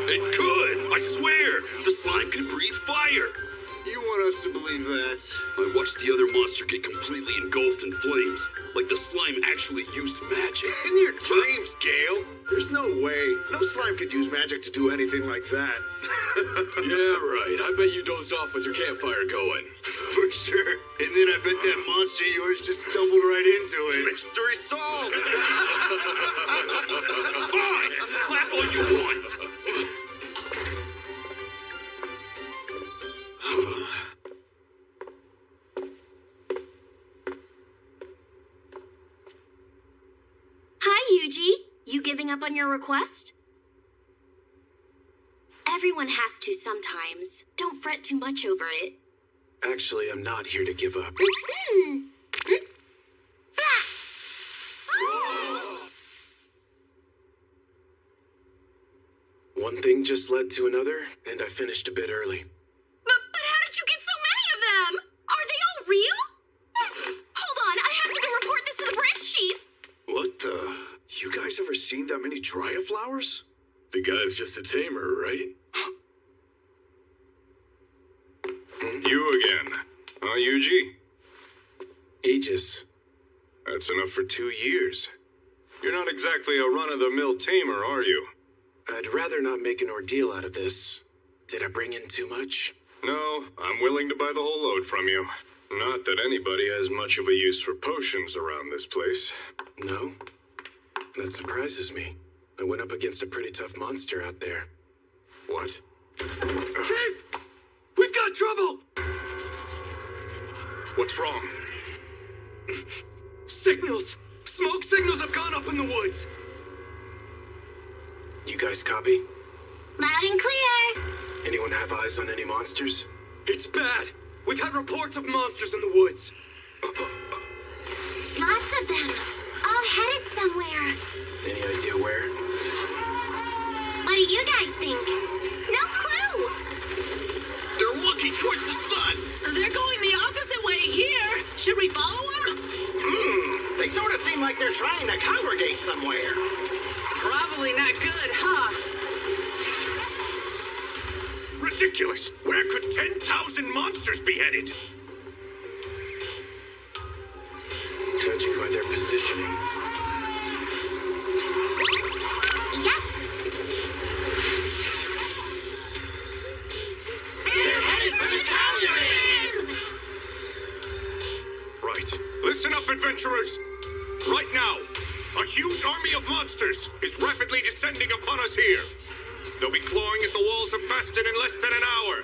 It could! I swear! The slime can breathe fire! You want us to believe that? I watched the other monster get completely engulfed in flames, like the slime actually used magic. In your dreams, Gale. There's no way. No slime could use magic to do anything like that. Yeah, right. I bet you dozed off with your campfire going. For sure. And then I bet that monster of yours just stumbled right into it. Mystery solved! Fine! Laugh all you want! Hi, Yuji. You giving up on your request? Everyone has to sometimes. Don't fret too much over it. Actually, I'm not here to give up. One thing just led to another, and I finished a bit early. But how did you get so many of them? Are they all real? Hold on, I have to go report this to the branch chief. What the? You guys ever seen that many Dryad flowers? The guy's just a tamer, right? You again. Huh, Yuji? Aegis. That's enough for 2 years. You're not exactly a run-of-the-mill tamer, are you? I'd rather not make an ordeal out of this. Did I bring in too much? No, I'm willing to buy the whole load from you. Not that anybody has much of a use for potions around this place. No? That surprises me. I went up against a pretty tough monster out there. What? Chief! We've got trouble! What's wrong? Signals! Smoke signals have gone up in the woods! You guys copy? Loud and clear. Anyone have eyes on any monsters? It's bad! We've had reports of monsters in the woods! Lots of them. All headed somewhere. Any idea where? What do you guys think? No clue. They're walking towards the sun! They're going the opposite way here. Should we follow them? They sort of seem like they're trying to congregate somewhere. Probably not good, huh? Ridiculous! Where could 10,000 monsters be headed? Judging by their positioning. Yep. They're headed for the town you're in! Right. Listen up, adventurers! Right now, a huge army of monsters is rapidly descending upon us here. They'll be clawing at the walls of Bastion in less than an hour.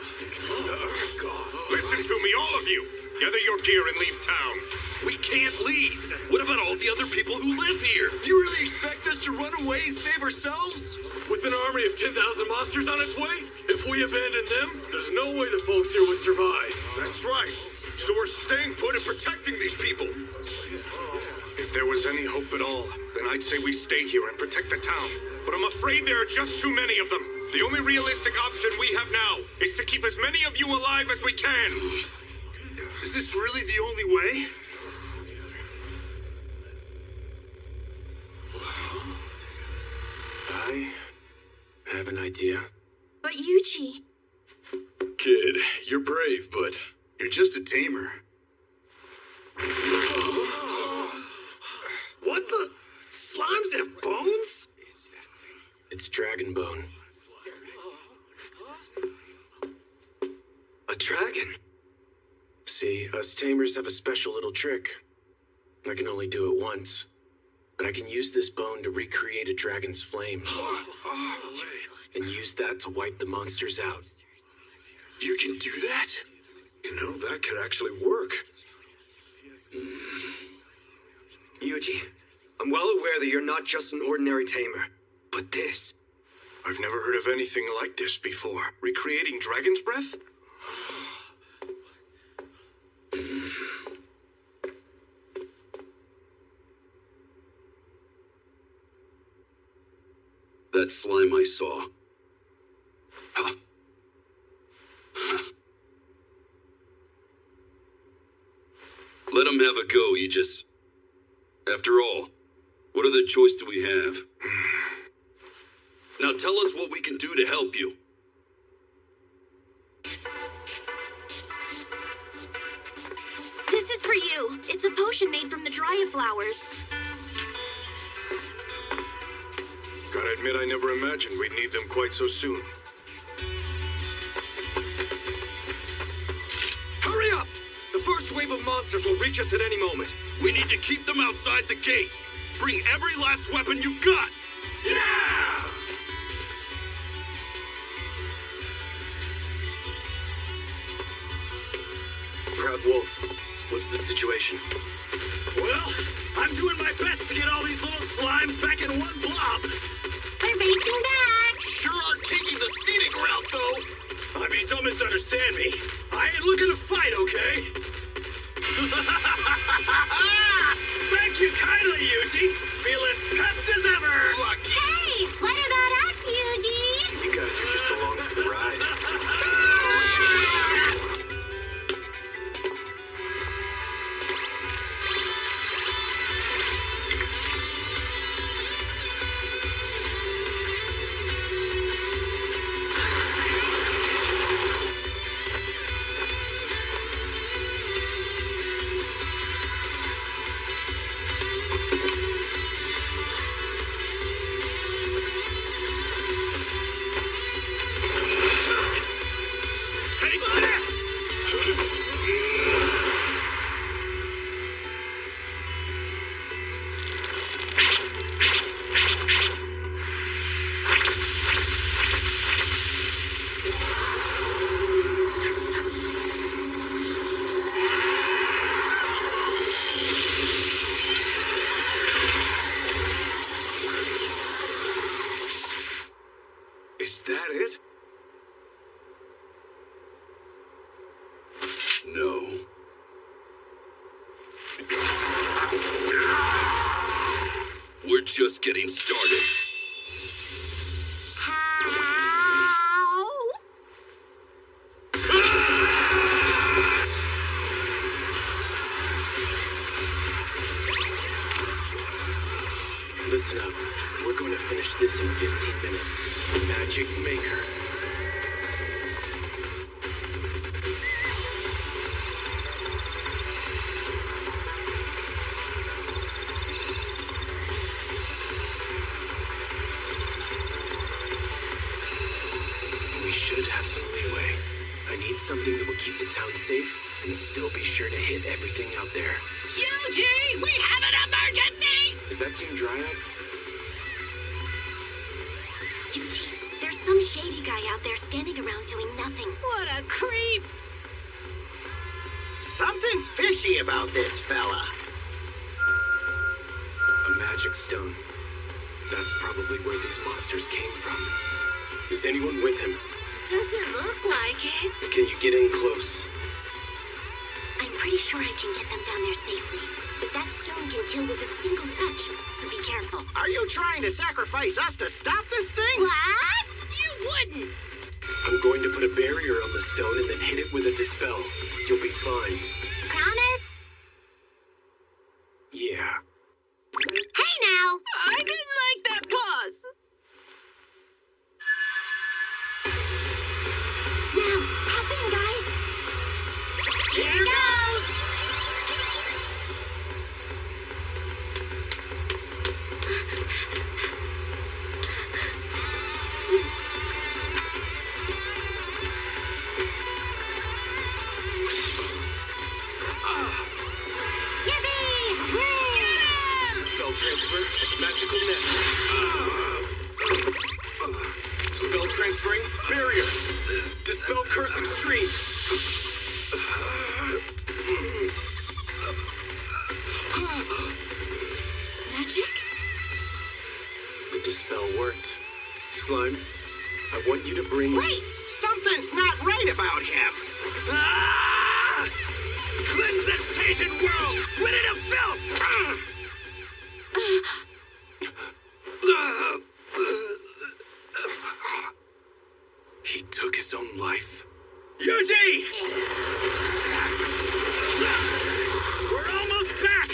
Listen to me, all of you. Gather your gear and leave town. We can't leave. What about all the other people who live here? You really expect us to run away and save ourselves? With an army of 10,000 monsters on its way? If we abandon them, there's no way the folks here would survive. That's right. So we're staying put and protecting these people. If there was any hope at all, then I'd say we stay here and protect the town. But I'm afraid there are just too many of them. The only realistic option we have now is to keep as many of you alive as we can. Is this really the only way? I have an idea. But Yuji. Kid, you're brave, but... You're just a tamer. What the? Slimes have bones? It's dragon bone. A dragon? See, us tamers have a special little trick. I can only do it once, but I can use this bone to recreate a dragon's flame. And use that to wipe the monsters out. You can do that? You know, that could actually work. Yuji, I'm well aware that you're not just an ordinary tamer, but this... I've never heard of anything like this before. Recreating dragon's breath? That slime I saw. Huh. Let him have a go, Aegis. After all, What other choice do we have? Now tell us what we can do to help you. This is for you. It's a potion made from the Dryad flowers. Gotta admit, I never imagined we'd need them quite so soon. Hurry up! The first wave of monsters will reach us at any moment. We need to keep them outside the gate. Bring every last weapon you've got. Yeah! Proud Wolf, what's the situation? Well, I'm doing my best to get all these little slimes back in one blob. We're racing back. Sure are taking the scenic route, though. I mean, don't misunderstand me. I ain't looking to fight, okay? Thank you kindly, Yuji. Feeling pepped as ever. Hey, what about us, Yuji? You guys are just along for the ride. Is that it? No. We're just getting started. How? Listen up. We're going to finish this in 15 minutes. Magic Maker. We should have some leeway. I need something that will keep the town safe and still be sure to hit everything out there. Yuji, we have an emergency! Is that Team Dryad? Yuji, there's some shady guy out there standing around doing nothing. What a creep! Something's fishy about this fella. A magic stone. That's probably where these monsters came from. Is anyone with him? Doesn't look like it. Can you get in close? I'm pretty sure I can get them down there safely. But that stone can kill with a single touch, so be careful. Are you trying to sacrifice us to stop this thing? What? You wouldn't! I'm going to put a barrier on the stone and then hit it with a dispel. You'll be fine. Promise? Yeah. Hey now! I didn't like that pause. Now, hop in, guys. Here goes! Spell transfer, magical net. Spell transferring, barrier. Dispel curse extreme. Magic? The dispel worked. Slime, I want you to bring... Wait! Something's not right about him. Ah! Cleanse this tainted world! Rid it of filth! He took his own life. Yuji! We're almost back!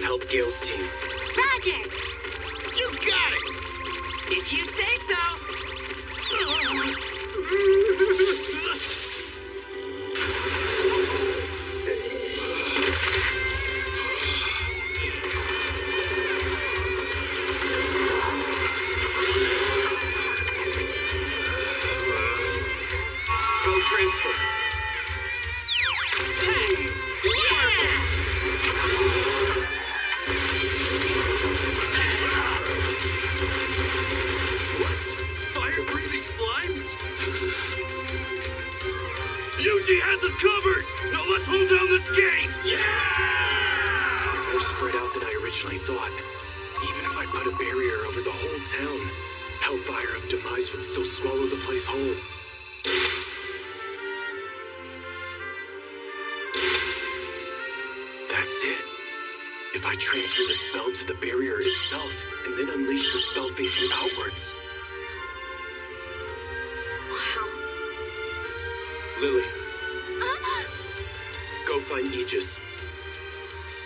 should help Gale's team. Roger. You got it! If you say so. Spell transfer. Fire-breathing slimes? Yuji has us covered! Now let's hold down this gate! Yeah! They're more spread out than I originally thought. Even if I put a barrier over the whole town, Hellfire of Demise would still swallow the place whole. That's it. If I transfer the spell to the barrier itself, and then unleash the spell facing outwards. Wow. Lily, go find Aegis.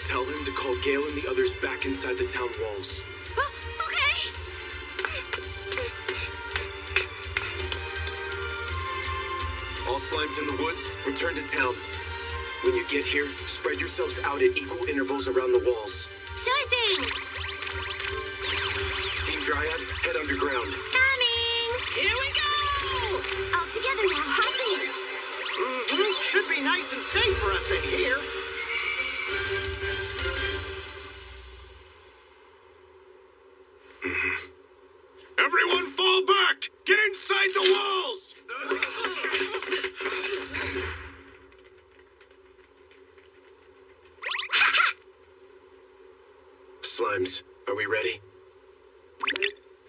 Tell him to call Gale and the others back inside the town walls. Okay. All slimes in the woods, return to town. When you get here, spread yourselves out at equal intervals around the walls. Sure thing. Team Dryad, head underground. Coming. Here we go. All together now, hop in. Should be nice and safe for us in here. Everyone fall back! Get inside the walls! Slimes, are we ready?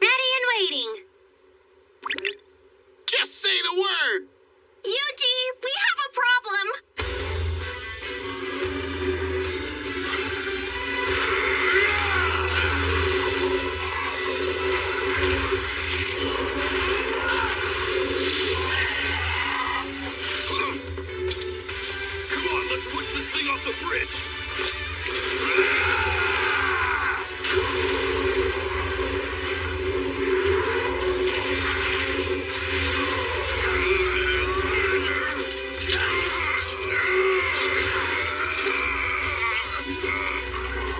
Ready and waiting. Just say the word. Yuji, we have a problem. Come on, let's push this thing off the bridge!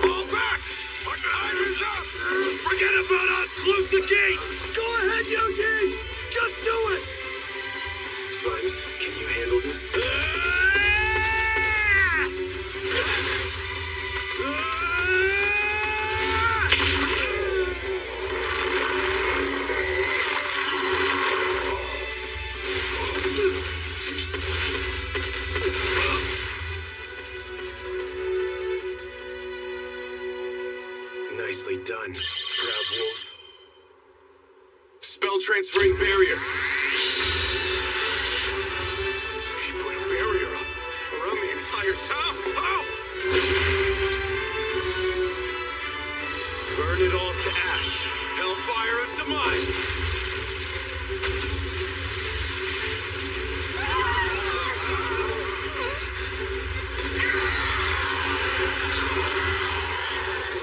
Fall back! Our time is up! Forget about us! Close the gate! Go ahead, Yuji! Just do it! Slimes, can you handle this? Nicely done, proud wolf. Spell transferring barrier. He put a barrier up around the entire town! How? Burn it all to ash. Hellfire of Demise.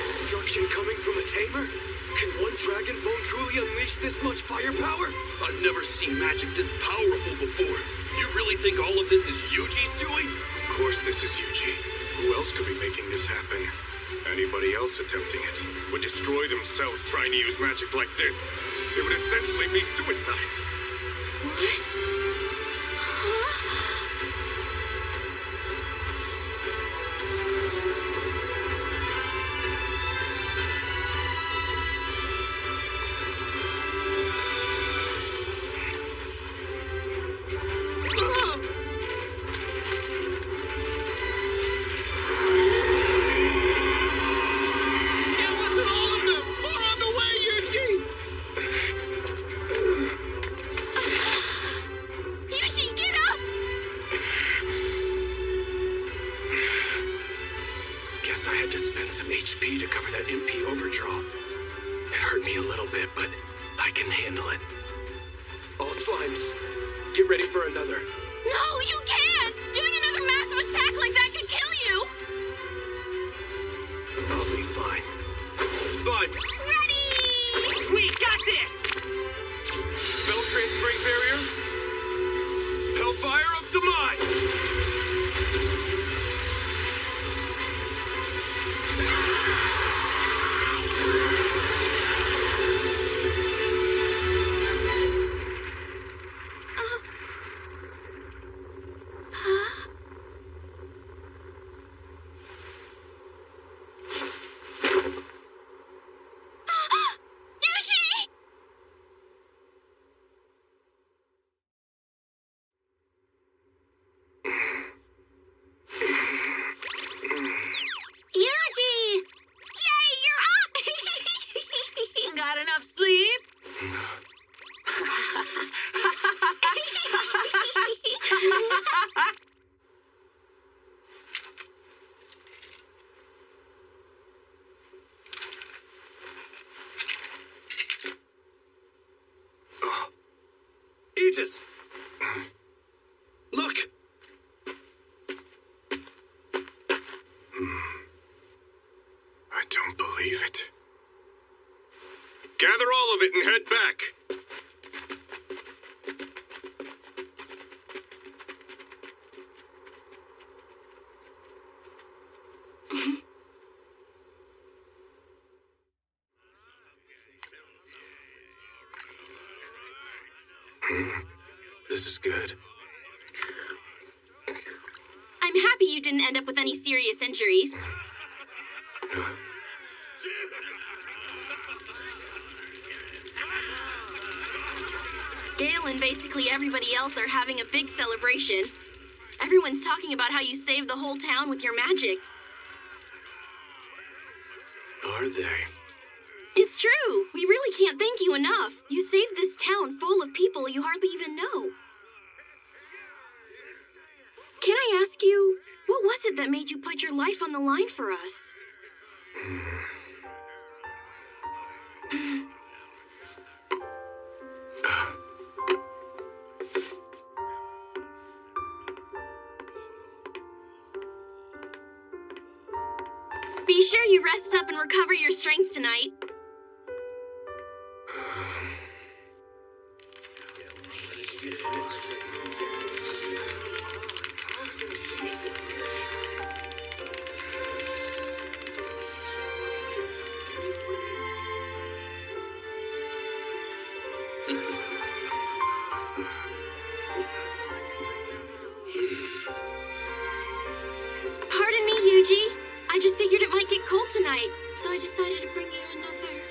Destruction coming from a tamer? Can one Dragon Bone truly unleash this much firepower? I've never seen magic this powerful before. You really think all of this is Yuji's doing? Of course this is Yuji. Who else could be making this happen? Anybody else attempting it would destroy themselves trying to use magic like this. It would essentially be suicide. HP to cover that MP overdraw. It hurt me a little bit, but I can handle it. All slimes, get ready for another. No, you can't! Doing another massive attack like that could kill you! I'll be mine. Slimes! Ready! We got this! Spell transferring barrier? Hellfire up to mine! Got enough sleep? Aegis! Look! I don't believe it. Gather all of it and head back. This is good. I'm happy you didn't end up with any serious injuries. Gale and basically everybody else are having a big celebration. Everyone's talking about how you saved the whole town with your magic. Are they? It's true. We really can't thank you enough. You saved this town full of people you hardly even know. Can I ask you, what was it that made you put your life on the line for us? Be sure you rest up and recover your strength tonight. Pardon me, Yuji. I just figured it might get cold tonight, so I decided to bring you another.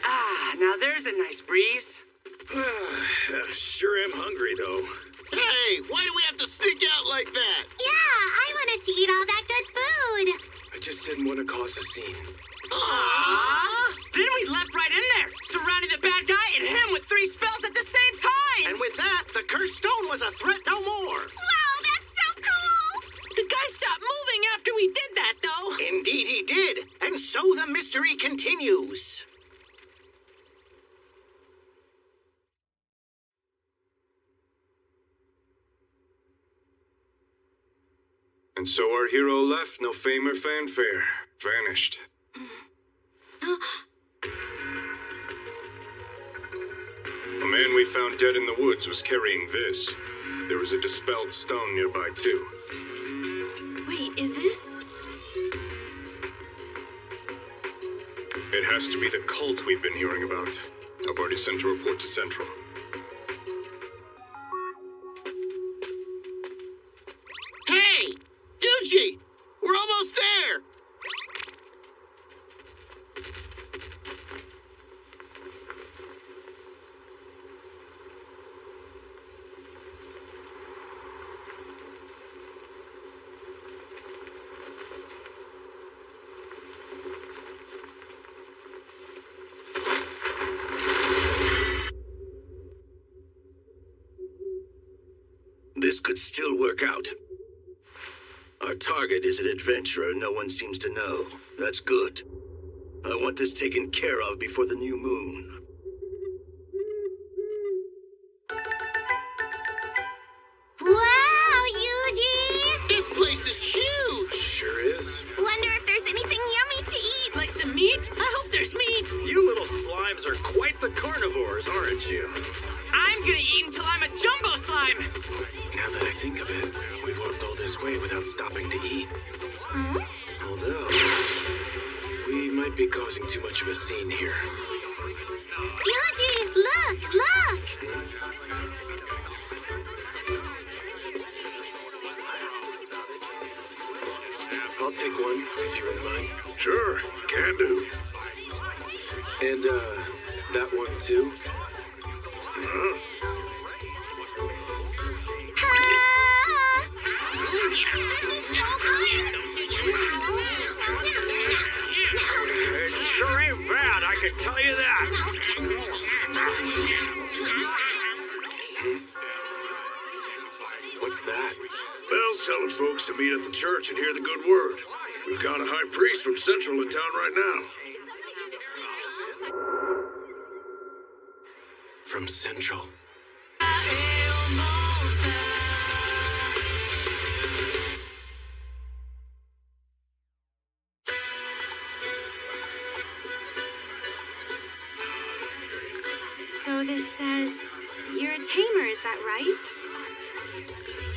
Ah, now there's a nice breeze. Sure am hungry, though. Hey, why do we have to sneak out like that? Yeah, I wanted to eat all that good food. I just didn't want to cause a scene. Aww! Then we leapt right in there, surrounded the bad guy and hit him with 3 spells at the same time! And with that, the cursed stone was a threat no more. Wow, that's so cool! The guy stopped moving after we did that, though. Indeed he did. And so the mystery continues. And so our hero left, no fame or fanfare. Vanished. A man we found dead in the woods was carrying this. There was a dispelled stone nearby, too. Wait, is this? It has to be the cult we've been hearing about. I've already sent a report to Central. Hey! Yuji! We're almost there! This could still work out. Our target is an adventurer no one seems to know. That's good. I want this taken care of before the new moon. Wow, Yuji! EnglishDubs are quite the carnivores, aren't you? I'm gonna eat until I'm a jumbo slime. Now that I think of it, we've walked all this way without stopping to eat. Although, we might be causing too much of a scene here. Yuji, look, look! I'll take one, if you wouldn't mind. Sure, can do. And, that one too? Huh? It sure ain't bad, I can tell you that. What's that? Bell's telling folks to meet at the church and hear the good word. We've got a high priest from Central in town right now. From Central. So this says you're a tamer, is that right?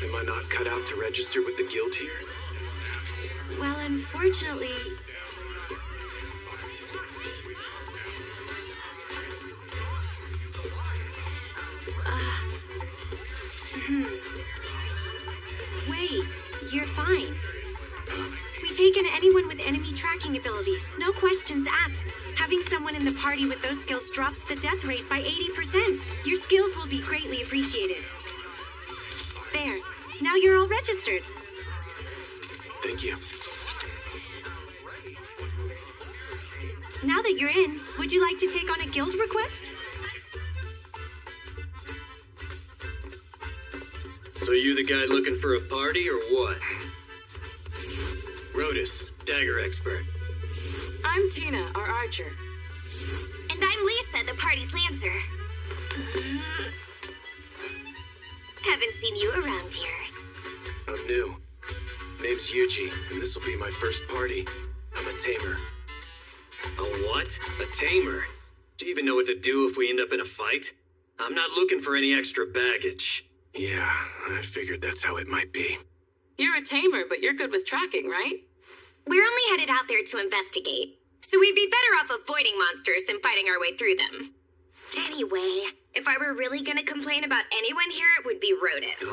Am I not cut out to register with the guild here? Well, unfortunately... Wait, you're fine. We take in anyone with enemy tracking abilities, no questions asked. Having someone in the party with those skills drops the death rate by 80%. Your skills will be greatly appreciated. There, now you're all registered. Thank you. Now that you're in, would you like to take on a guild request? So you the guy looking for a party or what? Rotus, dagger expert. I'm Tina, our archer. And I'm Lisa, the party's lancer. Haven't seen you around here. I'm new. Name's Yuji, and this will be my first party. I'm a tamer. A what? A tamer? Do you even know what to do if we end up in a fight? I'm not looking for any extra baggage. Yeah, I figured that's how it might be. You're a tamer, but you're good with tracking, right? We're only headed out there to investigate, so we'd be better off avoiding monsters than fighting our way through them. Anyway, if I were really gonna complain about anyone here, it would be Rotus.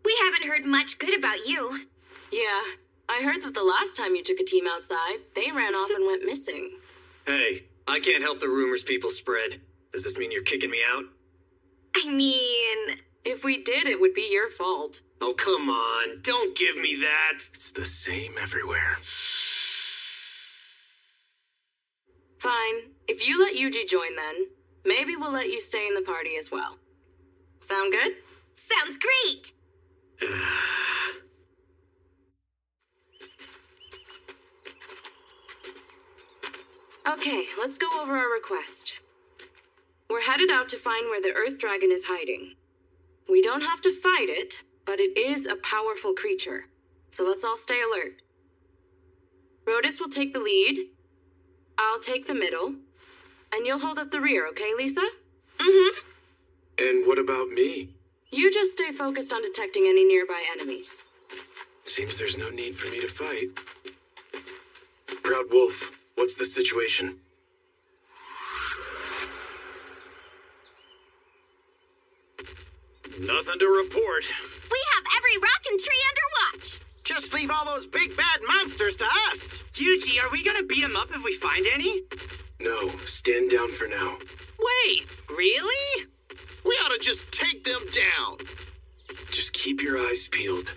We haven't heard much good about you. Yeah, I heard that the last time you took a team outside, they ran off and went missing. Hey, I can't help the rumors people spread. Does this mean you're kicking me out? I mean... If we did, it would be your fault. Oh, come on. Don't give me that. It's the same everywhere. Fine. If you let Yuji join then, maybe we'll let you stay in the party as well. Sound good? Sounds great! Okay, let's go over our request. We're headed out to find where the Earth Dragon is hiding. We don't have to fight it, but it is a powerful creature. So let's all stay alert. Rotus will take the lead. I'll take the middle. And you'll hold up the rear, okay, Lisa? Mm-hmm. And what about me? You just stay focused on detecting any nearby enemies. Seems there's no need for me to fight. Proud Wolf, what's the situation? Nothing to report. We have every rock and tree under watch. Just leave all those big bad monsters to us. Yuji, are we gonna beat them up if we find any? No, stand down for now. Wait, really? We ought to just take them down. Just keep your eyes peeled.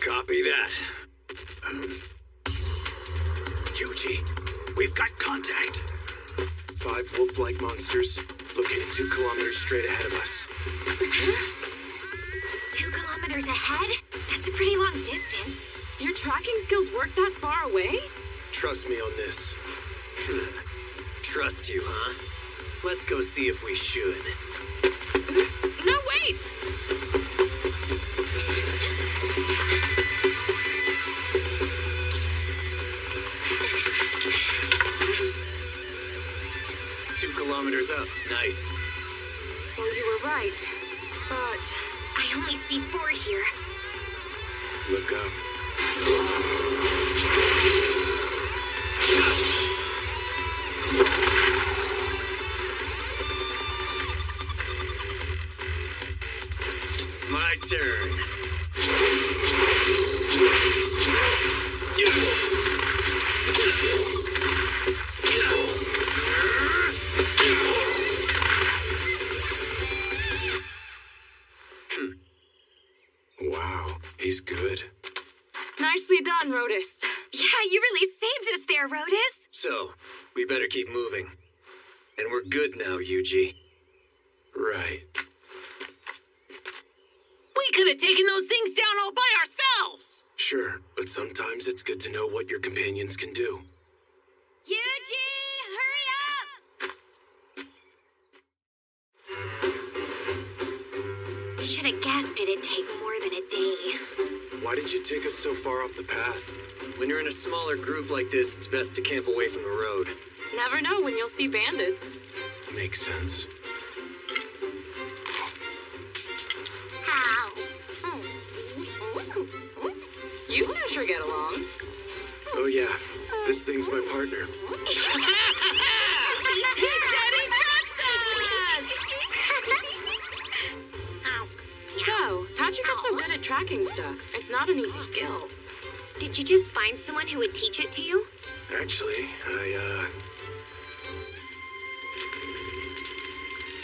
Copy that. Yuji, we've got contact. 5 wolf-like monsters located 2 kilometers straight ahead of us. 2 kilometers ahead? That's a pretty long distance. Your tracking skills work that far away? Trust me on this. Trust you, huh? Let's go see if we should. No, wait! timer's up. Nice. Well, you were right. But I only see 4 here. Look up. My turn. Wow, he's good. nicely done, Rotus. Yeah, you really saved us there, Rotus. So, we better keep moving. And we're good now, Yuji. Right. We could have taken those things down all by ourselves. Sure, but sometimes it's good to know what your companions can do. Yuji, hurry up! Should have guessed it'd take more than a day. Why did you take us so far off the path? When you're in a smaller group like this, it's best to camp away from the road. Never know when you'll see bandits. Makes sense. Ow. You two sure get along. Oh yeah, this thing's my partner. He said he trusts us! So, how'd you get so good at tracking stuff? It's not an easy skill. Did you just find someone who would teach it to you? Actually,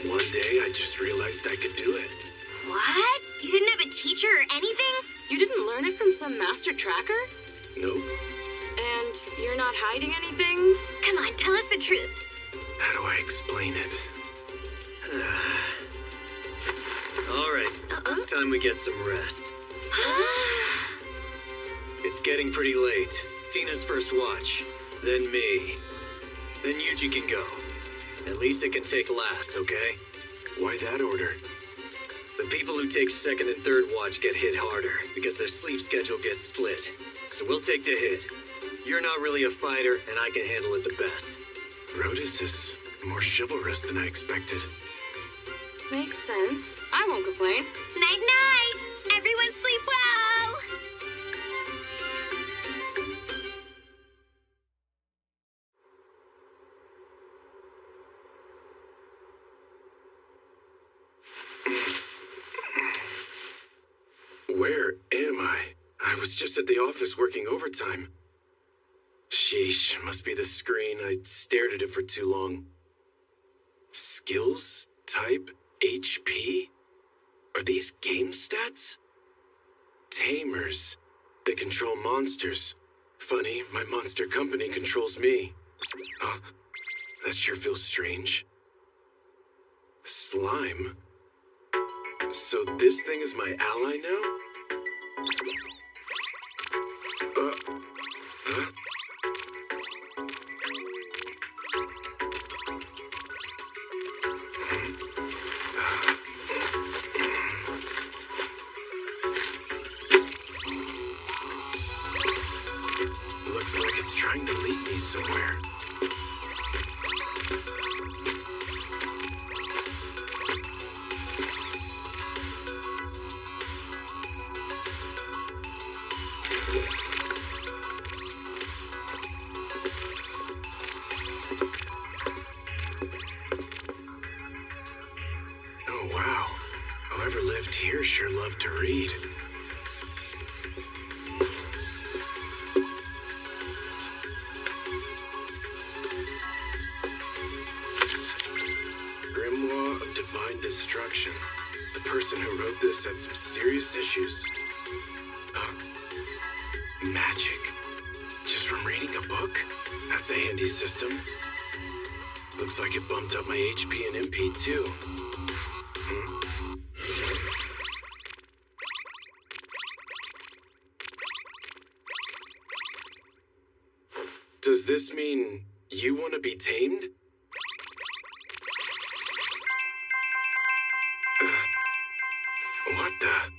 one day I just realized I could do it. What? You didn't have a teacher or anything? You didn't learn it from some master tracker? Nope. And you're not hiding anything? Come on, tell us the truth. How do I explain it? All right, it's time we get some rest. It's getting pretty late. Tina's first watch, then me. Then Yuji can go. At least it can take last, okay? Why that order? The people who take second and third watch get hit harder because their sleep schedule gets split. So we'll take the hit. You're not really a fighter, and I can handle it the best. Rotus is more chivalrous than I expected. Makes sense. I won't complain. Night-night! Everyone sleep well! Where am I? I was just at the office working overtime. Sheesh, must be the screen. I stared at it for too long. Skills? Type? HP? Are these game stats? Tamers. They control monsters. Funny, my monster company controls me. Huh? That sure feels strange. Slime? So this thing is my ally now? Huh? Looks like it's trying to lead me somewhere. Oh, wow. Whoever lived here sure loved to read. Grimoire of Divine Destruction. The person who wrote this had some serious issues. Magic. Just from reading a book? That's a handy system. Looks like it bumped up my HP and MP too. Does this mean you want to be tamed? What the?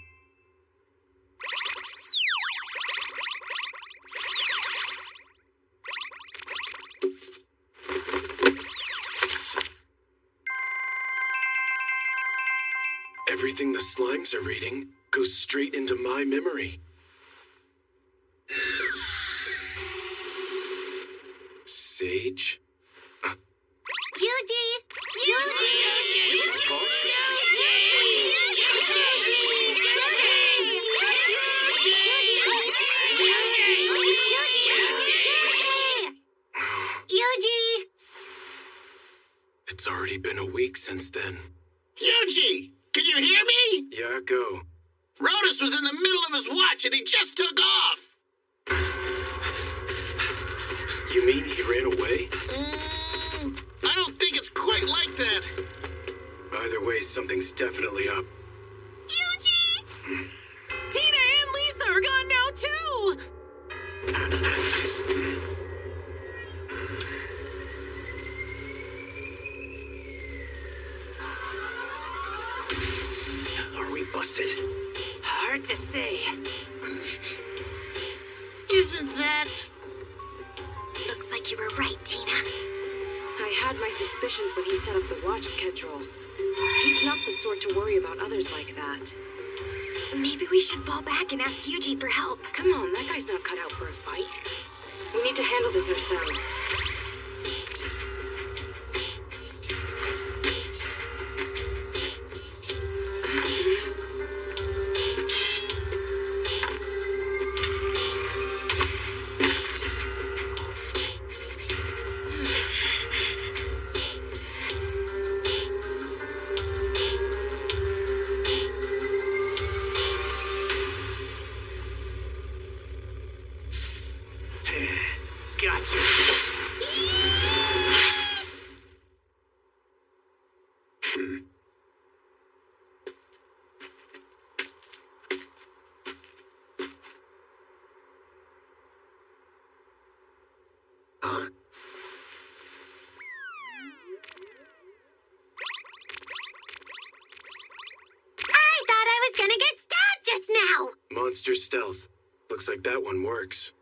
Everything the slimes are reading goes straight into my memory. Sage? Yuji! Yuji! It's already been a week since then. Yuji! Can you hear me? Yeah, go. Rotus was in the middle of his watch and he just took off! You mean he ran away? I don't think it's quite like that. Either way, something's definitely up. Yuji! Tina and Lisa are gone now, too! Are we busted? Hard to say. Isn't that... Looks like you were right, Tina. I had my suspicions when he set up the watch schedule. He's not the sort to worry about others like that. Maybe we should fall back and ask Yuji for help. Come on, that guy's not cut out for a fight. We need to handle this ourselves. Gotcha. I thought I was gonna get stabbed just now! Monster stealth. Looks like that one works.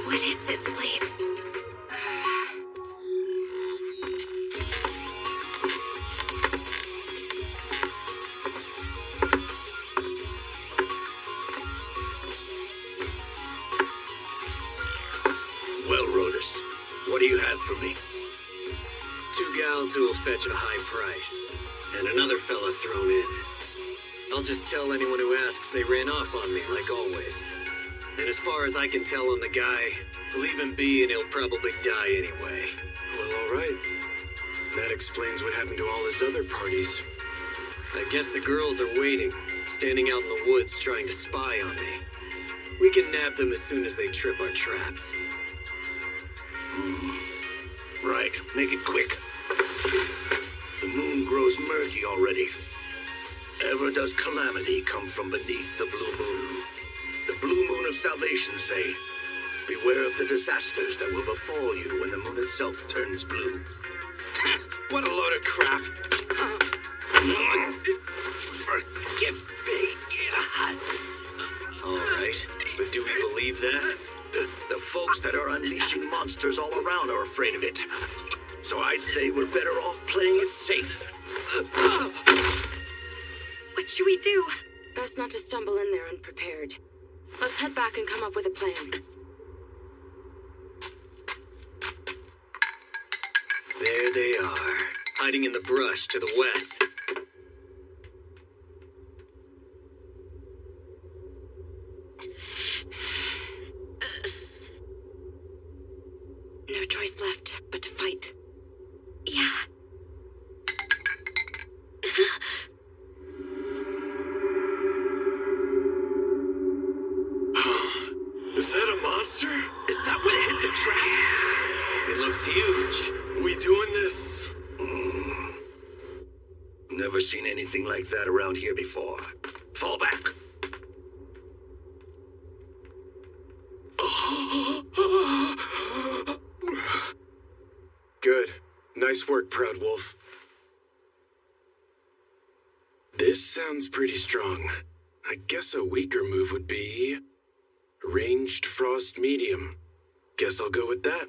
What is this place? Well, Rotus, what do you have for me? 2 gals who will fetch a high price, and another fella thrown in. I'll just tell anyone who asks they ran off on me, like always. And as far as I can tell on the guy, leave him be and he'll probably die anyway. Well, all right. That explains what happened to all his other parties. I guess the girls are waiting, standing out in the woods trying to spy on me. We can nab them as soon as they trip our traps. Right, make it quick. The moon grows murky already. Ever does calamity come from beneath the blue moon. The blue moon of salvation, say. Beware of the disasters that will befall you when the moon itself turns blue. What a load of crap. Forgive me. All right, but do we believe that? The folks that are unleashing monsters all around are afraid of it. So I'd say we're better off playing it safe. What should we do? Best not to stumble in there unprepared. Let's head back and come up with a plan. There they are, hiding in the brush to the west. No choice left but to fight. Yeah. Is that a monster? Is that what hit the trap? It looks huge. We doing this? Never seen anything like that around here before. Fall back. Good. Nice work, Proud Wolf. This sounds pretty strong. I guess a weaker move would be... Ranged Frost Medium. Guess I'll go with that.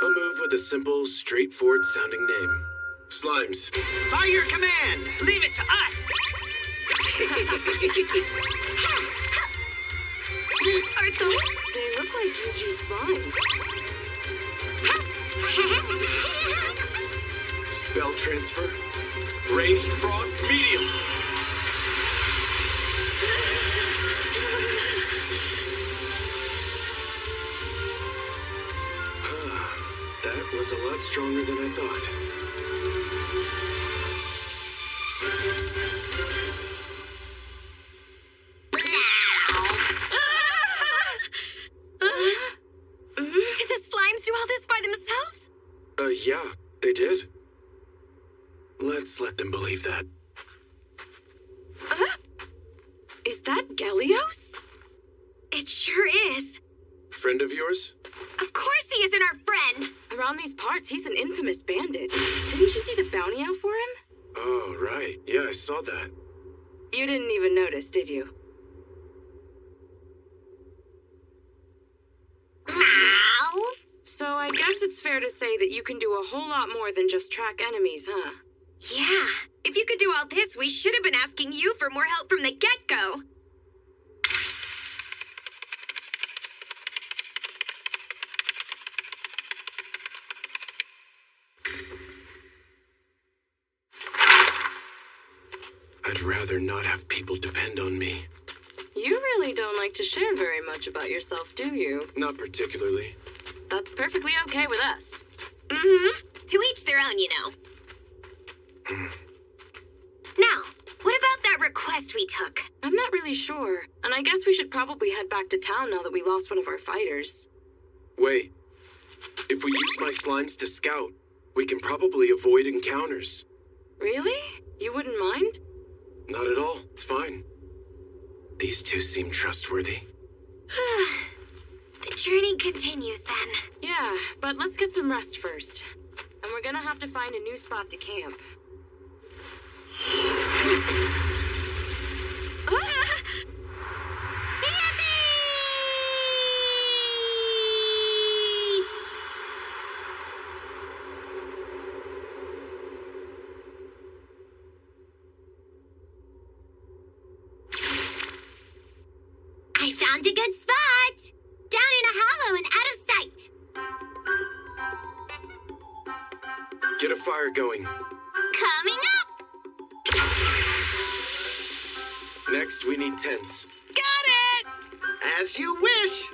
A move with a simple, straightforward sounding name. Slimes. By your command, leave it to us! Are those? They look like Yuji's slimes. Spell transfer. Ranged Frost Medium. That was a lot stronger than I thought. Did the slimes do all this by themselves? Yeah, they did. Let's let them believe that. Is that Gelios? It sure is. Friend of yours? Of course he isn't our friend. Around these parts, he's an infamous bandit. Didn't you see the bounty out for him? Oh, right. Yeah, I saw that. You didn't even notice, did you? Meow. So I guess it's fair to say that you can do a whole lot more than just track enemies, huh? Yeah. If you could do all this, we should have been asking you for more help from the get-go. I'd rather not have people depend on me. You really don't like to share very much about yourself, do you? Not particularly. That's perfectly okay with us. Mm-hmm. To each their own, you know. Now, what about that request we took? I'm not really sure, and I guess we should probably head back to town now that we lost one of our fighters. Wait. If we use my slimes to scout, we can probably avoid encounters. Really? You wouldn't mind? Not at all. It's fine. These two seem trustworthy. The journey continues then. Yeah, but let's get some rest first. And we're gonna have to find a new spot to camp. I found a good spot! Down in a hollow and out of sight. Get a fire going. Coming up! Next, we need tents. Got it! As you wish.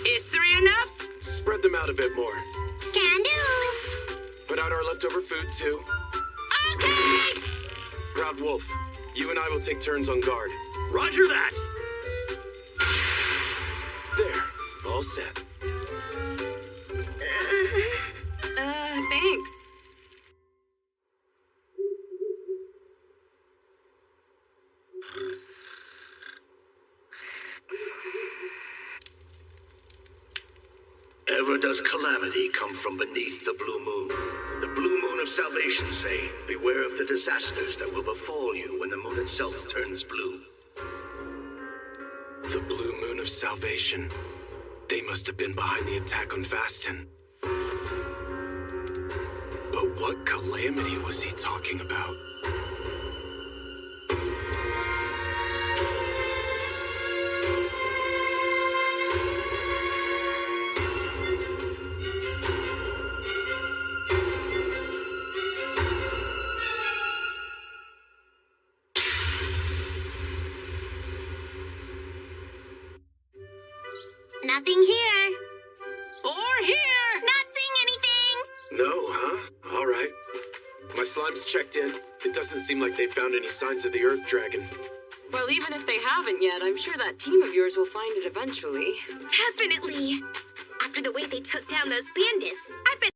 Is 3 enough? Spread them out a bit more. Can do. Put out our leftover food, too. Okay! Proud Wolf, you and I will take turns on guard. Roger that. There. All set. Thanks. Ever does calamity come from beneath the blue moon. The blue moon of salvation say, beware of the disasters that will befall you when the moon itself turns blue. The blue moon of salvation. They must have been behind the attack on Vastin. But what calamity was he talking about? Nothing here. Or here. Not seeing anything. No, huh? All right. My slimes checked in. It doesn't seem like they found any signs of the Earth Dragon. Well, even if they haven't yet, I'm sure that team of yours will find it eventually. Definitely. After the way they took down those bandits, I bet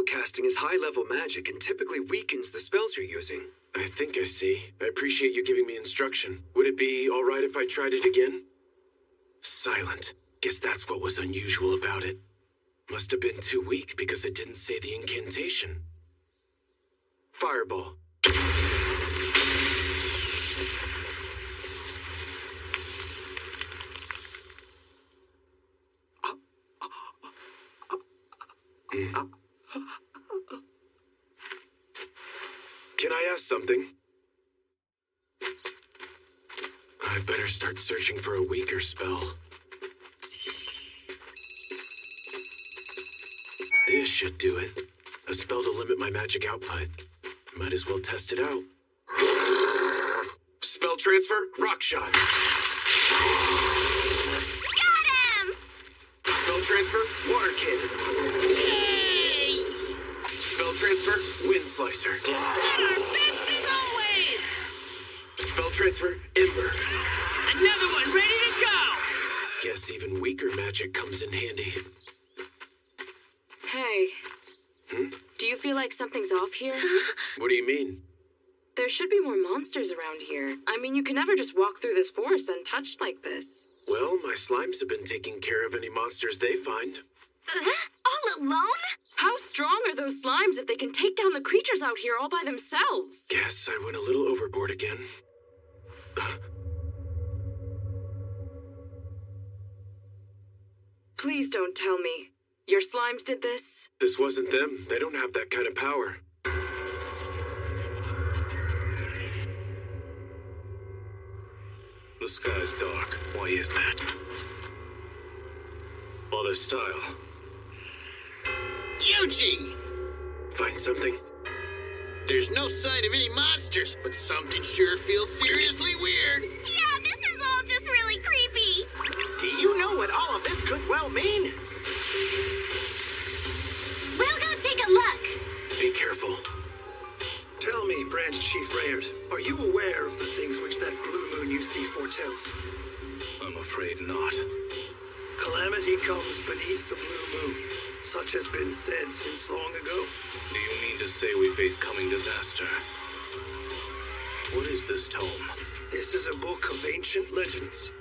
Spellcasting is high-level magic and typically weakens the spells you're using. I think I see. I appreciate you giving me instruction. Would it be all right if I tried it again? Silent. Guess that's what was unusual about it. Must have been too weak because it didn't say the incantation. Fireball. Can I ask something? I better start searching for a weaker spell. This should do it. A spell to limit my magic output. Might as well test it out. Spell transfer, rock shot. Got him! Spell transfer, water cannon. Yay! Spell transfer, wind slicer. At our best as always! Spell transfer, ember. Another one ready to go! Guess even weaker magic comes in handy. Hey. Do you feel like something's off here? What do you mean? There should be more monsters around here. I mean, you can never just walk through this forest untouched like this. Well, my slimes have been taking care of any monsters they find. All alone? How strong are those slimes if they can take down the creatures out here all by themselves? Guess I went a little overboard again. Please don't tell me. Your slimes did this? This wasn't them. They don't have that kind of power. The sky's dark. Why is that? Father Style. Yuji! Find something? There's no sign of any monsters, but something sure feels seriously weird. Yeah, this is all just really creepy. Do you know what all of this could well mean? We'll go take a look. Be careful. Tell me, Branch Chief Raynard, are you aware of the things which that blue moon you see foretells? I'm afraid not. Calamity comes beneath the blue moon. Such has been said since long ago. Do you mean to say we face coming disaster? What is this tome? This is a book of ancient legends.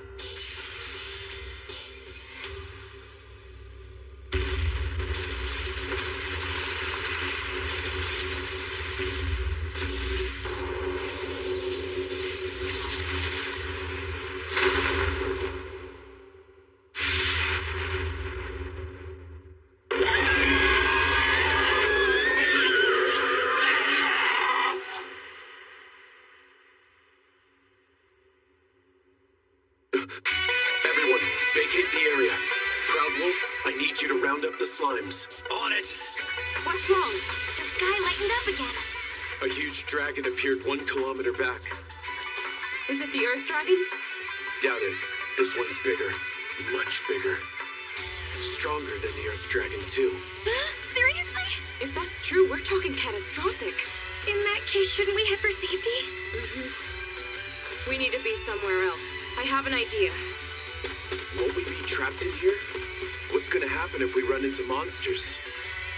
Everyone, vacate the area. Proud Wolf, I need you to round up the slimes. On it! What's wrong? The sky lightened up again. A huge dragon appeared 1 kilometer back. Is it the Earth Dragon? Doubt it. This one's bigger. Much bigger. Stronger than the Earth Dragon, too. Seriously? If that's true, we're talking catastrophic. In that case, shouldn't we head for safety? We need to be somewhere else. I have an idea. Won't we be trapped in here? What's gonna happen if we run into monsters?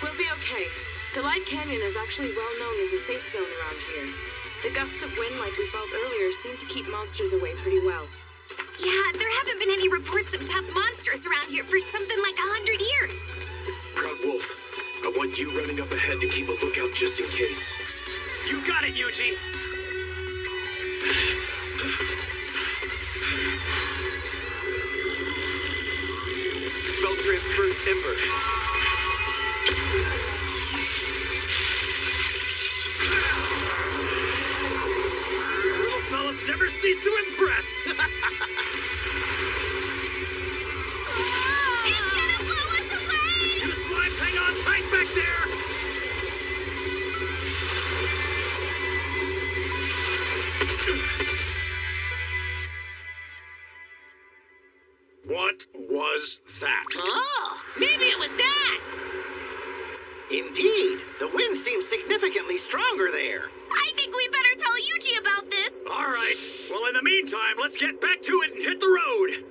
We'll be okay. Delight Canyon is actually well known as a safe zone around here. The gusts of wind like we felt earlier seem to keep monsters away pretty well. Yeah, there haven't been any reports of tough monsters around here for something like 100 years. Proud Wolf, I want you running up ahead to keep a lookout just in case. You got it, Yuji! Spell transfer, Ember. Little fellas never cease to impress! It's gonna blow us away! You slimes hang on tight back there! What was that? Oh, maybe it was that. Indeed, the wind seems significantly stronger there. I think we better tell Yuji about this. All right. Well, in the meantime, let's get back to it and hit the road.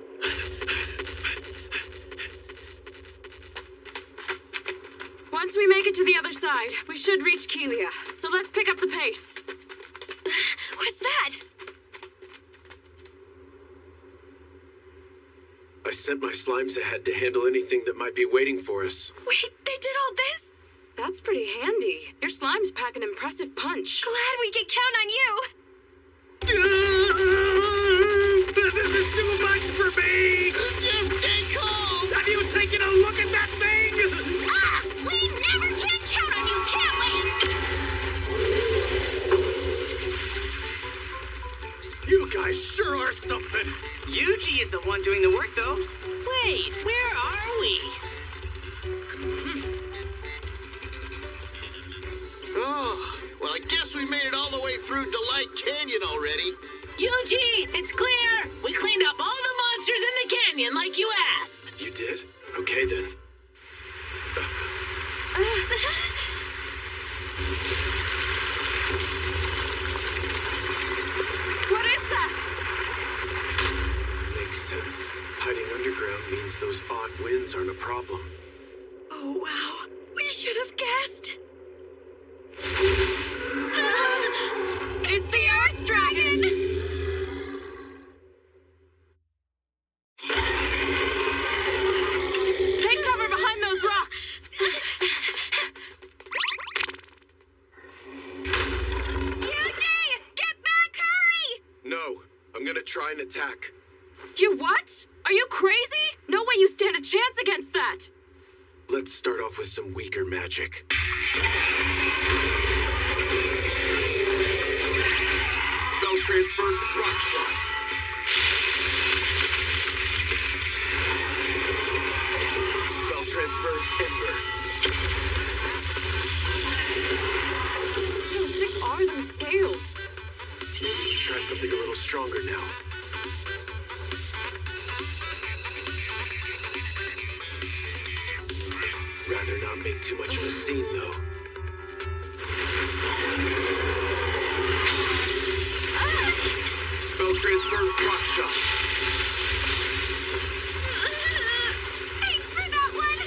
Once we make it to to the other side. We should reach Kelia, so let's pick up the pace. What's that? I sent my slimes ahead to handle anything that might be waiting for us. Wait, they did all this? That's pretty handy. Your slimes pack an impressive punch. Glad we can count on you. This is too much for me! Just stay calm! Have you taken a look at that thing? Ah! We never can count on you, can we? You guys sure are something! Yuji is the one doing the work, though. Wait, where are we? Oh, well, I guess we made it all the way through Delight Canyon already. Yuji, it's clear! We cleaned up all the monsters in the canyon like you asked. You did? Okay, then. What is that? Makes sense. Hiding underground means those odd winds aren't a problem. Oh, wow. We should have guessed. It's the Earth Dragon! Take cover behind those rocks! Yuji! Get back, hurry! No, I'm gonna try and attack. You what? Are you crazy? No way you stand a chance against that! Let's start off with some weaker magic. Spell transfer, rock shot. Spell transfer, ember. How thick are those scales? Try something a little stronger now. Rather not make too much of a scene, though. Spell transfer, rock shot. Thanks for that one!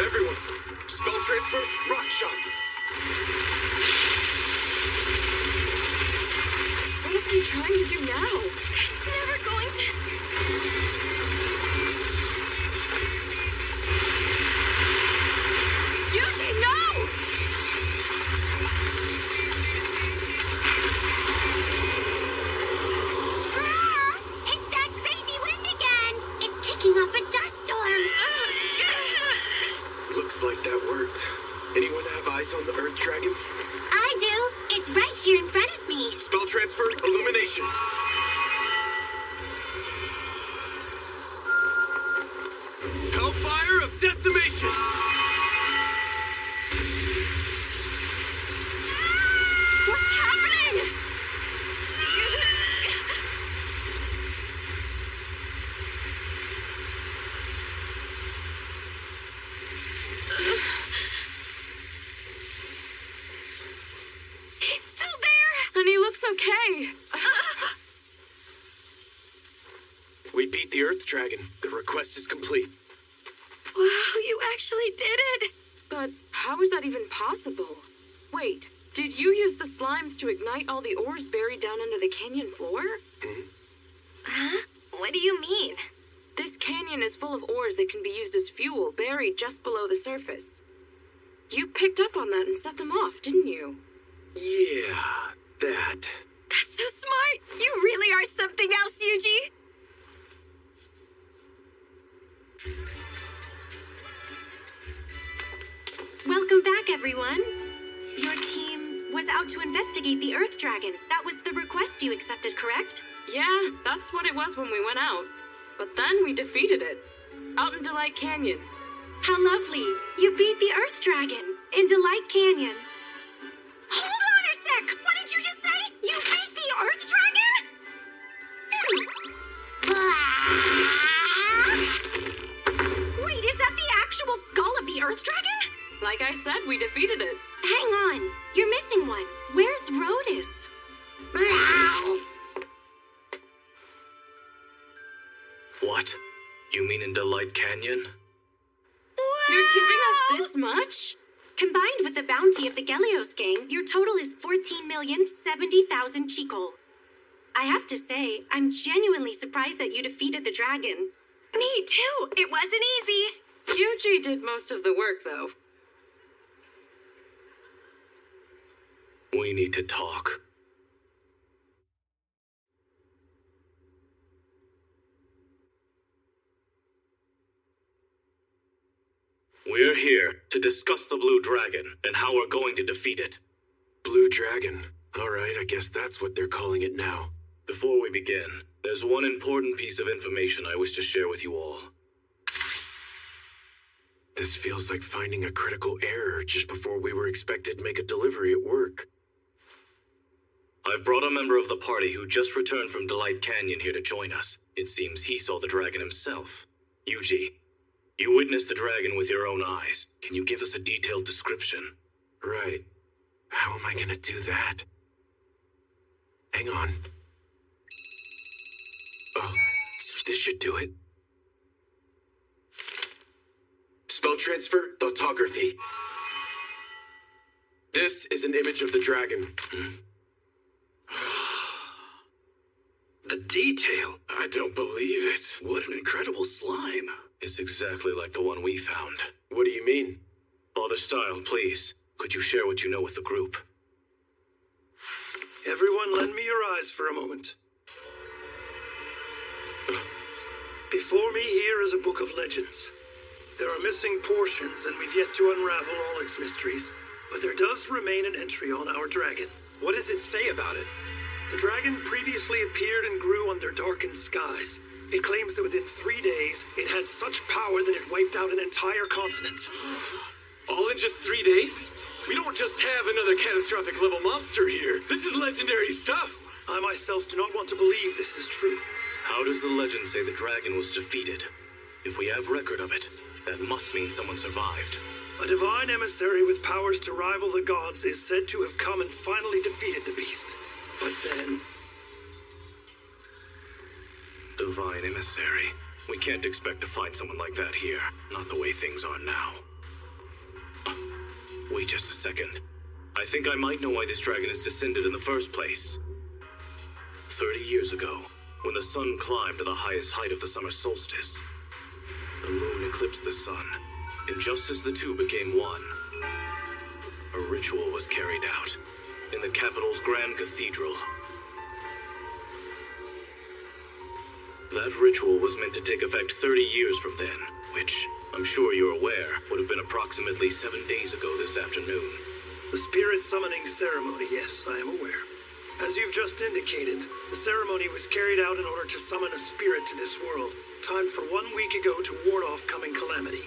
Everyone, spell transfer, rock shot. What is he trying to do now? It's never going to... Yuji, no! It's that crazy wind again! It's kicking up a dust storm! Looks like that worked. Anyone have eyes on the Earth Dragon? I do! It's right here in front of me! Spell transfer, illumination. Hellfire of decimation. What's happening? He's still there! And he looks okay. We beat the Earth Dragon. The request is complete. Wow, you actually did it! But how is that even possible? Wait, did you use the slimes to ignite all the ores buried down under the canyon floor? Huh? What do you mean? This canyon is full of ores that can be used as fuel buried just below the surface. You picked up on that and set them off, didn't you? Yeah, that. That's so smart! You really are something else, Yuji! Welcome back, everyone. Your team was out to investigate the Earth Dragon. That was the request you accepted, correct? Yeah, that's what it was when we went out. But then we defeated it. Out in Delight Canyon. How lovely. You beat the Earth Dragon in Delight Canyon. Hold on a sec! What did you just say? You beat the Earth Dragon? Wait, is that the actual skull of the Earth Dragon? Like I said, we defeated it. Hang on. You're missing one. Where's Rhodus? What? You mean in Delight Canyon? You're giving us this much? Combined with the bounty of the Gelios gang, your total is 14,070,000 Chikol. I have to say, I'm genuinely surprised that you defeated the dragon. Me too. It wasn't easy. Yuji did most of the work, though. We need to talk. We're here to discuss the Blue Dragon and how we're going to defeat it. Blue Dragon. All right, I guess that's what they're calling it now. Before we begin, there's one important piece of information I wish to share with you all. This feels like finding a critical error just before we were expected to make a delivery at work. I've brought a member of the party who just returned from Delight Canyon here to join us. It seems he saw the dragon himself. Yuji, you witnessed the dragon with your own eyes. Can you give us a detailed description? Right. How am I gonna do that? Hang on. Oh, this should do it. Spell transfer, thoughtography. This is an image of the dragon. The detail! I don't believe it. What an incredible slime. It's exactly like the one we found. What do you mean? Father Style, please. Could you share what you know with the group? Everyone lend me your eyes for a moment. Before me here is a book of legends. There are missing portions, and we've yet to unravel all its mysteries. But there does remain an entry on our dragon. What does it say about it? The dragon previously appeared and grew under darkened skies. It claims that within 3 days, it had such power that it wiped out an entire continent. All in just 3 days? We don't just have another catastrophic level monster here. This is legendary stuff. I myself do not want to believe this is true. How does the legend say the dragon was defeated? If we have record of it, that must mean someone survived. A divine emissary with powers to rival the gods is said to have come and finally defeated the beast. But then... Divine emissary. We can't expect to find someone like that here. Not the way things are now. Wait just a second. I think I might know why this dragon is descended in the first place. 30 years ago, when the sun climbed to the highest height of the summer solstice, the moon eclipsed the sun, and just as the two became one, a ritual was carried out in the capital's Grand Cathedral. That ritual was meant to take effect 30 years from then, which, I'm sure you're aware, would have been approximately 7 days ago this afternoon. The spirit summoning ceremony, yes, I am aware. As you've just indicated, the ceremony was carried out in order to summon a spirit to this world, timed for 1 week ago to ward off coming calamity.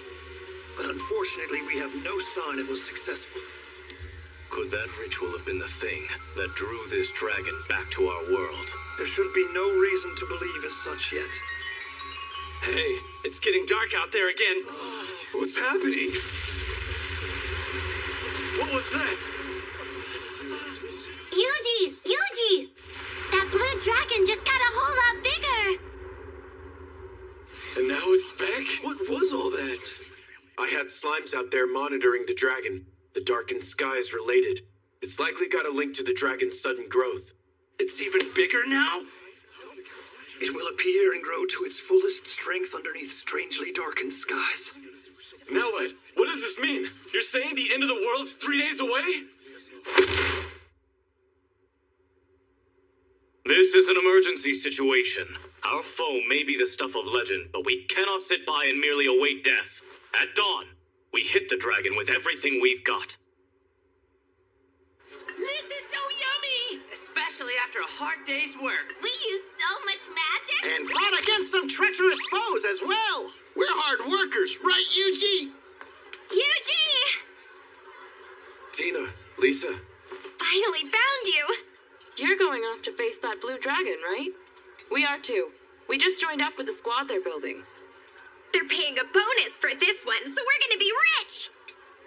But unfortunately, we have no sign it was successful. Could that ritual have been the thing that drew this dragon back to our world? There should be no reason to believe as such yet. Hey, it's getting dark out there again. What's happening? What was that? Yuji! Yuji! That blue dragon just got a whole lot bigger! And now it's back? What was all that? I had slimes out there monitoring the dragon. The darkened sky is related. It's likely got a link to the dragon's sudden growth. It's even bigger now? It will appear and grow to its fullest strength underneath strangely darkened skies. Now what? What does this mean? You're saying the end of the world's 3 days away? This is an emergency situation. Our foe may be the stuff of legend, but we cannot sit by and merely await death. At dawn, we hit the dragon with everything we've got. This is so yummy! Especially after a hard day's work. We use so much magic! And fought against some treacherous foes as well. We're hard workers, right, Yuji? Yuji! Tina, Lisa. Finally found you! You're going off to face that blue dragon, right? We are too. We just joined up with the squad they're building. They're paying a bonus for this one, so we're gonna be rich!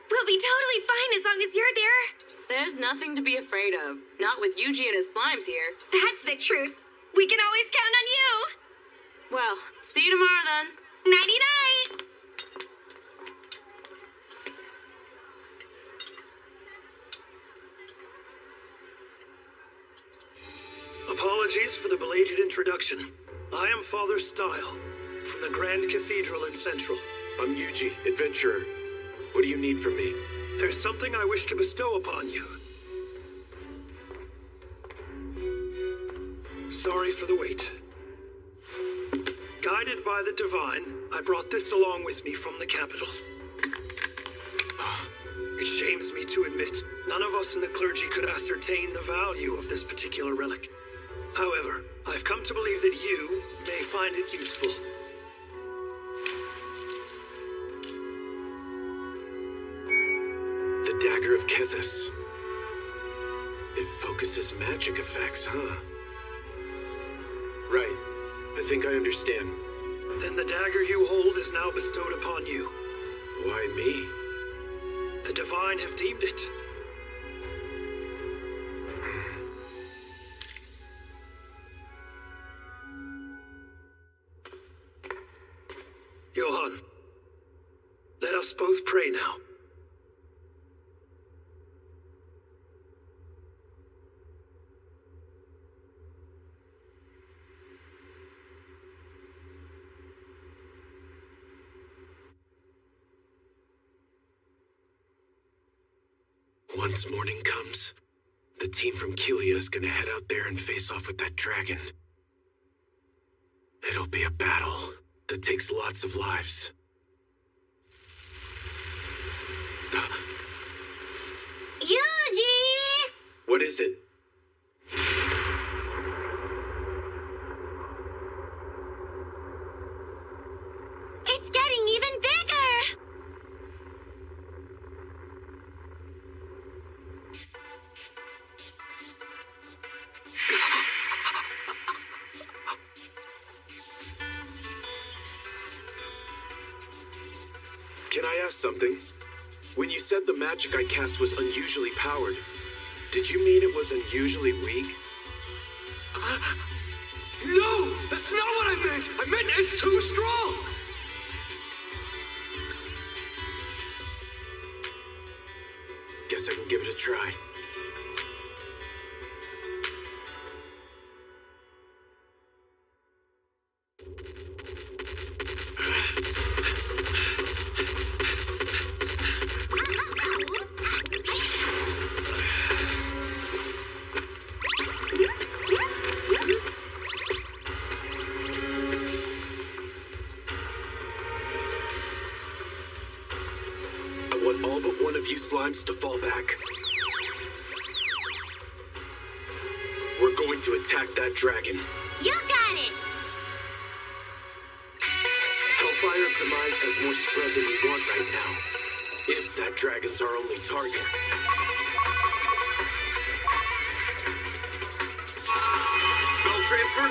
We'll be totally fine as long as you're there. There's nothing to be afraid of. Not with Yuji and his slimes here. That's the truth. We can always count on you. Well, see you tomorrow then. Nighty-night. Apologies for the belated introduction. I am Father Style, from the Grand Cathedral in Central. I'm Yuji, adventurer. What do you need from me? There's something I wish to bestow upon you. Sorry for the wait. Guided by the divine, I brought this along with me from the capital. It shames me to admit, none of us in the clergy could ascertain the value of this particular relic. However, I've come to believe that you may find it useful. The Dagger of Kethis. It focuses magic effects, huh? Right. I think I understand. Then the dagger you hold is now bestowed upon you. Why me? The divine have deemed it. Johann, let us both pray now. Once morning comes, the team from Kelia is gonna head out there and face off with that dragon. It'll be a battle that takes lots of lives. Yuji! What is it? It's getting even bigger! Can I ask something? When you said the magic I cast was unusually powered, did you mean it was unusually weak? No! That's not what I meant! I meant it's too strong! Guess I can give it a try. All but one of you slimes to fall back. We're going to attack that dragon. You got it! Hellfire of Demise has more spread than we want right now. If that dragon's our only target. Spell transfer?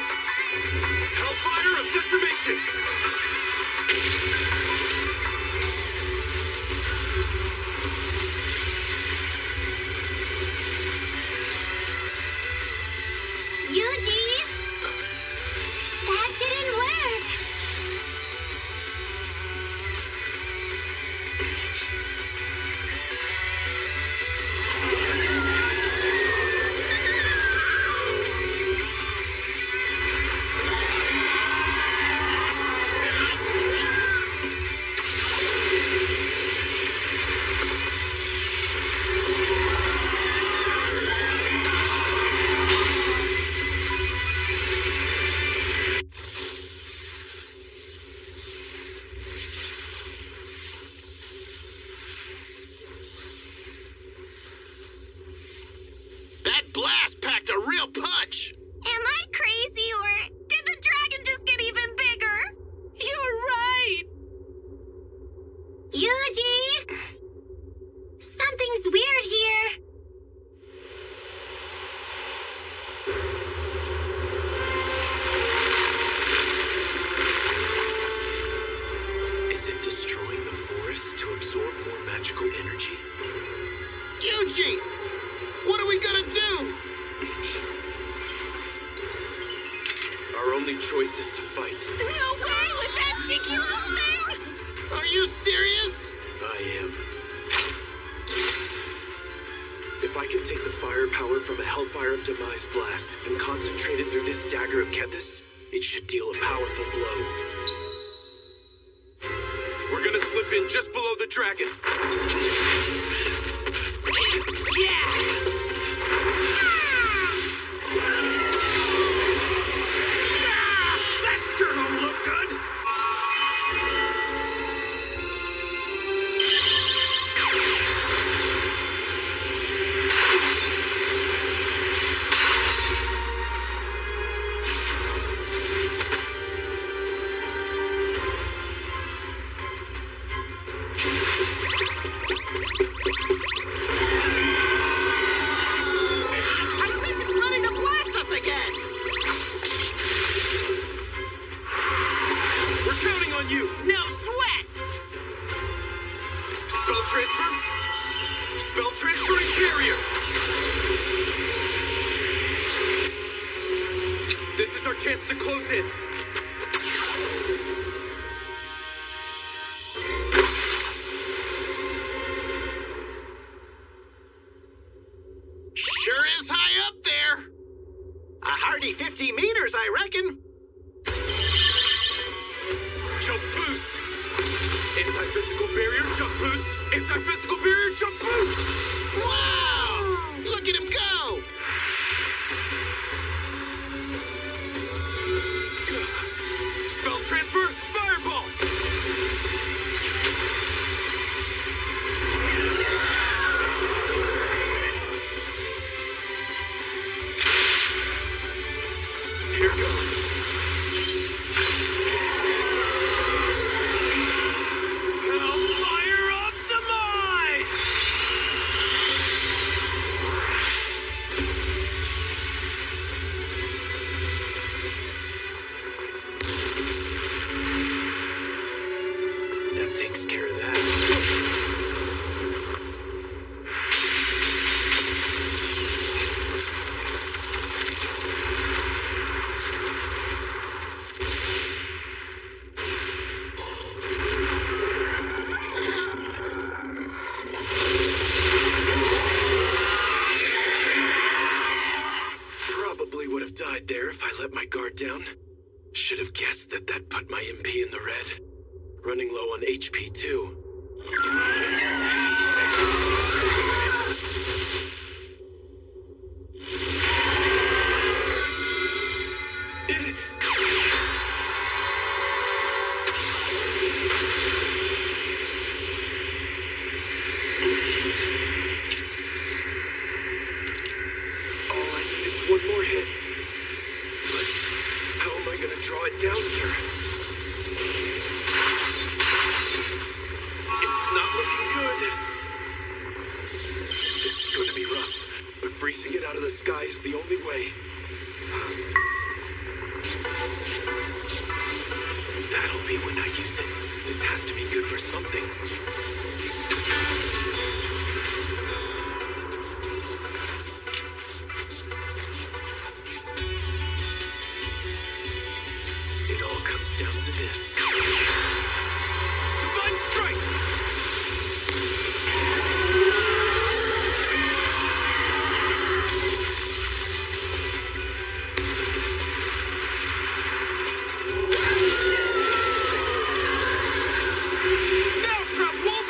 Hellfire of Decimation! Yuji! That didn't work! magical energy. Yuji! What are we gonna do? Our only choice is to fight. No way with that ridiculous thing! Are you serious? I am. If I can take the firepower from a Hellfire of Demise blast and concentrate it through this dagger of Kethis, it should deal a powerful blow. We're gonna slip in just below the dragon. That sure don't look good! Chance to close in. Sure is high up there. A hearty 50 meters, I reckon. Jump boost. Anti-physical barrier, jump boost. Anti-physical barrier, jump boost. Wow! Look at him go! Spell transfer, fireball! Here goes. Hellfire of Demise! That takes care of that. Probably would have died there if I let my guard down. Should have guessed that put my MP in the red. Running low on HP too. All I need is one more hit. But how am I gonna draw it down here? It's not looking good. This is going to be rough, but freezing it out of the sky is the only way. That'll be when I use it. This has to be good for something. It all comes down to this. Divine strike! Now, Trap Wolf!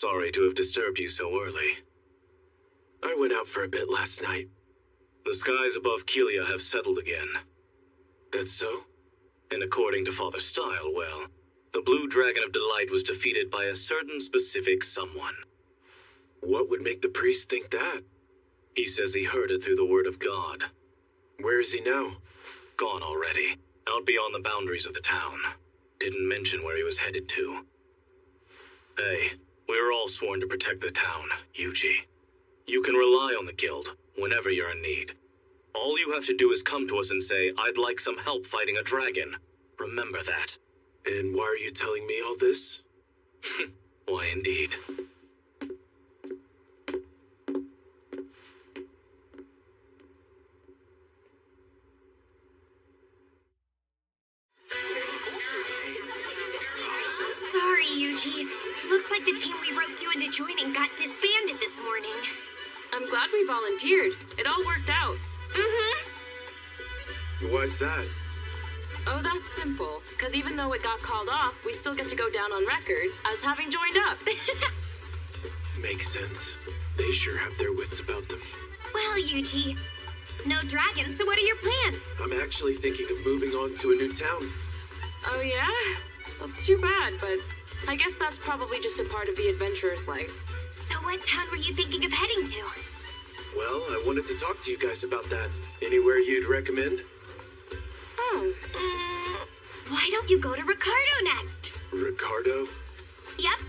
Sorry to have disturbed you so early. I went out for a bit last night. The skies above Kelia have settled again. That's so? And according to Father Style, well, the Blue Dragon of Delight was defeated by a certain specific someone. What would make the priest think that? He says he heard it through the word of God. Where is he now? Gone already. Out beyond the boundaries of the town. Didn't mention where he was headed to. Hey, we were all sworn to protect the town, Yuji. You can rely on the guild whenever you're in need. All you have to do is come to us and say, I'd like some help fighting a dragon. Remember that. And why are you telling me all this? Why, indeed. Sorry, Yuji. Looks like the team we roped you into joining got disbanded this morning. I'm glad we volunteered. It all worked out. Why's that? Oh, that's simple. Because even though it got called off, we still get to go down on record as having joined up. Makes sense. They sure have their wits about them. Well, Yuji, no dragons, so what are your plans? I'm actually thinking of moving on to a new town. Oh, yeah? That's too bad, but I guess that's probably just a part of the adventurer's life. So what town were you thinking of heading to? Well, I wanted to talk to you guys about that. Anywhere you'd recommend? Why don't you go to Ricardo next? Ricardo? Yep.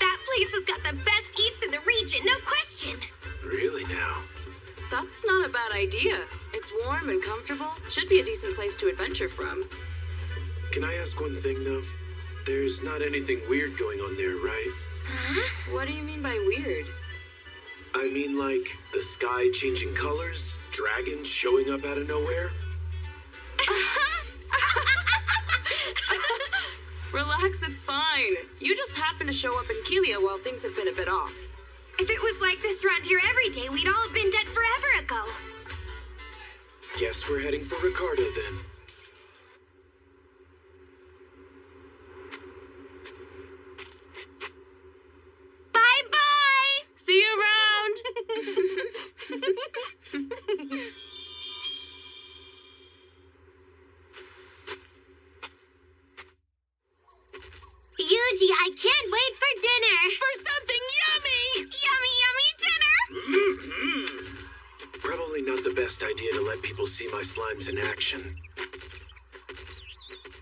That place has got the best eats in the region, no question. Really now? That's not a bad idea. It's warm and comfortable. Should be a decent place to adventure from. Can I ask one thing, though? There's not anything weird going on there, right? Huh? What do you mean by weird? I mean, like, the sky changing colors, dragons showing up out of nowhere? Relax, it's fine. You just happen to show up in Kelia while things have been a bit off. If it was like this around here every day, we'd all have been dead forever ago. Guess we're heading for Ricardo, then. Bye-bye! See you around! Yuji, I can't wait for dinner! For something yummy! Yummy, yummy dinner! Probably not the best idea to let people see my slimes in action.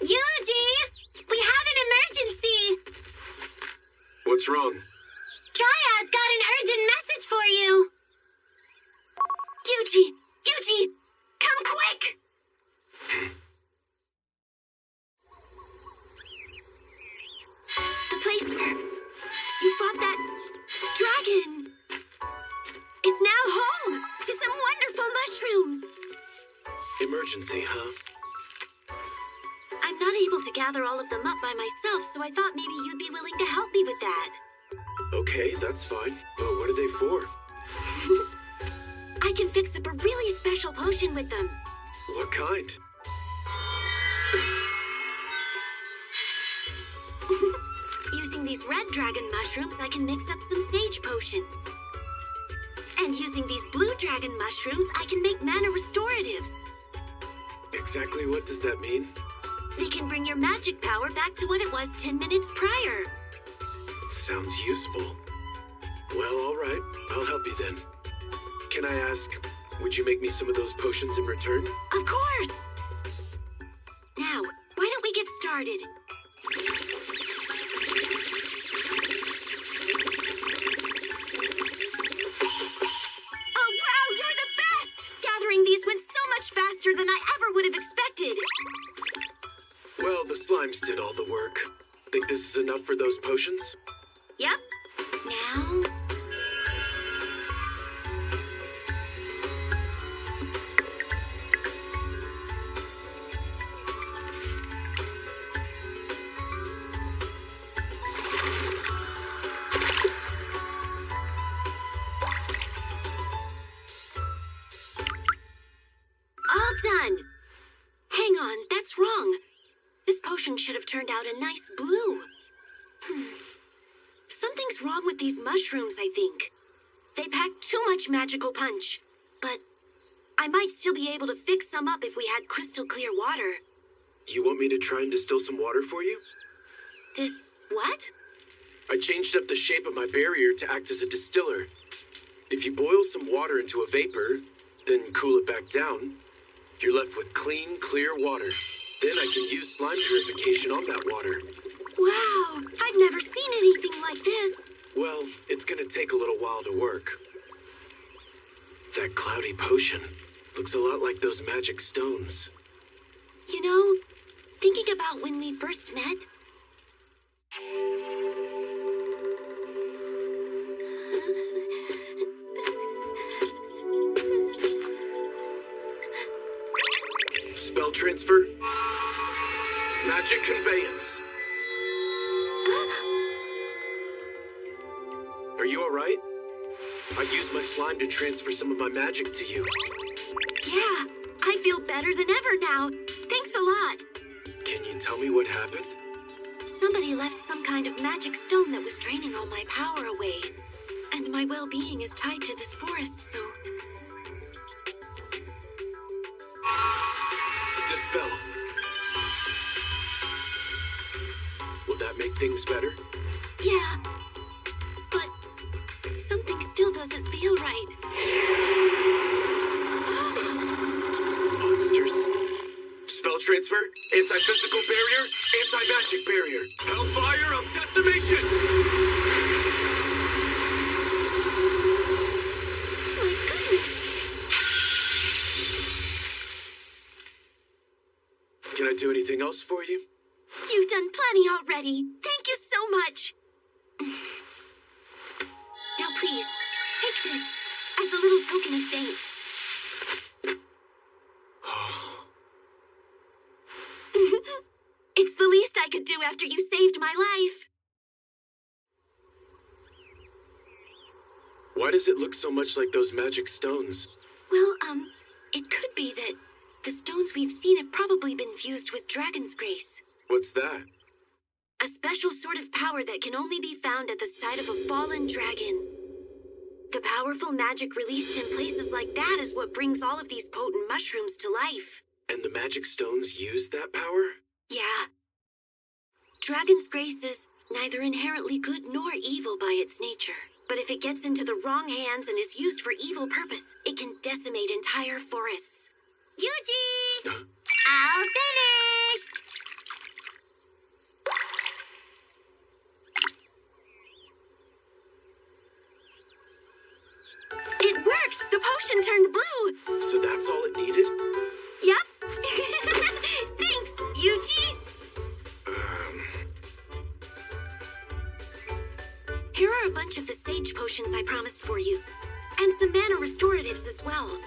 Yuji! We have an emergency! What's wrong? Triad's got an urgent message for you! Yuji! Yuji! Come quick! The place where you fought that dragon is now home to some wonderful mushrooms! Emergency, huh? I'm not able to gather all of them up by myself, so I thought maybe you'd be willing to help me with that. Okay, that's fine. But what are they for? I can fix up a really special potion with them. What kind? Using these red dragon mushrooms, I can mix up some sage potions. And using these blue dragon mushrooms, I can make mana restoratives. Exactly what does that mean? They can bring your magic power back to what it was 10 minutes prior. Sounds useful. Well, all right. I'll help you then. Can I ask, would you make me some of those potions in return? Of course! Now, why don't we get started? Oh, wow, you're the best! Gathering these went so much faster than I ever would have expected. Well, the slimes did all the work. Think this is enough for those potions? Yep. Now... all done. Hang on, that's wrong. This potion should have turned out a nice blue. Something's wrong with with these mushrooms, I think. They pack too much magical punch. But I might still be able to fix some up if we had crystal clear water. You want me to try and distill some water for you? What? I changed up the shape of my barrier to act as a distiller. If you boil some water into a vapor, then cool it back down, you're left with clean, clear water. Then I can use slime purification on that water. Wow! I've never seen anything like this. Well, it's gonna take a little while to work. That cloudy potion looks a lot like those magic stones. You know, thinking about when we first met... Spell transfer. Magic conveyance. Are you alright? I used my slime to transfer some of my magic to you. Yeah, I feel better than ever now. Thanks a lot. Can you tell me what happened? Somebody left some kind of magic stone that was draining all my power away. And my well-being is tied to this forest, so... Dispel. Will that make things better? Yeah. But something still doesn't feel right. Monsters. Spell transfer, anti-physical barrier, anti-magic barrier. Hellfire of decimation! My goodness. Can I do anything else for you? You've done plenty already. Thank you so much. Now please, take this as a little token of thanks. It's the least I could do after you saved my life. Why does it look so much like those magic stones? Well, it could be that the stones we've seen have probably been fused with Dragon's Grace. What's that? A special sort of power that can only be found at the site of a fallen dragon. The powerful magic released in places like that is what brings all of these potent mushrooms to life. And the magic stones use that power? Yeah. Dragon's Grace is neither inherently good nor evil by its nature. But if it gets into the wrong hands and is used for evil purpose, it can decimate entire forests. Yuji! All finished! It worked! The potion turned blue! So that's all it needed? Yep! Thanks, Yuji! Here are a bunch of the sage potions I promised for you. And some mana restoratives as well.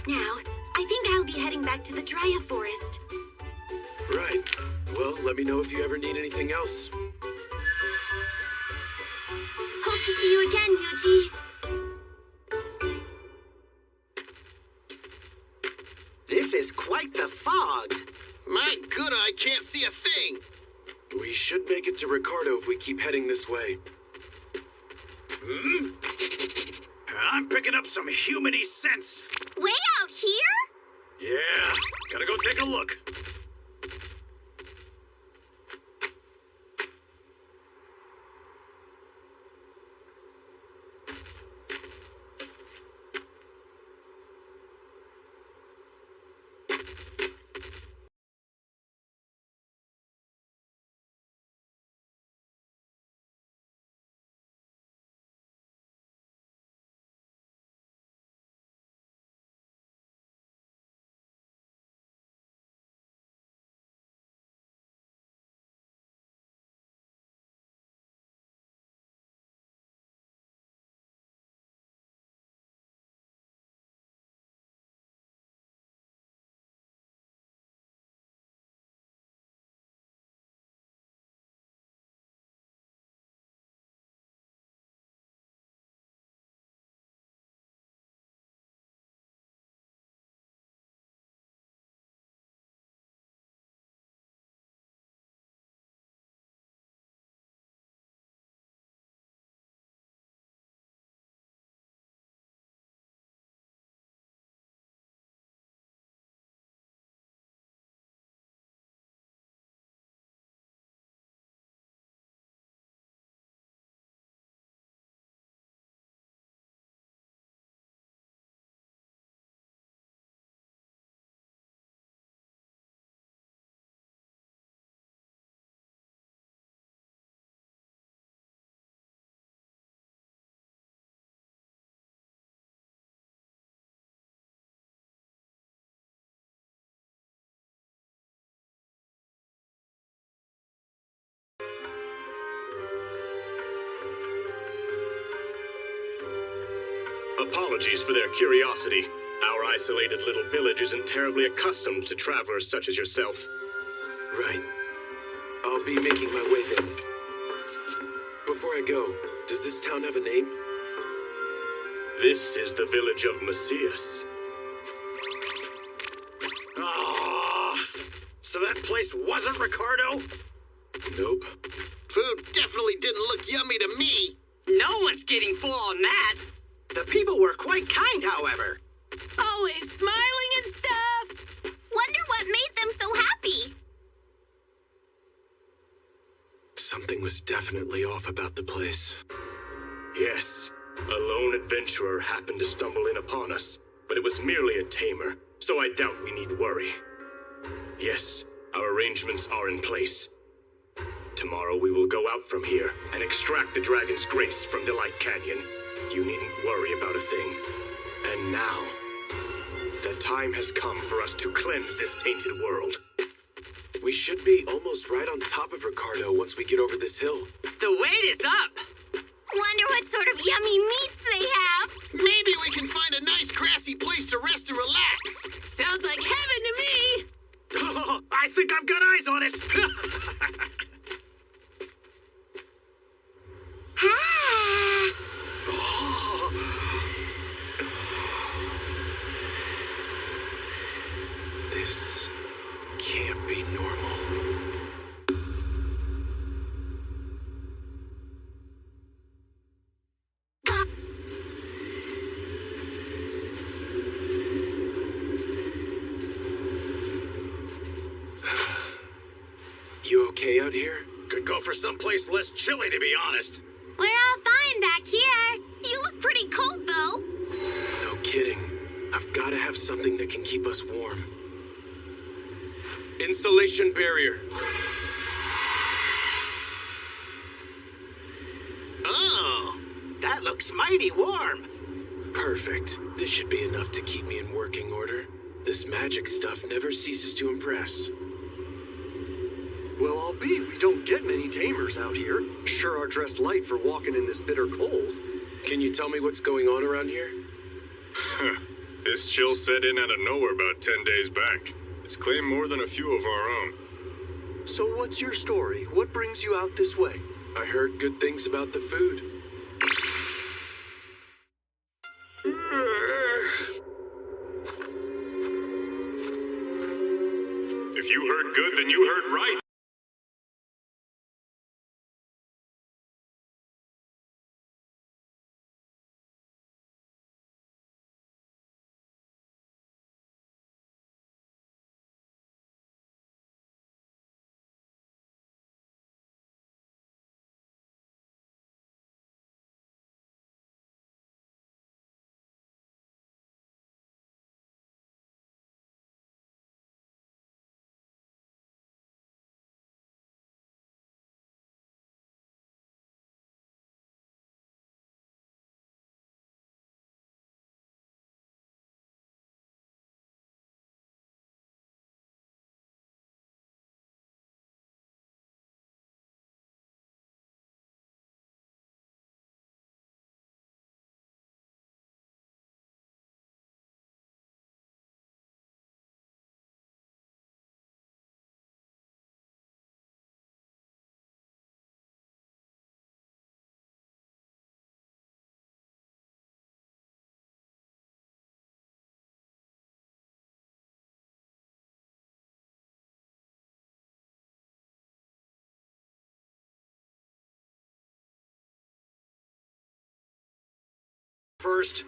Now, I think I'll be heading back to the Dryia Forest. Right. Well, let me know if you ever need anything else. Hope to see you again, Yuji. This is quite the fog. My good eye can't see a thing. We should make it to Ricardo if we keep heading this way. I'm picking up some humany sense. Way out here? Yeah, gotta go take a look. Apologies for their curiosity. Our isolated little village isn't terribly accustomed to travelers such as yourself. Right. I'll be making my way then. Before I go, does this town have a name? This is the village of Macias. Oh, so that place wasn't Ricardo? Nope. Food definitely didn't look yummy to me. No one's getting full on that. The people were quite kind, however. Always smiling and stuff. Wonder what made them so happy. Something was definitely off about the place. Yes, a lone adventurer happened to stumble in upon us, but it was merely a tamer, so I doubt we need worry. Yes, our arrangements are in place. Tomorrow we will go out from here and extract the Dragon's Grace from Delight Canyon. You needn't worry about a thing. And now, the time has come for us to cleanse this tainted world. We should be almost right on top of Ricardo once we get over this hill. The wait is up. Wonder what sort of yummy meats they have. Maybe we can find a nice grassy place to rest and relax. Sounds like heaven to me. I think I've got eyes on it. This can't be normal. You okay out here? Could go for someplace less chilly, to be honest. We're all fine back here. You look pretty cold, though. No kidding. I've got to have something that can keep us warm. Insulation barrier. Oh, that looks mighty warm. Perfect. This should be enough to keep me in working order. This magic stuff never ceases to impress. Well, I'll be. We don't get many tamers out here. Sure are dressed light for walking in this bitter cold. Can you tell me what's going on around here? This chill set in out of nowhere about 10 days back. It's claimed more than a few of our own. So what's your story? What brings you out this way? I heard good things about the food. If you heard good, then you heard right. First,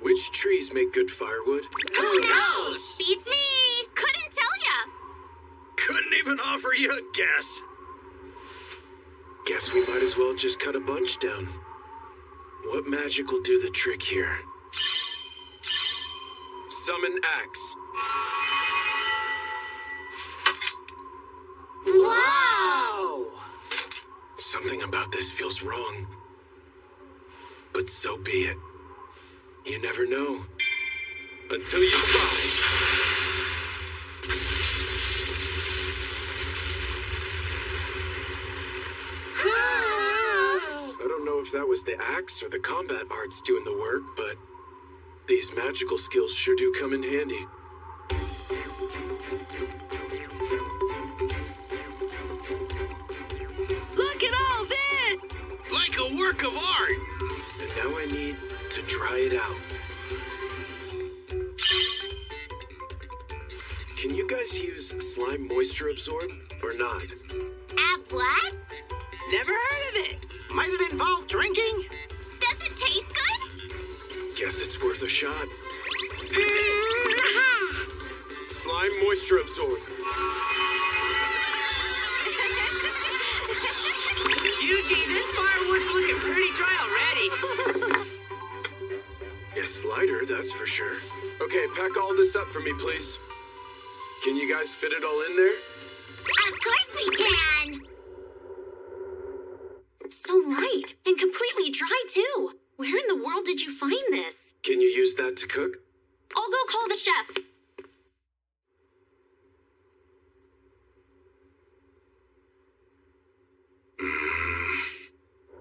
which trees make good firewood? Who knows? Beats me. Couldn't tell ya. couldn't even offer you a guess. Guess we might as well just cut a bunch down. What magic will do the trick here? Summon axe. Whoa! Something about this feels wrong. But so be it. You never know. Until you try. I don't know if that was the axe or the combat arts doing the work, but these magical skills sure do come in handy. Look at all this! Like a work of art! And now I need to dry it out. Can you guys use slime moisture absorb or not? What? Never heard of it. Might it involve drinking? Does it taste good? Guess it's worth a shot. Slime moisture absorb. Yuji, this firewood's looking pretty dry already. It's lighter, that's for sure. Okay, pack all this up for me, please. Can you guys fit it all in there? Of course we can! So light and completely dry, too. Where in the world did you find this? Can you use that to cook? I'll go call the chef.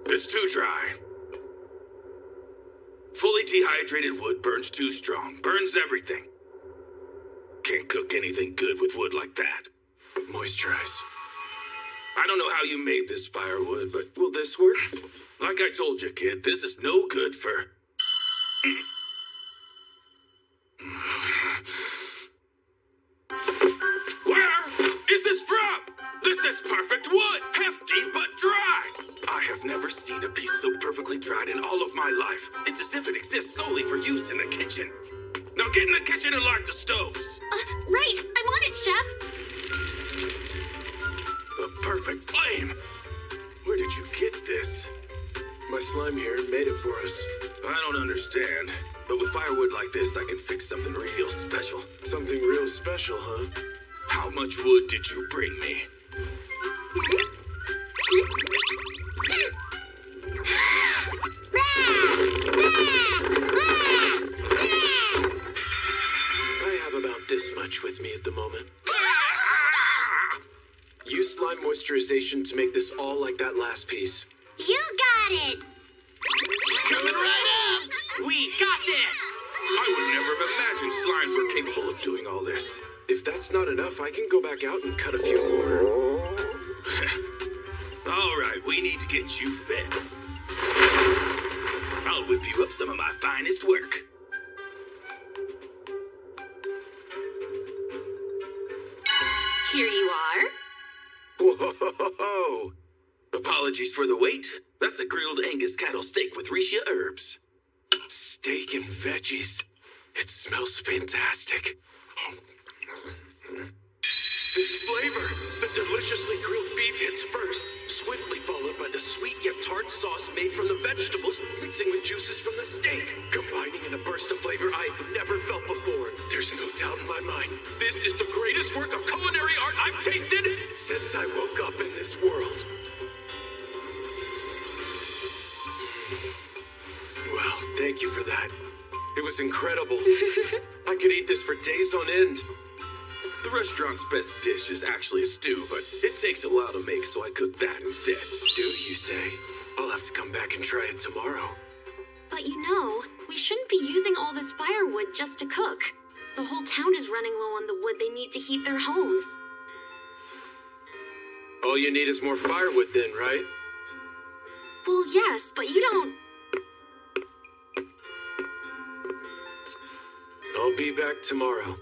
It's too dry. Fully dehydrated wood burns too strong. Burns everything. Can't cook anything good with wood like that. Moisturize. I don't know how you made this firewood, but will this work? Like I told you, kid, this is no good for... Where is this from? This is perfect wood, hefty but dry. I have never seen a piece so perfectly dried in all of my life. It's as if it exists solely for use in the kitchen. Now get in the kitchen and light the stoves. Right, I want it, chef. The perfect flame. Where did you get this? My slime here made it for us. I don't understand. But with firewood like this, I can fix something real special. Something real special, huh? How much wood did you bring me? I have about this much with me at the moment. Use slime moisturization to make this all like that last piece. You got it! Coming right up! We got this! I would never have imagined slimes were capable of doing all this. If that's not enough, I can go back out and cut a few more. All right, we need to get you fed. I'll whip you up some of my finest work. Here you are. Whoa! Apologies for the wait. That's a grilled Angus cattle steak with Rishia herbs. Steak and veggies. It smells fantastic. This flavor, the deliciously grilled beef hits first, swiftly followed by the sweet yet tart sauce made from the vegetables, mixing with juices from the steak, combining in a burst of flavor I've never felt before. There's no doubt in my mind, this is the greatest work of culinary art I've tasted since I woke up in this world. Well, thank you for that. It was incredible. I could eat this for days on end. The restaurant's best dish is actually a stew, but it takes a while to make, so I cook that instead. Stew, you say? I'll have to come back and try it tomorrow. But you know, we shouldn't be using all this firewood just to cook. The whole town is running low on the wood they need to heat their homes. All you need is more firewood then, right? Well, yes, but you don't... I'll be back tomorrow.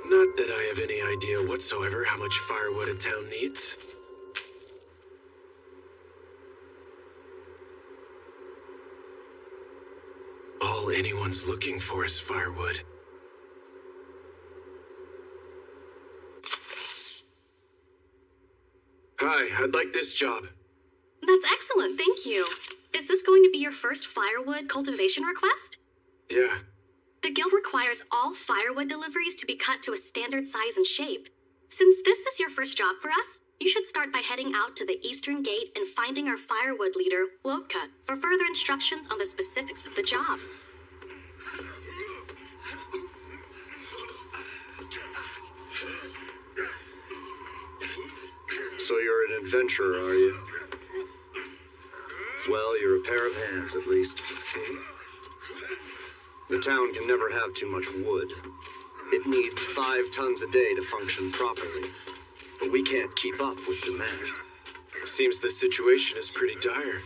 Not that I have any idea whatsoever how much firewood a town needs. All anyone's looking for is firewood. Hi, I'd like this job. That's excellent, thank you. Is this going to be your first firewood cultivation request? Yeah. The guild requires all firewood deliveries to be cut to a standard size and shape. Since this is your first job for us, you should start by heading out to the eastern gate and finding our firewood leader, Wodka, for further instructions on the specifics of the job. So you're an adventurer, are you? Well, you're a pair of hands, at least. The town can never have too much wood. It needs 5 tons a day to function properly. But we can't keep up with demand. Seems the situation is pretty dire.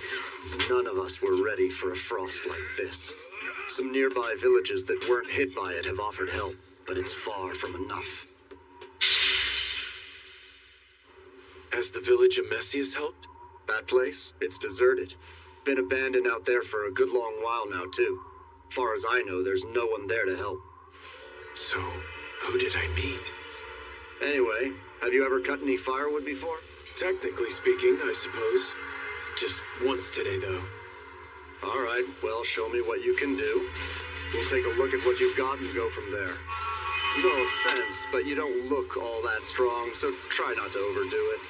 None of us were ready for a frost like this. Some nearby villages that weren't hit by it have offered help, but it's far from enough. Has the village of Messias helped? That place? It's deserted. Been abandoned out there for a good long while now, too. Far as I know, there's no one there to help. So, who did I meet? Anyway, have you ever cut any firewood before? Technically speaking, I suppose. Just once today, though. All right, well, show me what you can do. We'll take a look at what you've got and go from there. No offense, but you don't look all that strong, so try not to overdo it.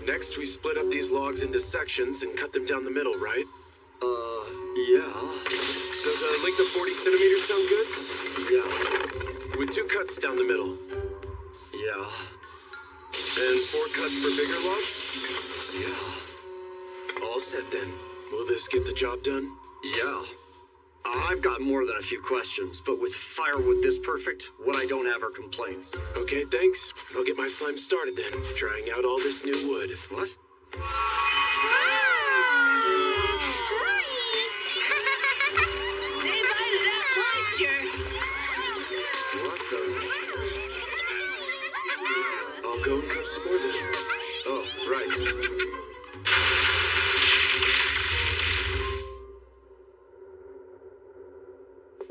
Next, we split up these logs into sections and cut them down the middle, right? Yeah. Does a length of 40 centimeters sound good? Yeah. With 2 cuts down the middle. Yeah. And 4 cuts for bigger logs? Yeah. All set then. Will this get the job done? Yeah. I've got more than a few questions, but with firewood this perfect, what I don't have are complaints. Okay, thanks. I'll get my slime started then, trying out all this new wood. What? Say bye to that moisture. What the? I'll go and cut some more then. Oh, right.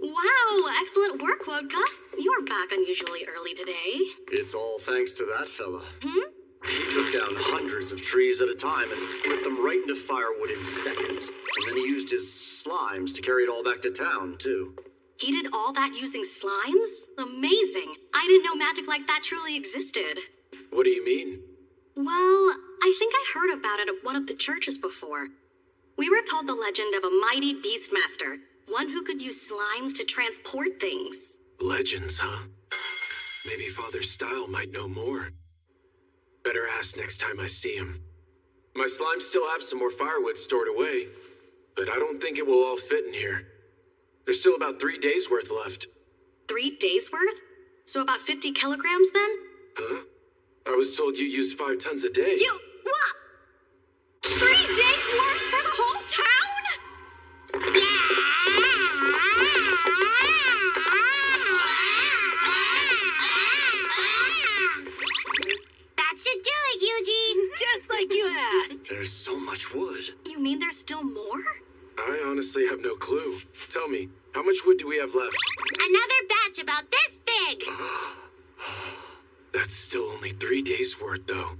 Wow, excellent work, Wodka. You are back unusually early today. It's all thanks to that fella. Hmm? He took down hundreds of trees at a time and split them right into firewood in seconds. And then he used his slimes to carry it all back to town, too. He did all that using slimes? Amazing. I didn't know magic like that truly existed. What do you mean? Well, I think I heard about it at one of the churches before. We were told the legend of a mighty beastmaster, one who could use slimes to transport things. Legends, huh? Maybe Father Style might know more. Better ask next time I see him. My slimes still have some more firewood stored away, but I don't think it will all fit in here. There's still about 3 days worth left. 3 days worth? So about 50 kilograms then? Huh? I was told you use 5 tons a day. You, what? 3 days worth for the whole town? That should do it, Yuji. Just like you asked. There's so much wood. You mean there's still more? I honestly have no clue. Tell me, how much wood do we have left? Another batch about this big. That's still only 3 days worth, though.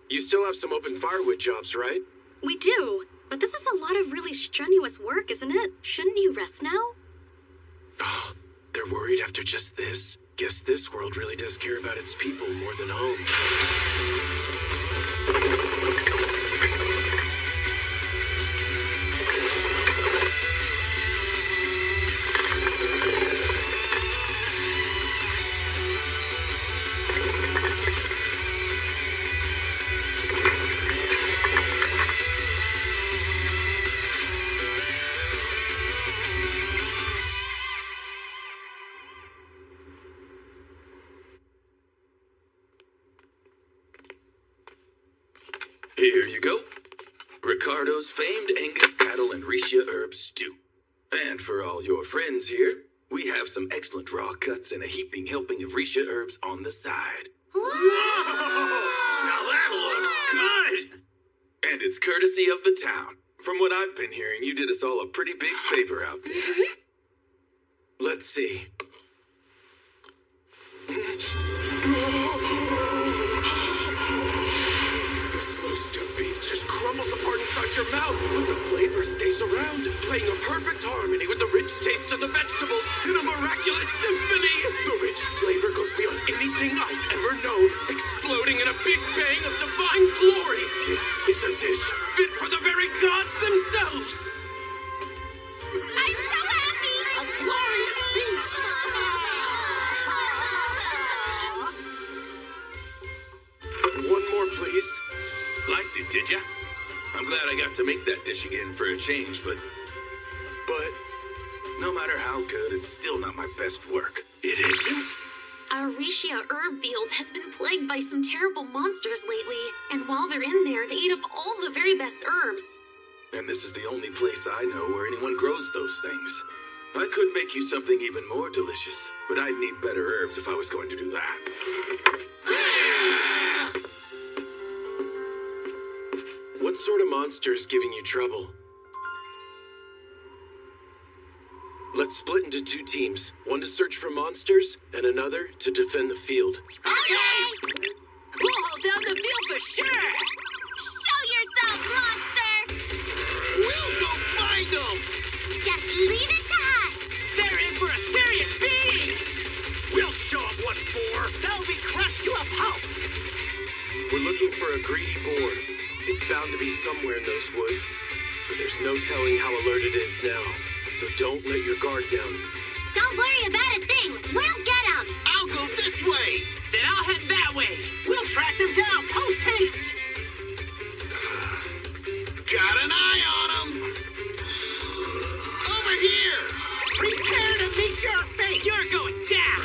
You still have some open firewood jobs, right? We do, but this is a lot of really strenuous work, isn't it? Shouldn't you rest now? Oh, they're worried after just this. Guess this world really does care about its people more than home. Here you go. Ricardo's famed Angus cattle and Risha herb stew. And for all your friends here, we have some excellent raw cuts and a heaping helping of Risha herbs on the side. Now that looks good! And it's courtesy of the town. From what I've been hearing, you did us all a pretty big favor out there. Let's see. The slow-stewed beef just crumbles apart inside your mouth, but the flavor stays around, playing a perfect harmony with the rich taste of of the vegetables in a miraculous symphony. The rich flavor goes beyond anything I've ever known, exploding in a big bang of divine glory. This is a dish fit for the very gods themselves. I'm so happy! A glorious feast! One more, please. Liked it, did ya? I'm glad I got to make that dish again for a change, but no matter how good, it's still not my best work. It isn't? Our Risha herb field has been plagued by some terrible monsters lately, and while they're in there, they eat up all the very best herbs. And this is the only place I know where anyone grows those things. I could make you something even more delicious, but I'd need better herbs if I was going to do that. What sort of monster is giving you trouble? Let's split into 2 teams. One to search for monsters, and another to defend the field. Okay! We'll hold down the field for sure! Show yourself, monster! We'll go find them! Just leave it to us! They're in for a serious beating! We'll show them what for! They'll be crushed to a pulp! We're looking for a greedy boar. It's bound to be somewhere in those woods, but there's no telling how alert it is now. So don't let your guard down. Don't worry about a thing! We'll get them! I'll go this way! Then I'll head that way! We'll track them down post-haste! Got an eye on them! Over here! Prepare to meet your fate! You're going down!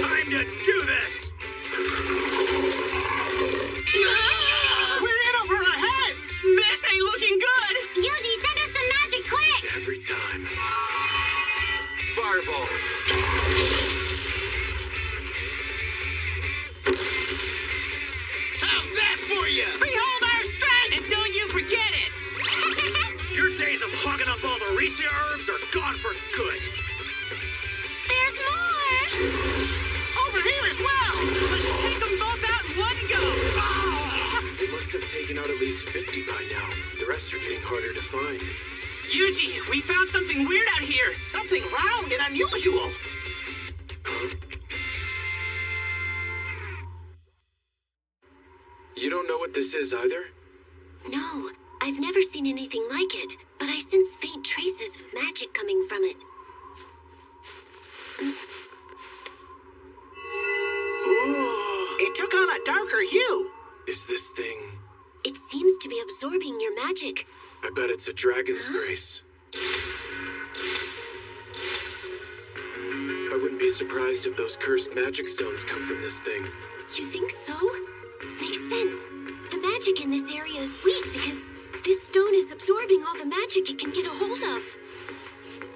Time to do this! We're in over our heads! This ain't looking good! Yuji, send us some magic quick! Every time. Fireball. How's that for you? Behold our strength! And don't you forget it! Your days of hogging up all the Risha herbs are gone for good. There's more! Over here as well! Let's take them both out in one go! They must have taken out at least 50 by now. The rest are getting harder to find. Yuji, we found something weird out here! Something round and unusual! You don't know what this is either? No, I've never seen anything like it, but I sense faint traces of magic coming from it. Ooh, it took on a darker hue! Is this thing... It seems to be absorbing your magic. I bet it's a dragon's grace. I wouldn't be surprised if those cursed magic stones come from this thing. You think so? Makes sense. The magic in this area is weak because this stone is absorbing all the magic it can get a hold of.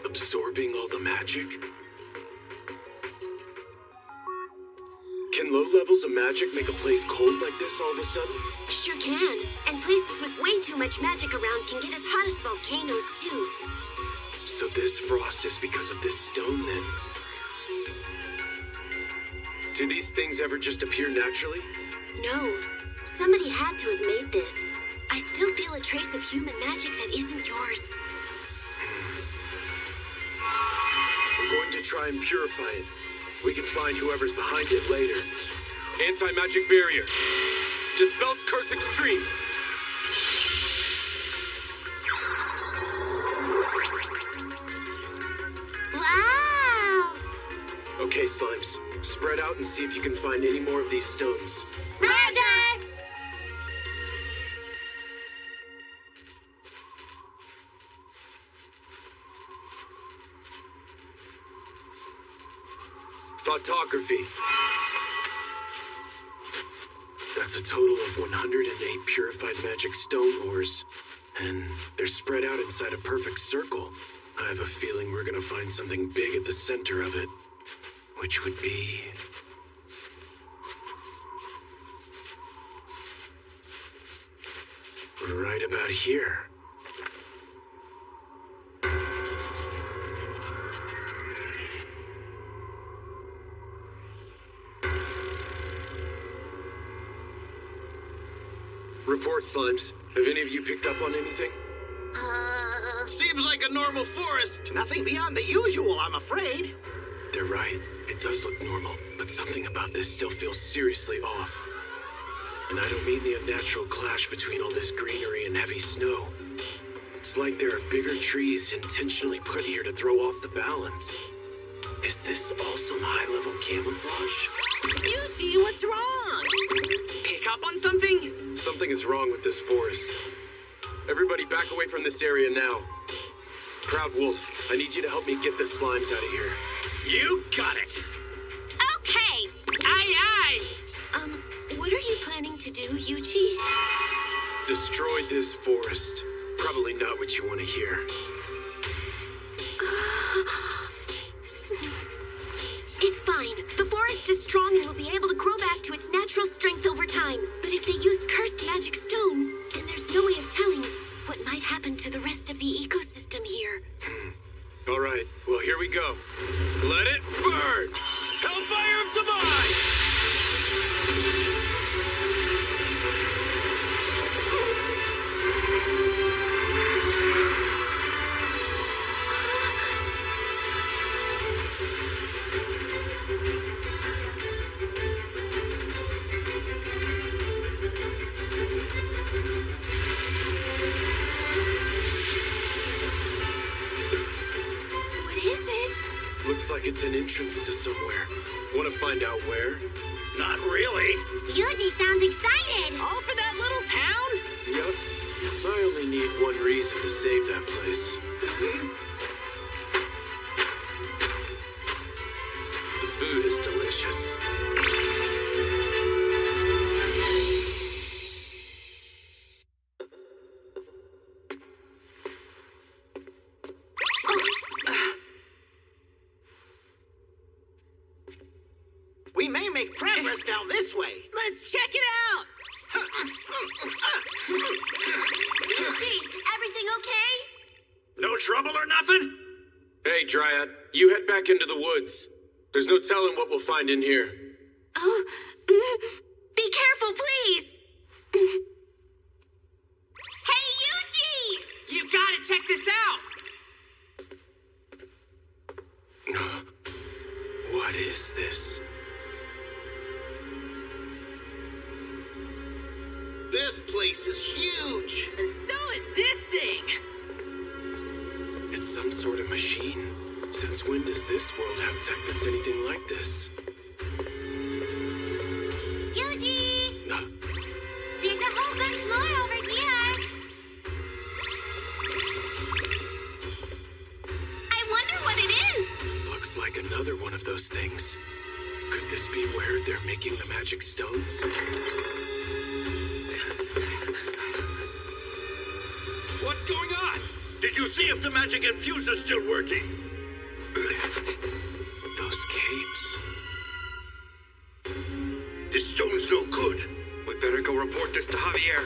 Absorbing all the magic? Can low levels of magic make a place cold like this all of a sudden? Sure can. And places with way too much magic around can get as hot as volcanoes, too. So this frost is because of this stone, then? Do these things ever just appear naturally? No. Somebody had to have made this. I still feel a trace of human magic that isn't yours. We're going to try and purify it. We can find whoever's behind it later. Anti-magic barrier. Dispels curse extreme. Wow! Okay, Slimes. Spread out and see if you can find any more of these stones. Roger! Thoughtography. That's a total of 108 purified magic stone ores. And they're spread out inside a perfect circle. I have a feeling we're gonna find something big at the center of it. Which would be... right about here. Report, Slimes. Have any of you picked up on anything? Seems seems like a normal forest. Nothing beyond the usual, I'm afraid. They're right. It does look normal, but something about this still feels seriously off. And I don't mean the unnatural clash between all this greenery and heavy snow. It's like there are bigger trees intentionally put here to throw off the balance. Is this all some high-level camouflage? Yuji, what's wrong? Pick up on something? Something is wrong with this forest. Everybody back away from this area now. Proud Wolf, I need you to help me get the slimes out of here. You got it. Okay. Aye, aye. What are you planning to do, Yuji? Destroy this forest. Probably not what you want to hear. It's fine. The forest is strong and will be able to grow back to its natural strength over time. But if they used cursed magic stones, then there's no way of telling what might happen to the rest of the ecosystem here. All right, well, here we go. Let it burn! Hellfire of Demise! Looks like it's an entrance to somewhere. Want to find out where? Not really. Yuji sounds excited. All for that little town? Yup. I only need one reason to save that place. The food is delicious. We may make progress down this way. Let's check it out. Yuji, everything okay? No trouble or nothing? Hey, Dryad, you head back into the woods. There's no telling what we'll find in here. Oh, be careful, please. Hey, Yuji! You gotta check this out. What is this? This place is huge. And so is this thing. It's some sort of machine. Since when does this world have tech that's anything like this? Yuji! No. There's a whole bunch more over here. I wonder what it is. Looks like another one of those things. Could this be where they're making the magic stones? What's going on? Did you see if the magic infuser's still working? Those capes. This stone's no good. We better go report this to Javier.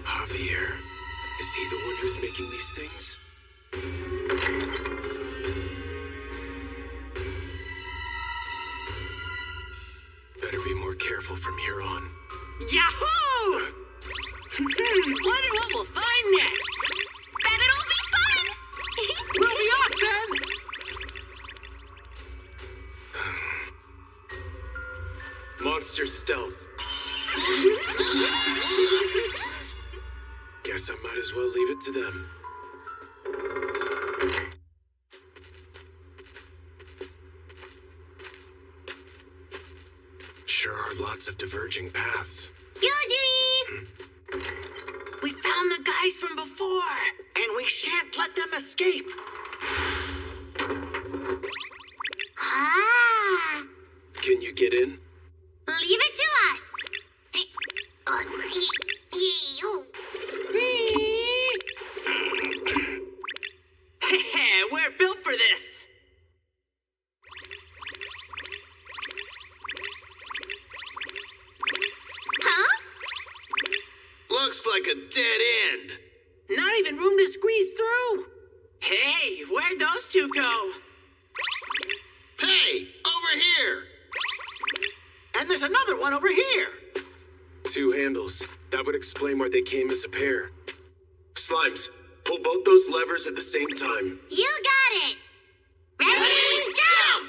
Javier. Is he the one who's making these things? Better be more careful from here on. Yahoo! Wonder what we'll find next. Bet it'll be fun. We'll be off then. Monster stealth. Guess I might as well leave it to them. Sure are lots of diverging paths. Yuji! We found the guys from before. And we shan't let them escape. Ah! Can you get in? Leave it to us. We're built for this. Huh? Looks like a dead end. Not even room to squeeze through. Hey, where'd those two go? Hey, over here. And there's another one over here. 2 handles. That would explain why they came as a pair. Slimes, pull both those levers at the same time. You got it! Ready, go!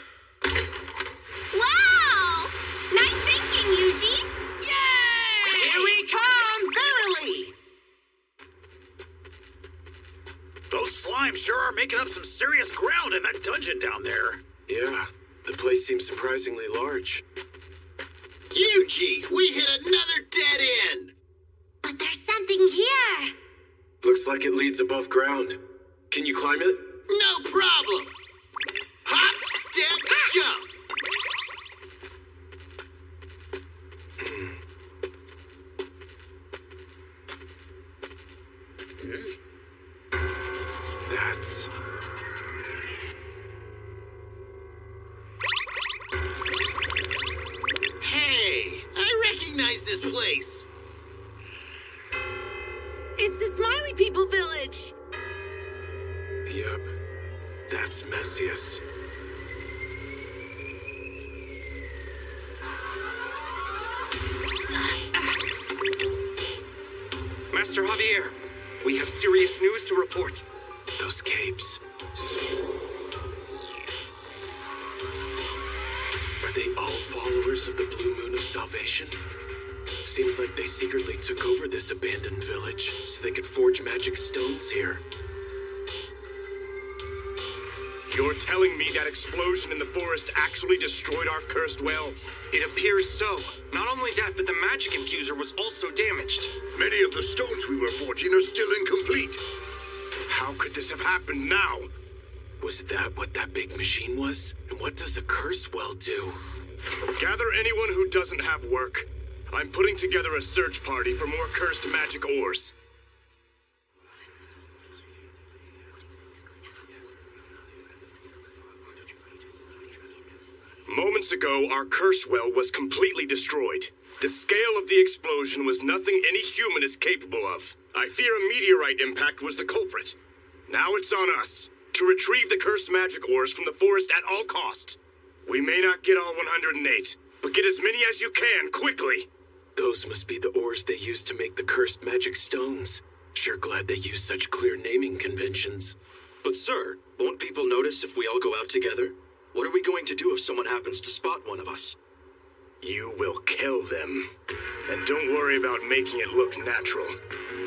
Wow! Nice thinking, Yuji! Yay! Here we come, verily! Those slimes sure are making up some serious ground in that dungeon down there. Yeah, the place seems surprisingly large. Yuji, we hit another dead end! But there's something here! Looks like it leads above ground. Can you climb it? No problem! Hop, step, jump! That's... Hey, I recognize this place. It's the Smiley People Village. Yep, that's Messius. Master Javier, we have serious news to report. Those capes. Are they all followers of the Blue Moon of Salvation? Seems like they secretly took over this abandoned village so they could forge magic stones here. You're telling me that explosion in the forest actually destroyed our cursed well? It appears so. Not only that, but the magic infuser was also damaged. Many of the stones we were forging are still incomplete. How could this have happened now? Was that what that big machine was? And what does a curse well do? Gather anyone who doesn't have work. I'm putting together a search party for more cursed magic ores. Moments ago, our curse well was completely destroyed. The scale of the explosion was nothing any human is capable of. I fear a meteorite impact was the culprit. Now it's on us to retrieve the cursed magic ores from the forest at all costs. We may not get all 108, but get as many as you can, quickly. Those must be the ores they used to make the cursed magic stones. Sure glad they use such clear naming conventions. But sir, won't people notice if we all go out together? What are we going to do if someone happens to spot one of us? You will kill them. And don't worry about making it look natural.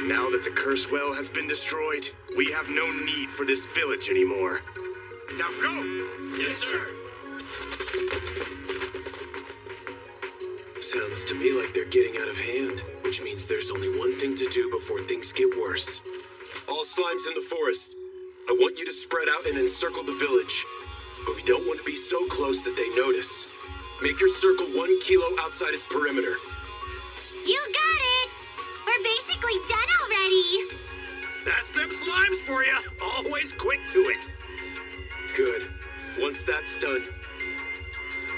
Now that the curse well has been destroyed, we have no need for this village anymore. Now go! Yes, sir. Sounds to me like they're getting out of hand, which means there's only one thing to do before things get worse. All slimes in the forest, I want you to spread out and encircle the village. But we don't want to be so close that they notice. Make your circle 1 kilo outside its perimeter. You got it! We're basically done already! That's them slimes for you. Always quick to it. Good. Once that's done,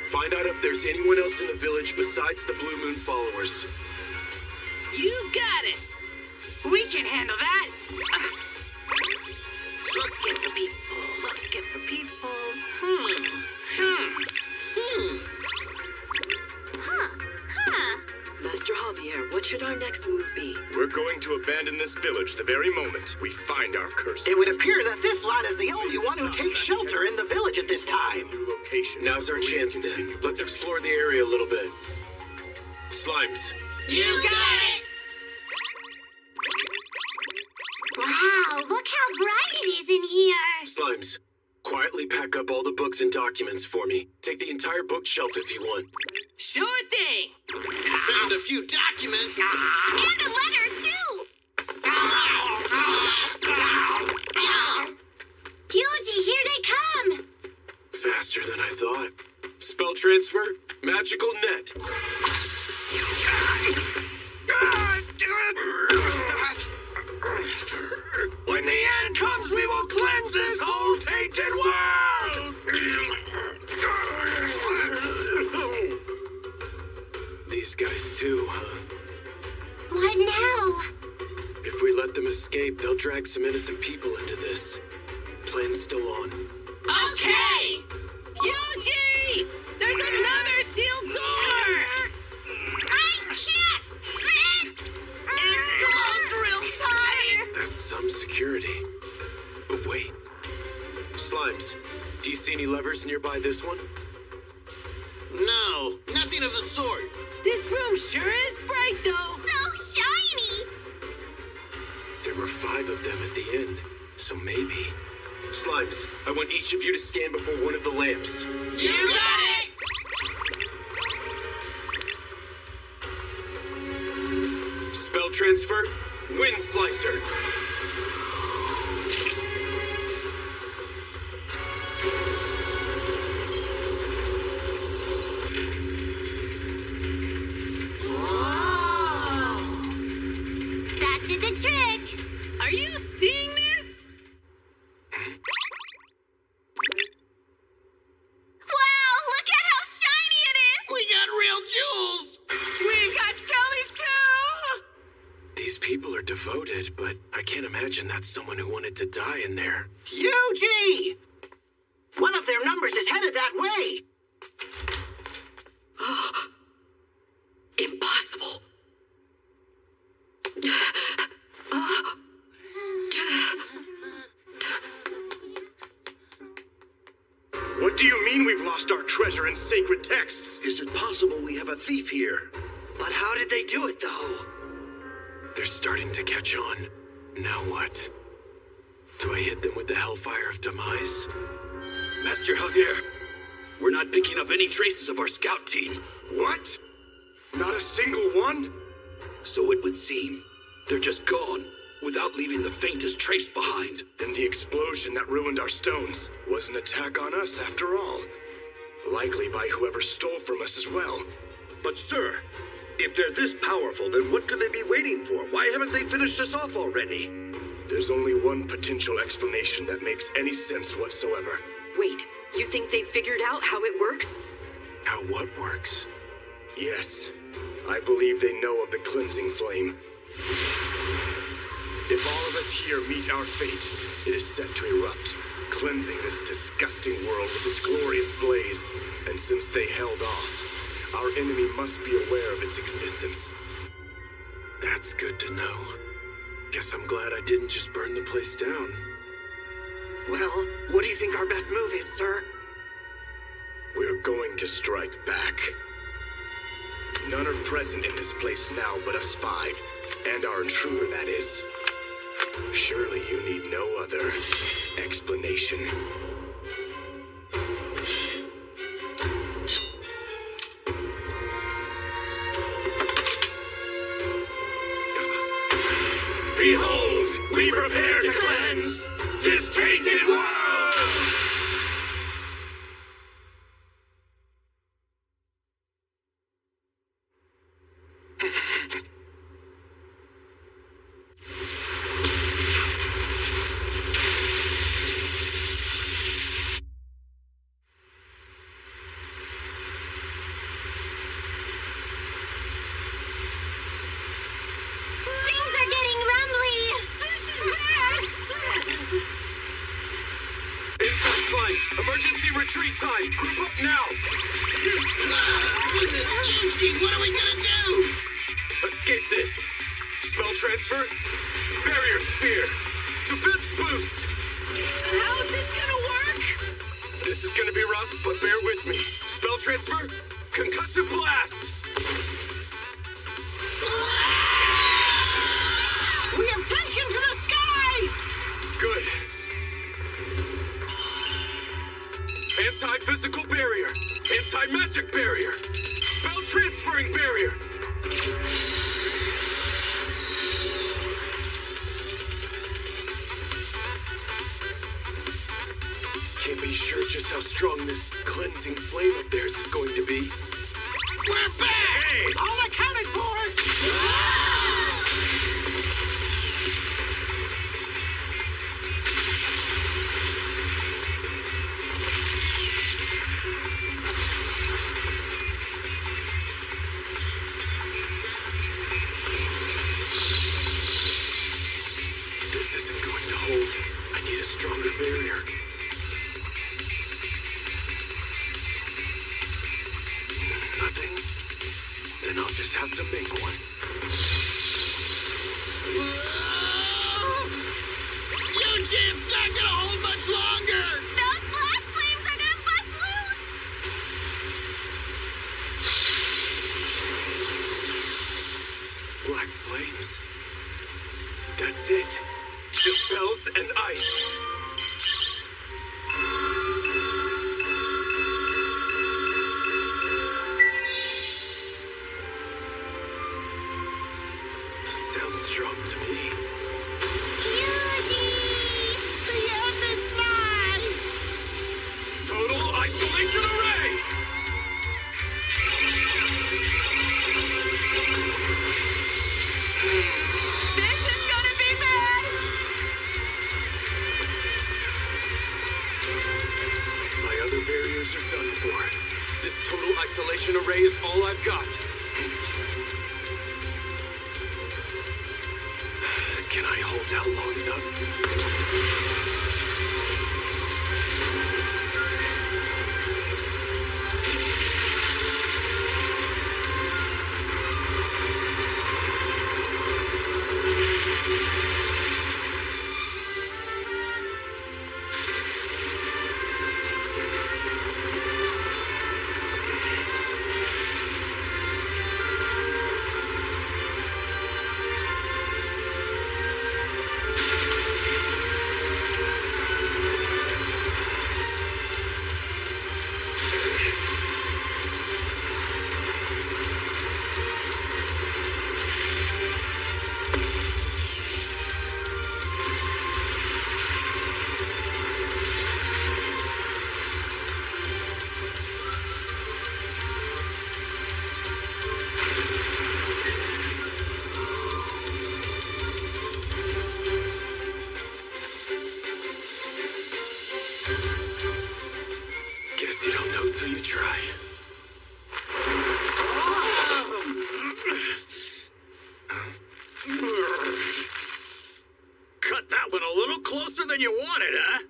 find out if there's anyone else in the village besides the Blue Moon followers. You got it! We can handle that! Looking for people, looking for people. Master Javier, what should our next move be? We're going to abandon this village the very moment we find our curse. It would appear that this lot is the only one who takes shelter in the village at this time. New location. Now's our chance then. Let's explore the area a little bit. Slimes. You got it! Wow, look how bright it is in here! Slimes, quietly pack up all the books and documents for me. Take the entire bookshelf if you want. Sure thing! Found a few documents. And a letter, too! Yuji, here they come! Faster than I thought. Spell transfer, magical net. When the end comes, we will cleanse this whole tainted world! These guys too, huh? What now? If we let them escape, they'll drag some innocent people into this. Plan's still on. Okay! Yuji! There's another sealed door! I can't Slimes, do you see any levers nearby this one? No, nothing of the sort. This room sure is bright, though. So shiny! There were 5 of them at the end, so maybe... Slimes, I want each of you to stand before one of the lamps. You got it! Spell transfer, Wind Slicer. That did the trick! Are you seeing this? Wow, look at how shiny it is! We got real jewels! We got skellies, too! These people are devoted, but I can't imagine that's someone who wanted to die in there. UG! One of their numbers is headed that way. Impossible. What do you mean we've lost our treasure and sacred texts? Is it possible we have a thief here? But how did they do it, though? They're starting to catch on. Now what? Do I hit them with the Hellfire of Demise? Master Javier, we're not picking up any traces of our scout team. What? Not a single one? So it would seem. They're just gone, without leaving the faintest trace behind. Then the explosion that ruined our stones was an attack on us after all. Likely by whoever stole from us as well. But sir, if they're this powerful, then what could they be waiting for? Why haven't they finished us off already? There's only one potential explanation that makes any sense whatsoever. Wait, you think they figured out how it works? How what works? Yes, I believe they know of the cleansing flame. If all of us here meet our fate, it is set to erupt, cleansing this disgusting world with its glorious blaze. And since they held off, our enemy must be aware of its existence. That's good to know. Guess I'm glad I didn't just burn the place down. Well, what do you think our best move is, sir? We're going to strike back. None are present in this place now but us 5, and our intruder, that is. Surely you need no other explanation. Behold, we prepare to cleanse this tainted world! Emergency retreat time! Group up now! Eugene, what are we gonna do? Escape this! Spell transfer? Barrier sphere! Defense boost! How is this gonna work? This is gonna be rough, but bear with me. Spell transfer? Concussive blast! We have taken to the skies! Good. Anti-physical barrier. Anti-magic barrier. Spell transferring barrier. Can't be sure just how strong this cleansing flame of theirs is going to be. We're back! Hey! All accounted for! This isn't going to hold. I need a stronger barrier. Nothing? Then I'll just have to make one. Eugene's not gonna hold much longer! The fighters are done for. This total isolation array is all I've got. Can I hold out long enough? Guess you don't know till you try. Cut that one a little closer than you wanted, huh?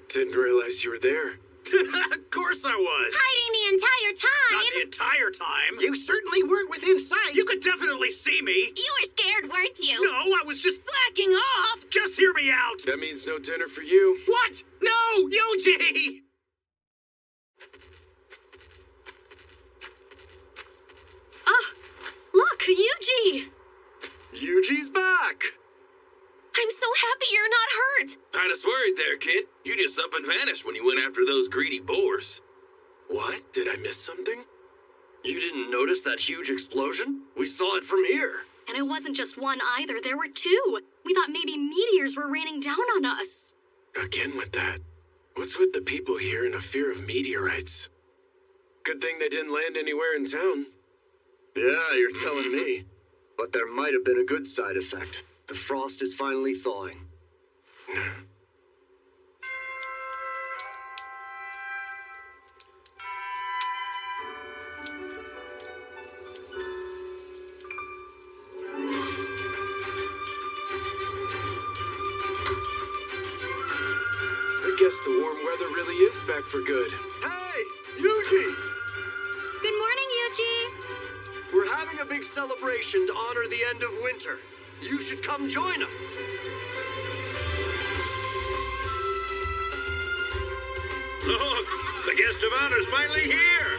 Didn't realize you were there. Of course I was. Hiding the entire time. Not the entire time. You certainly weren't within sight. You could definitely see me. You were scared, weren't you? No, I was just Slacking off. Just hear me out. That means no dinner for you. What? No, Yuji! Look, Yuji! Yuji's back! I'm so happy you're not hurt. Kinda worried there, kid. You just up and vanished when you went after those greedy boars. What? Did I miss something? You didn't notice that huge explosion? We saw it from here. And it wasn't just one either, there were two. We thought maybe meteors were raining down on us. Again with that. What's with the people here and a fear of meteorites? Good thing they didn't land anywhere in town. Yeah, you're telling me. But there might have been a good side effect. The frost is finally thawing. I guess the warm weather really is back for good. Hey, Yuji! Good morning, Yuji! We're having a big celebration to honor the end of winter. You should come join us. Look, the guest of honor's finally here.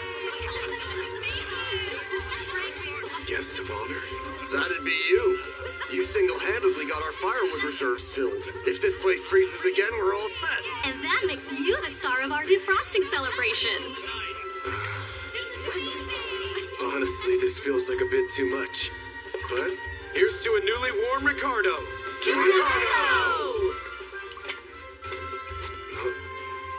Guest of honor? That'd be you. You single-handedly got our firewood reserves filled. If this place freezes again, we're all set. And that makes you the star of our defrosting celebration. Honestly, this feels like a bit too much. But here's to a newly warm Ricardo.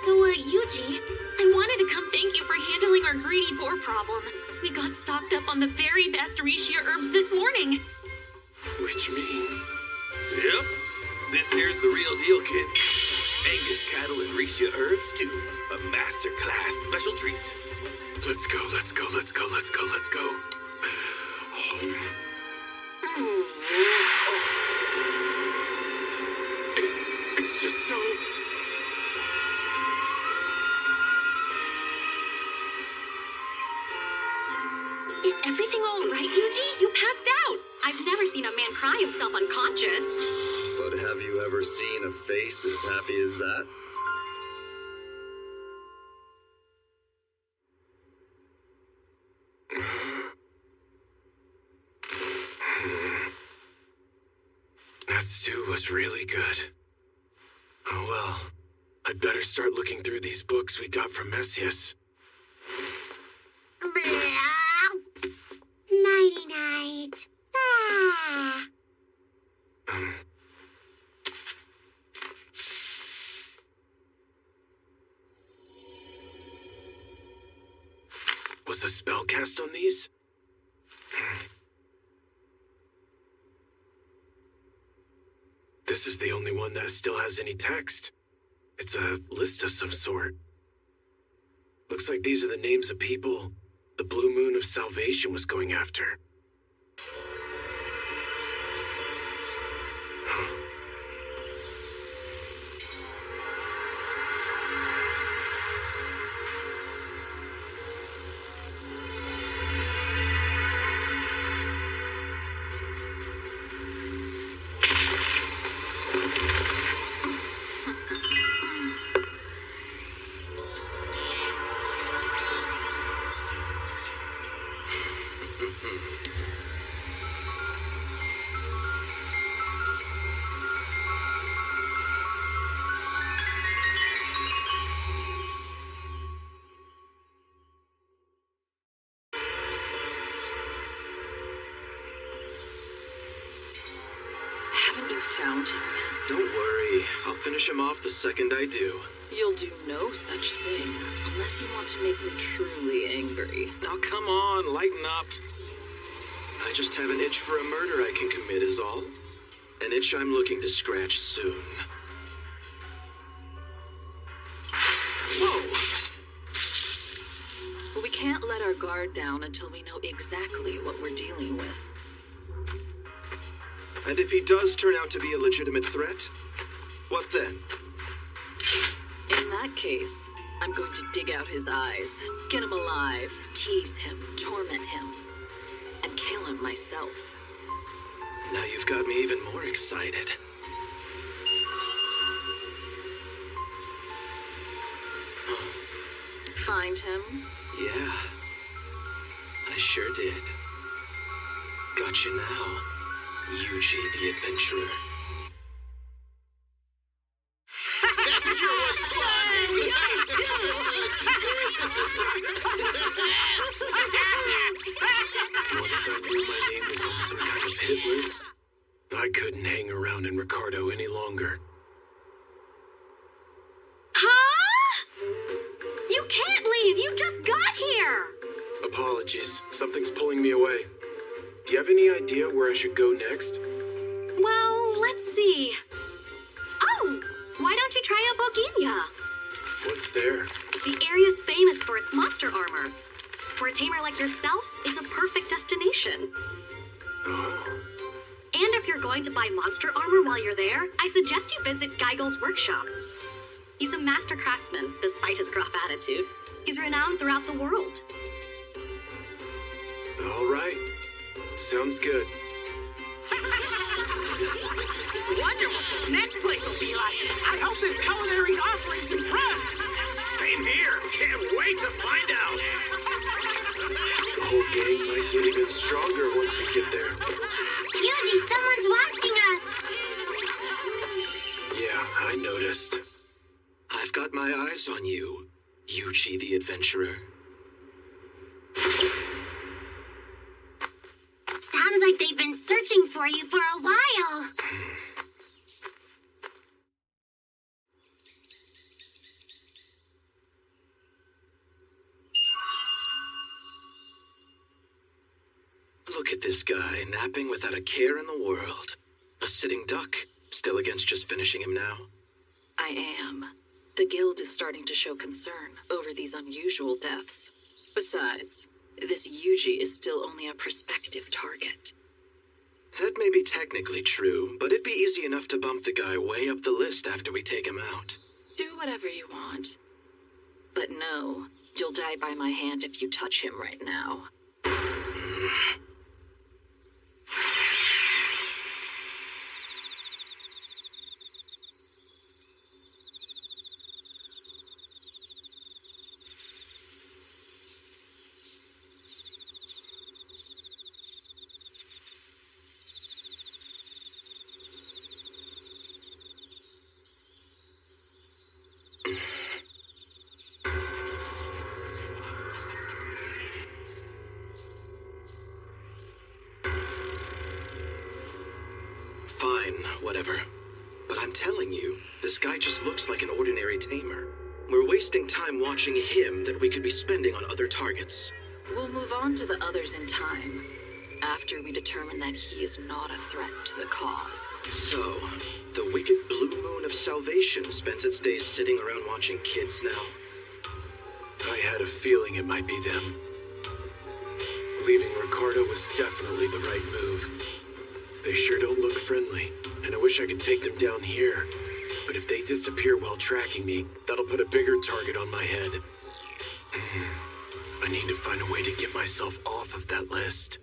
So, Yuji, I wanted to come thank you for handling our greedy boar problem. We got stocked up on the very best Rishia herbs this morning. Which means... Yep. This here's the real deal, kid. Angus cattle and Rishia herbs stew. A masterclass special treat. Let's go, let's go, let's go, let's go, let's go. It's just so... Is everything all right, Yuji? You passed out. I've never seen a man cry himself unconscious. But have you ever seen a face as happy as that? That stew was really good. Oh well, I'd better start looking through these books we got from Messias. Nighty-night. Ah. Was a spell cast on these? This is the only one that still has any text. It's a list of some sort. Looks like these are the names of people the Blue Moon of Salvation was going after. Haven't you found him yet? Don't worry, I'll finish him off the second I do. You'll do no such thing, unless you want to make me truly angry. Now come on, lighten up. I just have an itch for a murder I can commit is all. An itch I'm looking to scratch soon. Whoa! Well, we can't let our guard down until we know exactly what we're dealing with. And if he does turn out to be a legitimate threat, what then? In that case, I'm going to dig out his eyes, skin him alive, tease him, torment him, and kill him myself. Now you've got me even more excited. Find him? Yeah, I sure did. Got you now, Yuji the Adventurer. That sure was fun! Once I knew my name was on some kind of hit list, I couldn't hang around in Ricardo any longer. Huh? You can't leave! You just got here! Apologies, something's pulling me away. Do you have any idea where I should go next? Well, let's see. Oh, why don't you try out Boginia? What's there? The area's famous for its monster armor. For a tamer like yourself, it's a perfect destination. Oh. And if you're going to buy monster armor while you're there, I suggest you visit Geigel's workshop. He's a master craftsman, despite his gruff attitude. He's renowned throughout the world. All right. Sounds good. Wonder what this next place will be like. I hope this culinary offerings impress. Same here. Can't wait to find out. The whole gang might get even stronger once we get there. Yuji, someone's watching us. Yeah, I noticed. I've got my eyes on you, Yuji the Adventurer. Sounds like they've been searching for you for a while. Look at this guy, napping without a care in the world. A sitting duck, still against just finishing him now. I am. The guild is starting to show concern over these unusual deaths. Besides, this Yuji is still only a prospective target. That may be technically true, but it'd be easy enough to bump the guy way up the list after we take him out. Do whatever you want. But no, you'll die by my hand if you touch him right now. Fine, whatever. But I'm telling you, this guy just looks like an ordinary tamer. We're wasting time watching him that we could be spending on other targets. We'll move on to the others in time, after we determine that he is not a threat to the cause. So, the wicked Blue Moon of Salvation spends its days sitting around watching kids now? I had a feeling it might be them. Leaving Ricardo was definitely the right move. They sure don't look friendly, and I wish I could take them down here. But if they disappear while tracking me, that'll put a bigger target on my head. I need to find a way to get myself off of that list.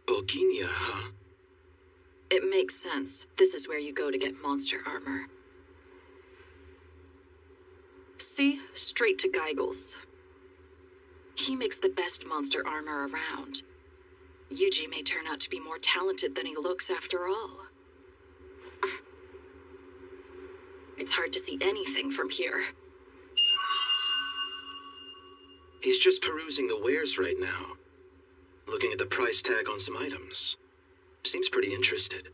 Boginia, huh? It makes sense. This is where you go to get monster armor. See? Straight to Geigels. He makes the best monster armor around. Yuji may turn out to be more talented than he looks after all. It's hard to see anything from here. He's just perusing the wares right now. Looking at the price tag on some items. Seems pretty interested.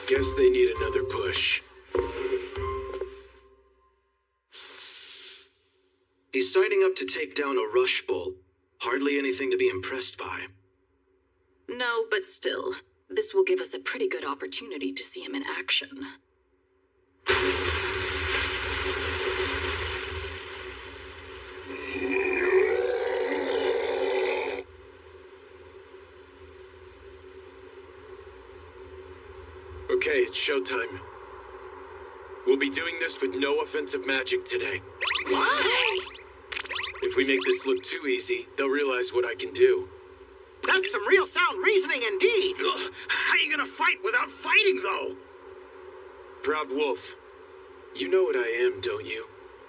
Guess they need another push. He's signing up to take down a rush bolt. Hardly anything to be impressed by. No, but still, this will give us a pretty good opportunity to see him in action. Okay, it's showtime. We'll be doing this with no offensive magic today. What? If we make this look too easy, they'll realize what I can do. That's some real sound reasoning indeed. Ugh, how are you gonna fight without fighting, though? Proud Wolf, you know what I am, don't you?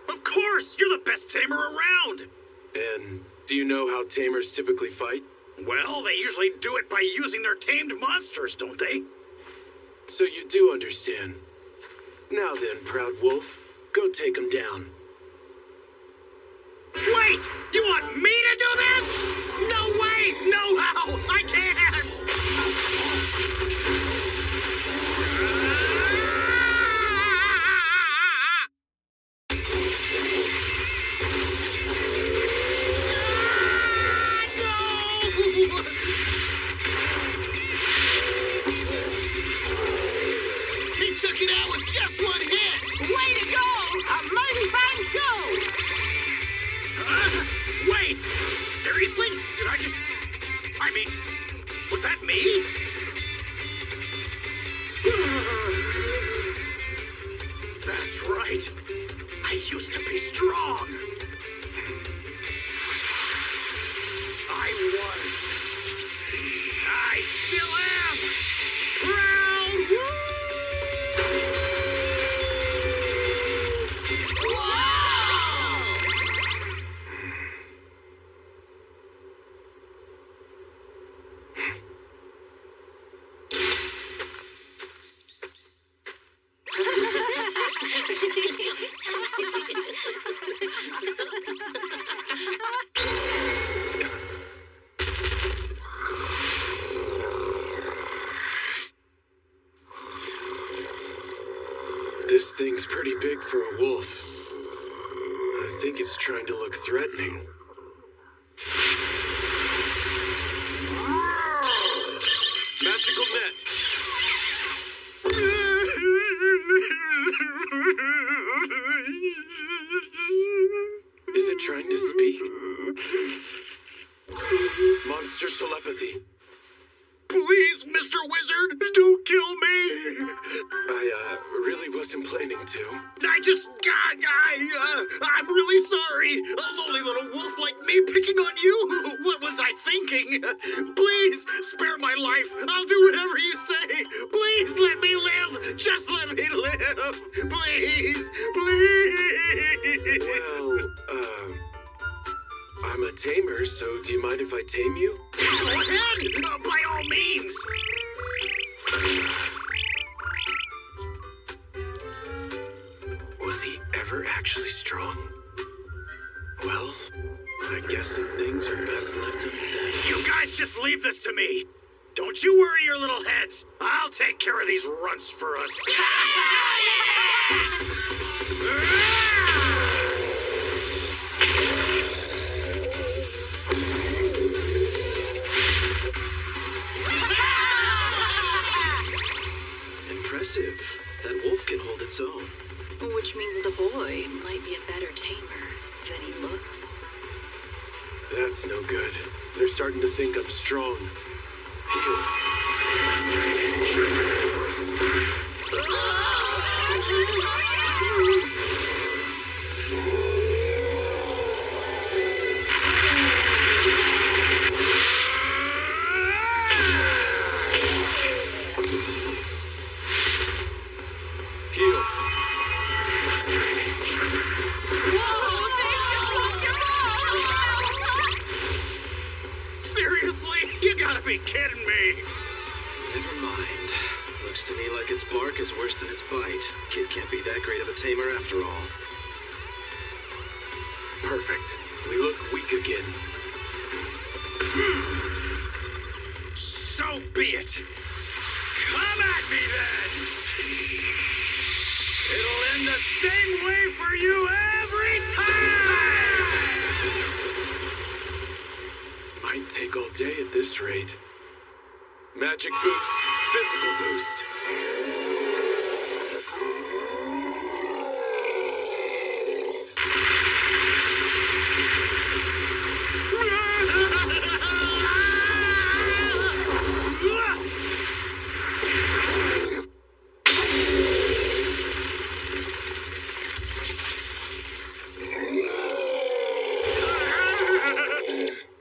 Of course! You're the best tamer around! And do you know how tamers typically fight? Well, they usually do it by using their tamed monsters, don't they? So you do understand. Now then, Proud Wolf, go take him down. Wait! You want me to do this? No way! No how! I can't! He took it out with just one hit! Way to go! A mighty fine show! Wait! Seriously? Did I just... I mean, was that me? That's right. I used to be strong. I still am. Proud This thing's pretty big for a wolf. I think it's trying to look threatening. Magical net. Is it trying to speak? Monster telepathy. Please, Mr. Wizard, don't kill me! I really wasn't planning to. I'm really sorry. A lonely little wolf like me picking on you? What was I thinking? Please, spare my life. I'll do whatever you say. Please let me live. Just let me live. Please, please. Well, I'm a tamer, so do you mind if I tame you? Go ahead! By all means! Was he ever actually strong? Well, I guess some things are best left unsaid. You guys just leave this to me! Don't you worry your little heads! I'll take care of these runts for us! Impressive. That wolf can hold its own. Which means the boy might be a better tamer than he looks. That's no good. They're starting to think I'm strong. Heal. Seriously? You gotta be kidding me! Never mind. Looks to me like its bark is worse than its bite. Kid can't be that great of a tamer after all. Perfect. We look weak again. So be it! Come at me then! It'll end the same way for you every time! Might take all day at this rate. Magic boost. Physical boost.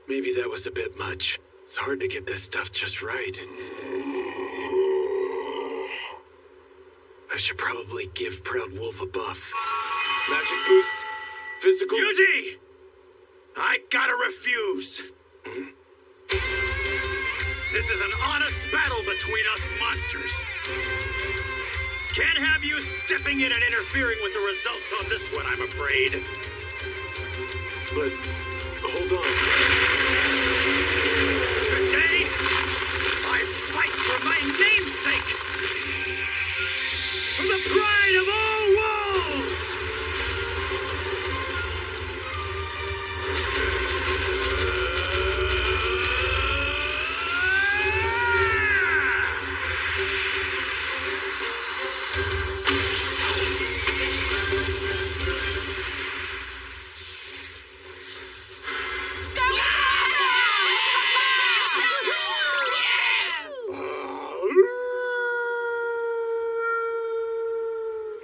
Maybe that was a bit much. It's hard to get this stuff just right. I should probably give Proud Wolf a buff. Magic boost. Physical. Yuji! I gotta refuse. This is an honest battle between us monsters. Can't have you stepping in and interfering with the results on this one, I'm afraid. But, hold on. Today, I fight for my namesake! For the pride of all wolves!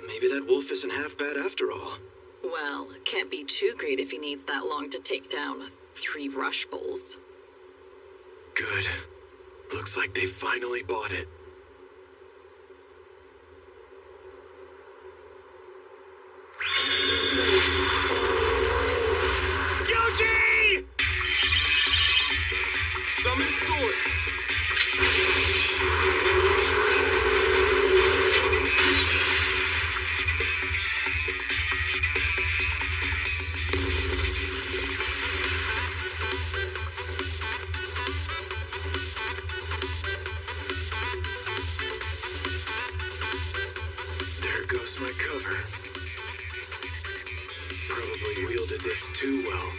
Maybe that wolf isn't half bad after all. Well, it can't be too great if he needs that long to take down 3 rush bulls. Good. Looks like they finally bought it. Yuji! Summon sword! handled this too well.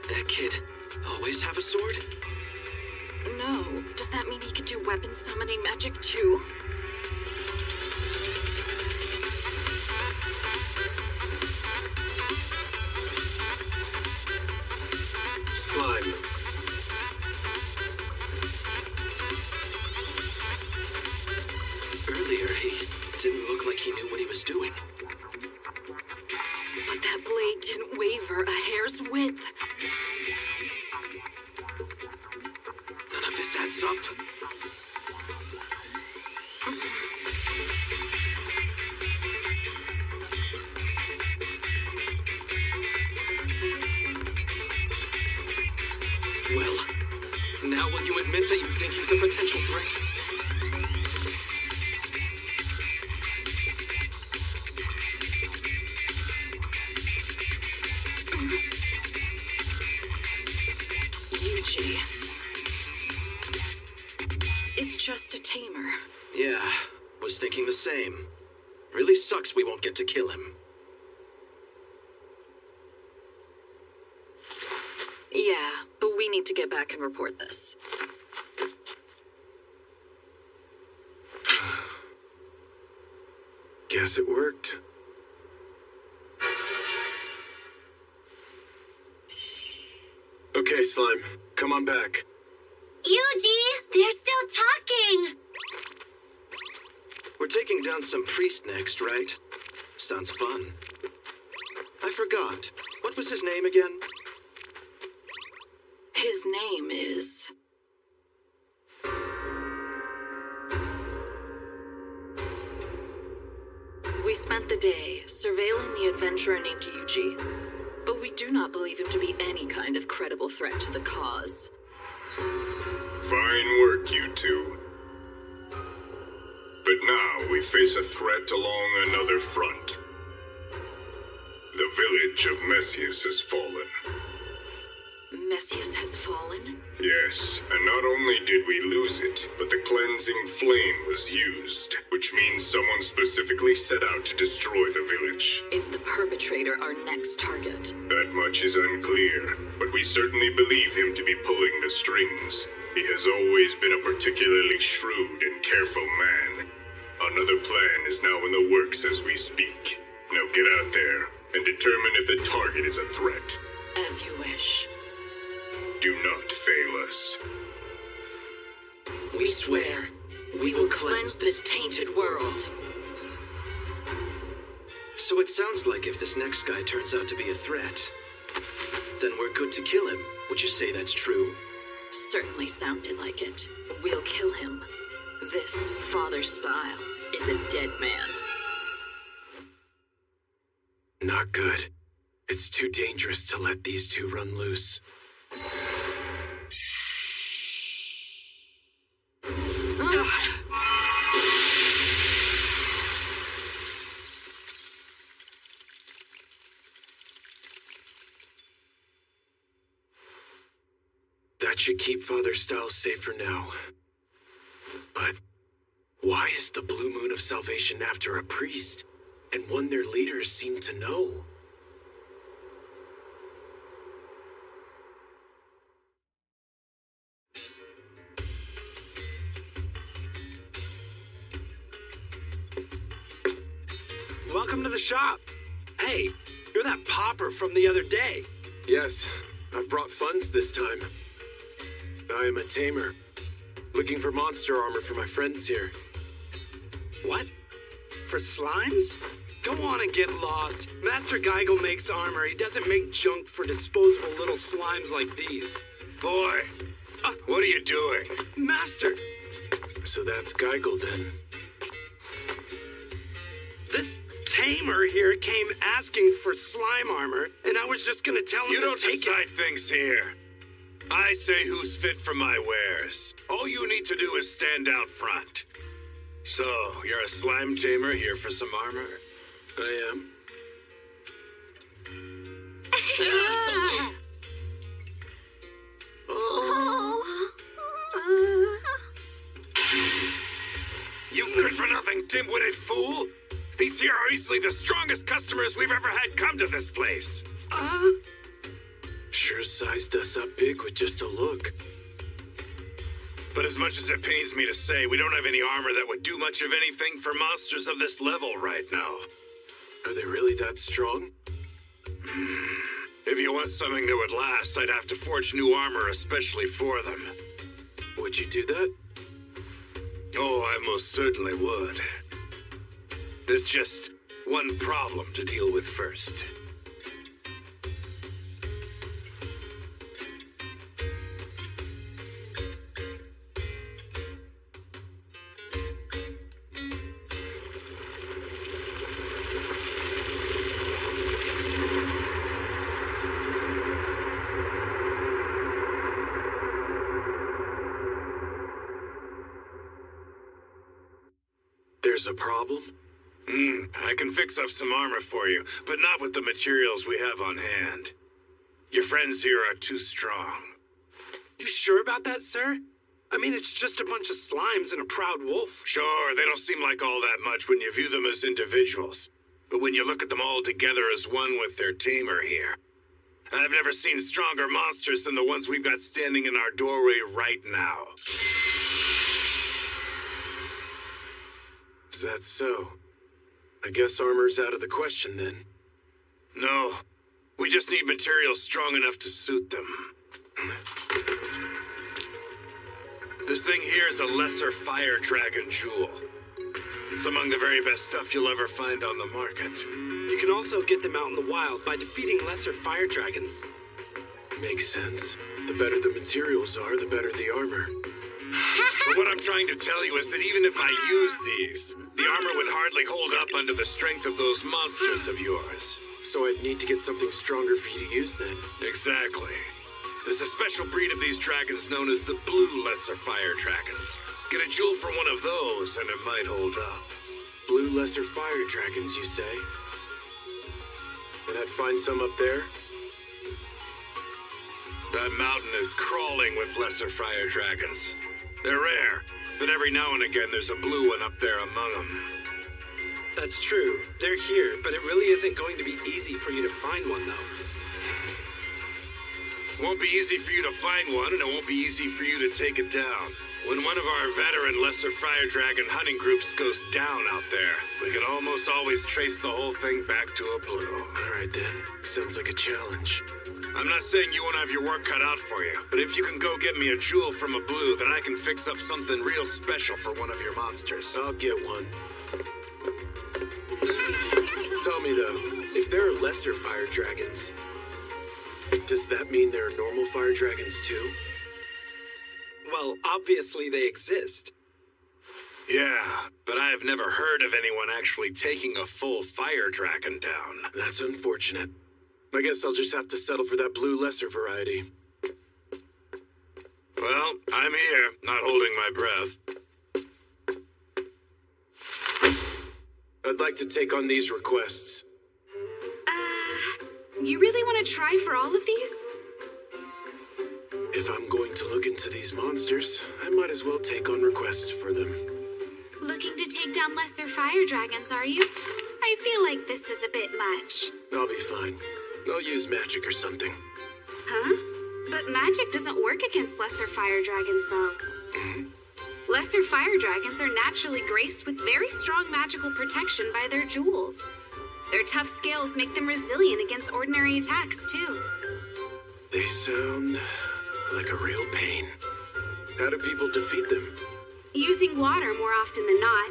That kid always have a sword? No. Does that mean he can do weapon summoning magic too? Slime. Earlier, he didn't look like he knew what he was doing. But that blade didn't waver a hair's width. None of this adds up. Well, now will you admit that you think he's a potential threat? Yuji is just a tamer. Yeah, was thinking the same. Really sucks we won't get to kill him. Yeah, but we need to get back and report this. Guess it worked. Okay, Slime, come on back. Yuji, they're still talking. We're taking down some priest next, right? Sounds fun. I forgot. What was his name again? His name is... We spent the day surveilling the adventurer named Yuji, but we do not believe him to be any kind of credible threat to the cause. Fine work, you two. But now we face a threat along another front. The village of Messias has fallen. Messias has fallen? Yes, and not only did we lose it, but the cleansing flame was used, which means someone specifically set out to destroy the village. Is the perpetrator our next target? That much is unclear, but we certainly believe him to be pulling the strings. He has always been a particularly shrewd and careful man. Another plan is now in the works as we speak. Now get out there and determine if the target is a threat. As you wish. Do not fail us. We swear, we will cleanse this tainted world. So it sounds like if this next guy turns out to be a threat, then we're good to kill him. Would you say that's true? Certainly sounded like it. We'll kill him. This father style is a dead man. Not good. It's too dangerous to let these two run loose. That should keep Father Styles safe for now. But why is the Blue Moon of Salvation after a priest, and one their leaders seem to know? Welcome to the shop. Hey, you're that pauper from the other day. Yes, I've brought funds this time. I am a tamer, looking for monster armor for my friends here. What? For slimes? Go on and get lost. Master Geigel makes armor. He doesn't make junk for disposable little slimes like these. Boy, what are you doing? Master! So that's Geigel then. This tamer here came asking for slime armor, and I was just gonna tell him You to don't take decide it. things here. I say who's fit for my wares. All you need to do is stand out front. So, you're a slime tamer here for some armor? I am. You good for nothing, dim-witted fool! These here are easily the strongest customers we've ever had come to this place. Sure sized us up big with just a look. But as much as it pains me to say, we don't have any armor that would do much of anything for monsters of this level right now. Are they really that strong? If you want something that would last, I'd have to forge new armor especially for them. Would you do that? Oh, I most certainly would. There's just one problem to deal with first. There's a problem? I can fix up some armor for you, but not with the materials we have on hand. Your friends here are too strong. You sure about that, sir? I mean, it's just a bunch of slimes and a proud wolf. Sure, they don't seem like all that much when you view them as individuals. But when you look at them all together as one with their tamer here, I've never seen stronger monsters than the ones we've got standing in our doorway right now. Is that so? I guess armor's out of the question then. No, we just need materials strong enough to suit them. This thing here is a lesser fire dragon jewel. It's among the very best stuff you'll ever find on the market. You can also get them out in the wild by defeating lesser fire dragons. Makes sense. The better the materials are, the better the armor. But what I'm trying to tell you is that even if I use these, the armor would hardly hold up under the strength of those monsters of yours. So I'd need to get something stronger for you to use then. Exactly. There's a special breed of these dragons known as the blue lesser fire dragons. Get a jewel for one of those and it might hold up. Blue lesser fire dragons, you say? And I'd find some up there? That mountain is crawling with lesser fire dragons. They're rare, but every now and again there's a blue one up there among them. That's true. They're here, but it really isn't going to be easy for you to find one, though. It won't be easy for you to find one, and it won't be easy for you to take it down. When one of our veteran lesser fire dragon hunting groups goes down out there, we can almost always trace the whole thing back to a blue. All right then. Sounds like a challenge. I'm not saying you won't have your work cut out for you, but if you can go get me a jewel from a blue, then I can fix up something real special for one of your monsters. I'll get one. Tell me though, if there are lesser fire dragons, does that mean there are normal fire dragons too? Well, obviously they exist. Yeah, but I have never heard of anyone actually taking a full fire dragon down. That's unfortunate. I guess I'll just have to settle for that blue lesser variety. Well, I'm here, not holding my breath. I'd like to take on these requests. You really want to try for all of these? If I'm going to look into these monsters, I might as well take on requests for them. Looking to take down lesser fire dragons, are you? I feel like this is a bit much. I'll be fine. I'll use magic or something. Huh? But magic doesn't work against lesser fire dragons, though. Lesser fire dragons are naturally graced with very strong magical protection by their jewels. Their tough scales make them resilient against ordinary attacks, too. They sound like a real pain. How do people defeat them? Using water more often than not.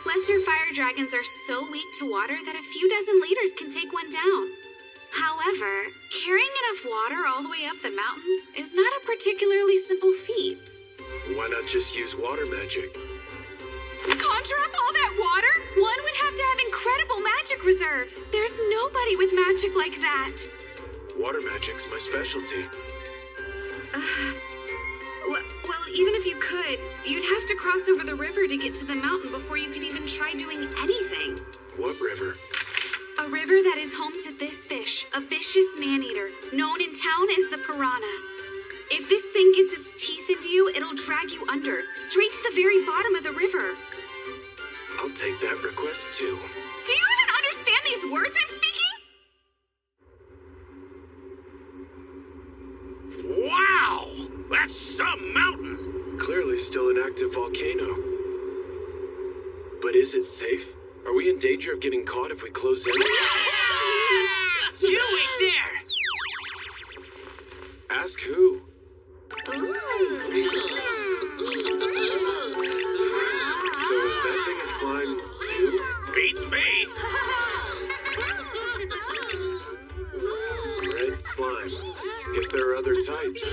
Lesser fire dragons are so weak to water that a few dozen liters can take one down. However, carrying enough water all the way up the mountain is not a particularly simple feat. Why not just use water magic? Conjure up all that water? One would have to have incredible magic reserves. There's nobody with magic like that. Water magic's my specialty. Well, even if you could, you'd have to cross over the river to get to the mountain before you could even try doing anything. What river? A river that is home to this fish, a vicious man-eater, known in town as the piranha. If this thing gets its teeth into you, it'll drag you under, straight to the very bottom of the river. I'll take that request too. Do you even understand these words I'm speaking? Wow! That's some mountain! Clearly still an active volcano. But is it safe? Are we in danger of getting caught if we close in? You wait there! Ask who? So is that thing a slime too? Beats me! Red slime. Guess there are other types.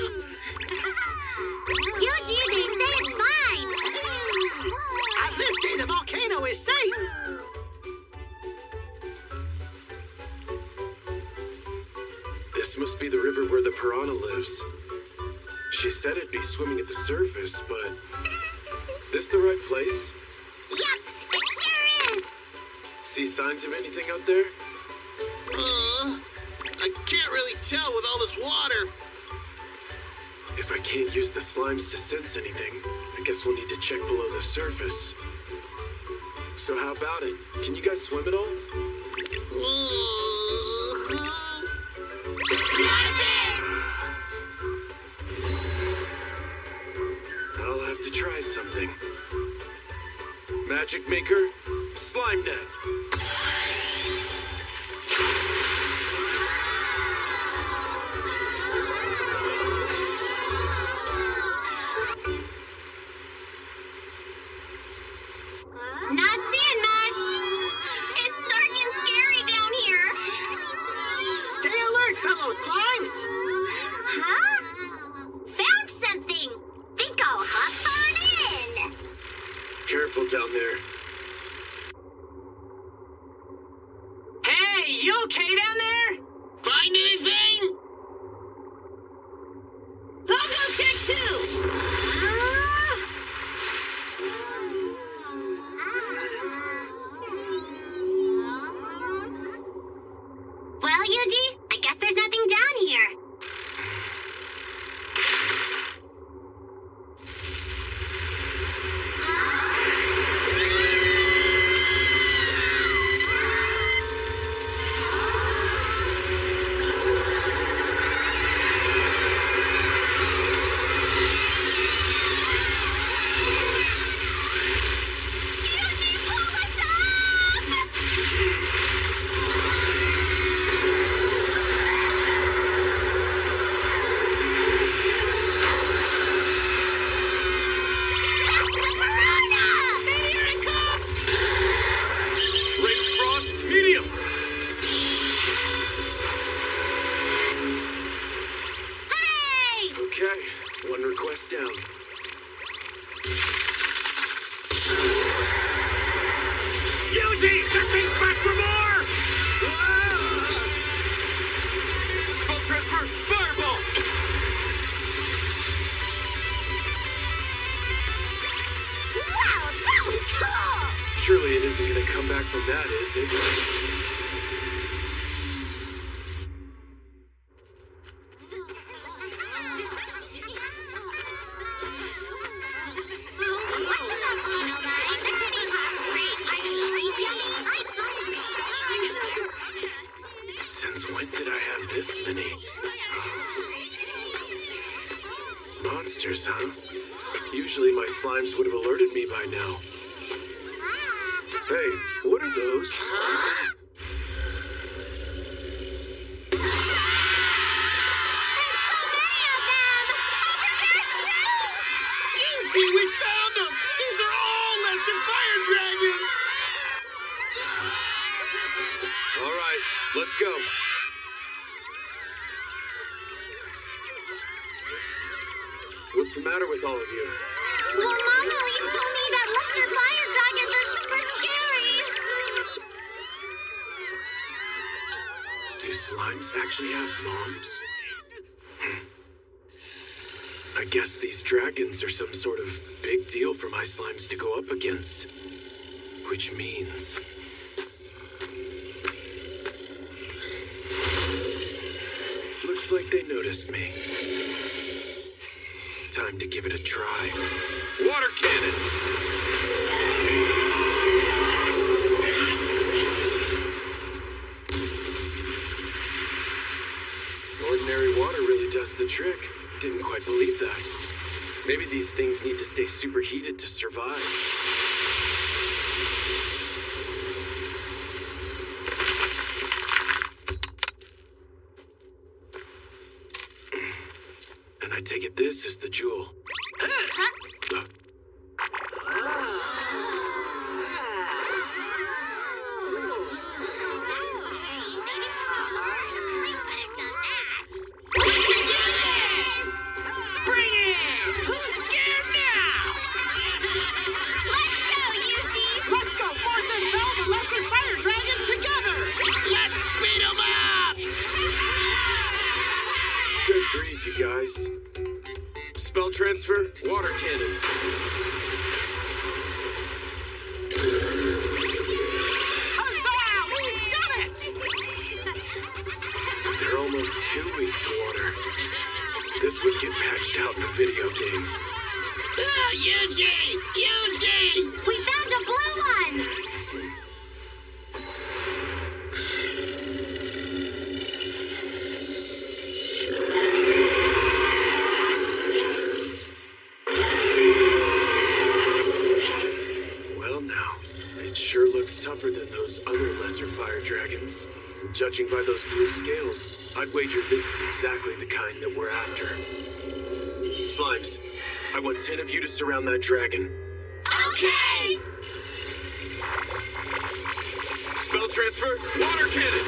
Yuji, they say it's fine. At this day, the volcano is safe! This must be the river where the piranha lives. She said it'd be swimming at the surface, but... This the right place? Yep, it sure is. See signs of anything out there? I can't really tell with all this water. If I can't use the slimes to sense anything, I guess we'll need to check below the surface. So how about it? Can you guys swim at all? I'll have to try something. Magic Maker, Slime Net. Not seeing much. It's dark and scary down here. Stay alert, fellow slimes! Huh? Found something. Think I'll hop on in. Careful down there. Hey, you okay down there? Find anything? I'll go check too! Well, Yuji, I guess there's nothing down here. Surely it isn't gonna come back from that, is it? Since when did I have this many? Monsters, huh? Usually my slimes would have alerted me by now. Hey, what are those? Yuji, we found them! These are all lesser fire dragons! All right, let's go. What's the matter with all of you? Well, Mom always told me that lesser fire dragons are super scary. Do slimes actually have moms? I guess these dragons are some sort of big deal for my slimes to go up against. Which means... looks like they noticed me. Time to give it a try. Water cannon! does the trick. Didn't quite believe that. Maybe these things need to stay superheated to survive. And I take it this is the jewel. Guys. Spell transfer, water cannon. Huzzah! We've done it! They're almost too weak to water. This would get patched out in a video game. Oh, Eugene! Eugene! We found a blue one! Sure looks tougher than those other lesser fire dragons. Judging by those blue scales, I'd wager this is exactly the kind that we're after. Slimes, I want 10 of you to surround that dragon. Okay! Spell transfer, water cannon!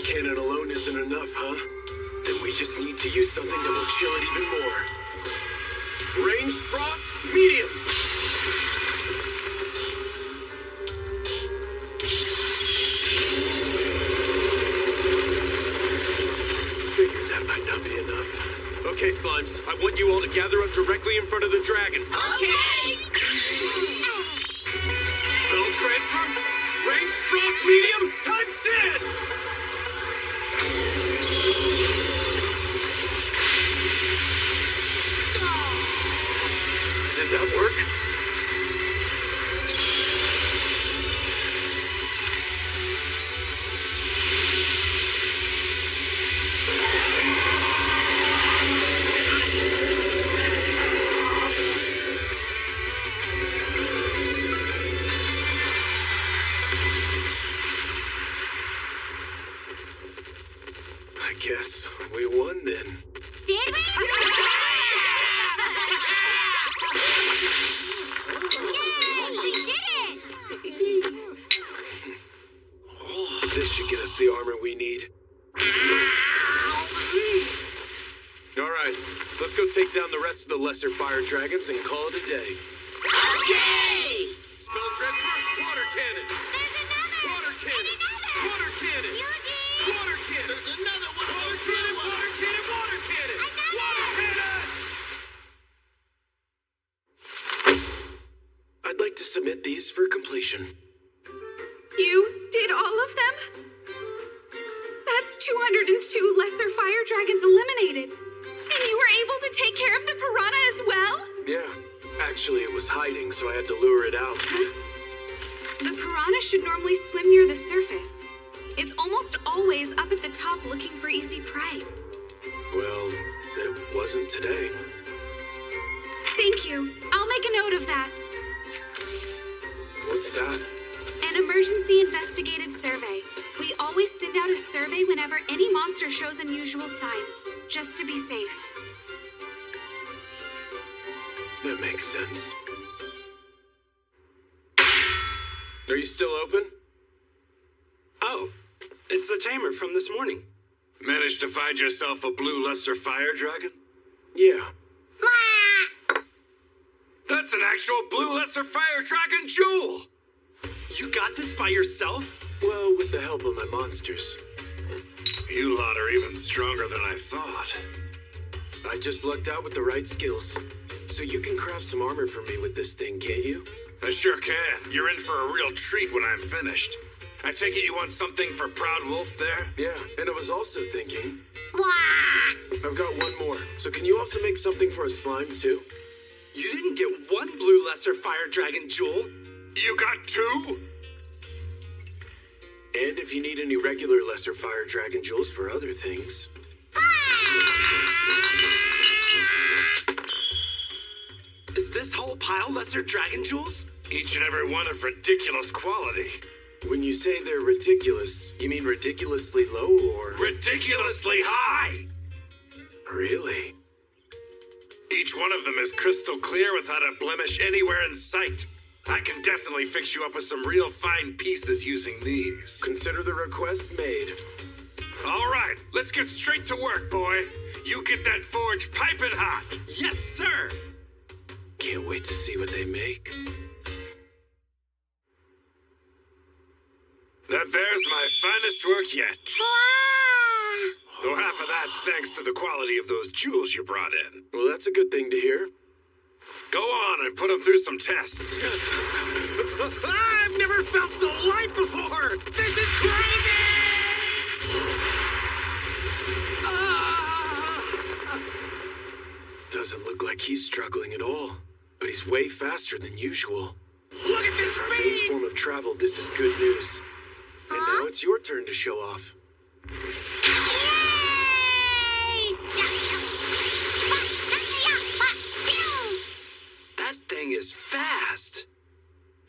Cannon alone isn't enough, huh? Then we just need to use something that will chill it even more. Ranged frost, medium. Figured that might not be enough. Okay, Slimes, I want you all to gather up directly in front of the dragon. Okay! Spell transfer, ranged frost, medium, time Sid! Did that work? I guess we won then. Did we? This should get us the armor we need. Alright, let's go take down the rest of the lesser fire dragons and call it a day. Okay! Spell transfer, water cannon! There's another! Water cannon! Another! Water cannon! Eugene! Water cannon! There's another one! Water cannon! Water cannon! Water cannon! Water cannon! I'd like to submit these for completion. You did all of them? That's 202 lesser fire dragons eliminated. And you were able to take care of the piranha as well? Yeah, actually it was hiding, so I had to lure it out. The piranha should normally swim near the surface. It's almost always up at the top looking for easy prey. Well, it wasn't today. Thank you. I'll make a note of that. What's that? An emergency investigative survey. We always send out a survey whenever any monster shows unusual signs, just to be safe. That makes sense. Are you still open? Oh, it's the tamer from this morning. Managed to find yourself a blue lesser fire dragon? Yeah. That's an actual blue lesser fire dragon jewel! You got this by yourself? Well, with the help of my monsters. You lot are even stronger than I thought. I just lucked out with the right skills. So you can craft some armor for me with this thing, can't you? I sure can. You're in for a real treat when I'm finished. I take it you want something for Proud Wolf there? Yeah, and I was also thinking... Wah! I've got one more. So can you also make something for a slime, too? You didn't get one blue lesser fire dragon jewel. You got two? And if you need any regular lesser fire dragon jewels for other things. Is this whole pile lesser dragon jewels? Each and every one of ridiculous quality. When you say they're ridiculous, you mean ridiculously low or... Ridiculously high! Really? Each one of them is crystal clear without a blemish anywhere in sight. I can definitely fix you up with some real fine pieces using these. Consider the request made. All right, let's get straight to work, boy. You get that forge piping hot. Yes, sir. Can't wait to see what they make. That there's my finest work yet. Though half of that's thanks to the quality of those jewels you brought in. Well, that's a good thing to hear. Go on and put them through some tests. I've never felt so light before! This is crazy! Doesn't look like he's struggling at all, but he's way faster than usual. Look at this As our main speed! form of travel, this is good news. And now it's your turn to show off. That thing is fast.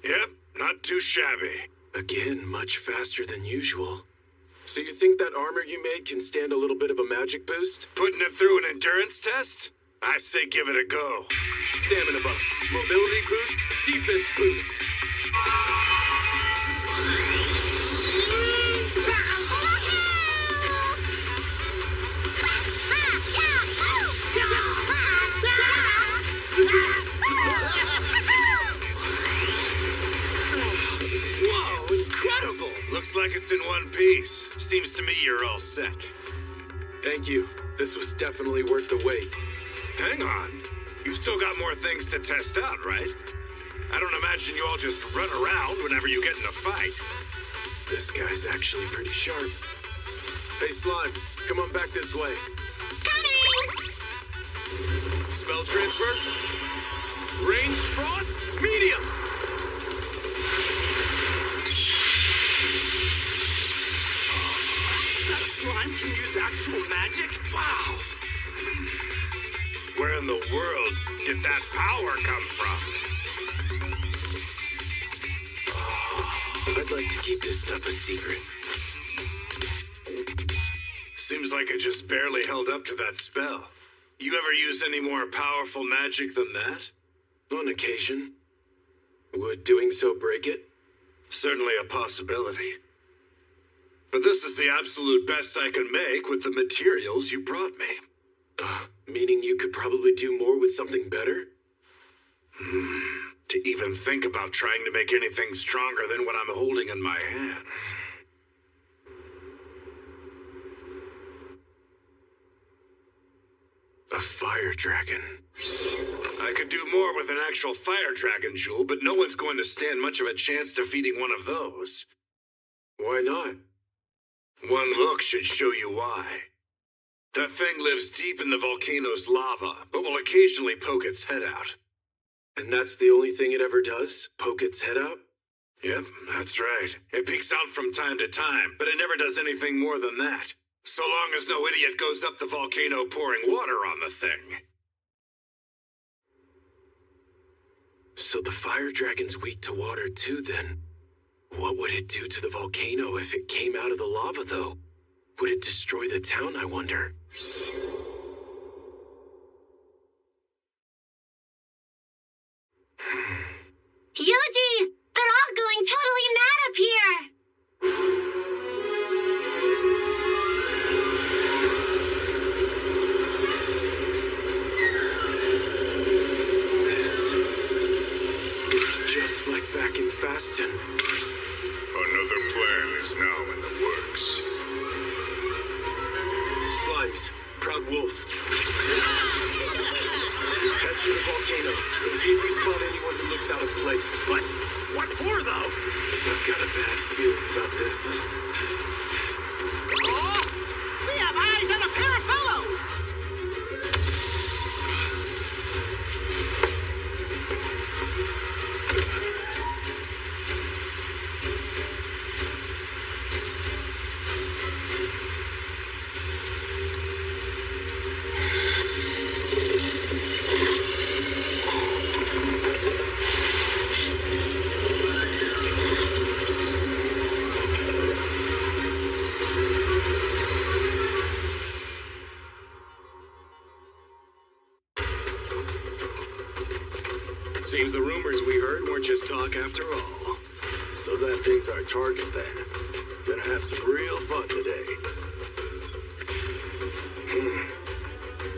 Yep, not too shabby. Again, much faster than usual. So you think that armor you made can stand a little bit of a magic boost? Putting it through an endurance test? I say give it a go. Stamina buff, mobility boost, defense boost. Whoa, incredible! Looks like it's in one piece. Seems to me you're all set. Thank you. This was definitely worth the wait. Hang on. You've still got more things to test out, right? I don't imagine you all just run around whenever you get in a fight. This guy's actually pretty sharp. Hey, Slime, come on back this way. Coming! Spell transfer. Range frost, medium. That slime can use actual magic? Wow. Where in the world did that power come from? I'd like to keep this stuff a secret. Seems like it just barely held up to that spell. You ever use any more powerful magic than that? On occasion. Would doing so break it? Certainly a possibility. But this is the absolute best I can make with the materials you brought me. Meaning you could probably do more with something better? To even think about trying to make anything stronger than what I'm holding in my hands. A fire dragon. I could do more with an actual fire dragon jewel, but no one's going to stand much of a chance defeating one of those. Why not? One look should show you why. That thing lives deep in the volcano's lava, but will occasionally poke its head out. And that's the only thing it ever does? Poke its head out? Yep, that's right. It peeks out from time to time, but it never does anything more than that. So long as no idiot goes up the volcano pouring water on the thing. So the fire dragon's weak to water too, then? What would it do to the volcano if it came out of the lava, though? Would it destroy the town, I wonder? Yuji! They're all going totally mad up here! Just like back in Faston. Another plan is now in the works. Slimes, Proud Wolf. Head to the volcano and see if you spot anyone who looks out of place. What for, though? I've got a bad feeling about this. Oh! We have eyes on a pair of fellows! Seems the rumors we heard weren't just talk after all. So that thing's our target then. Gonna have some real fun today.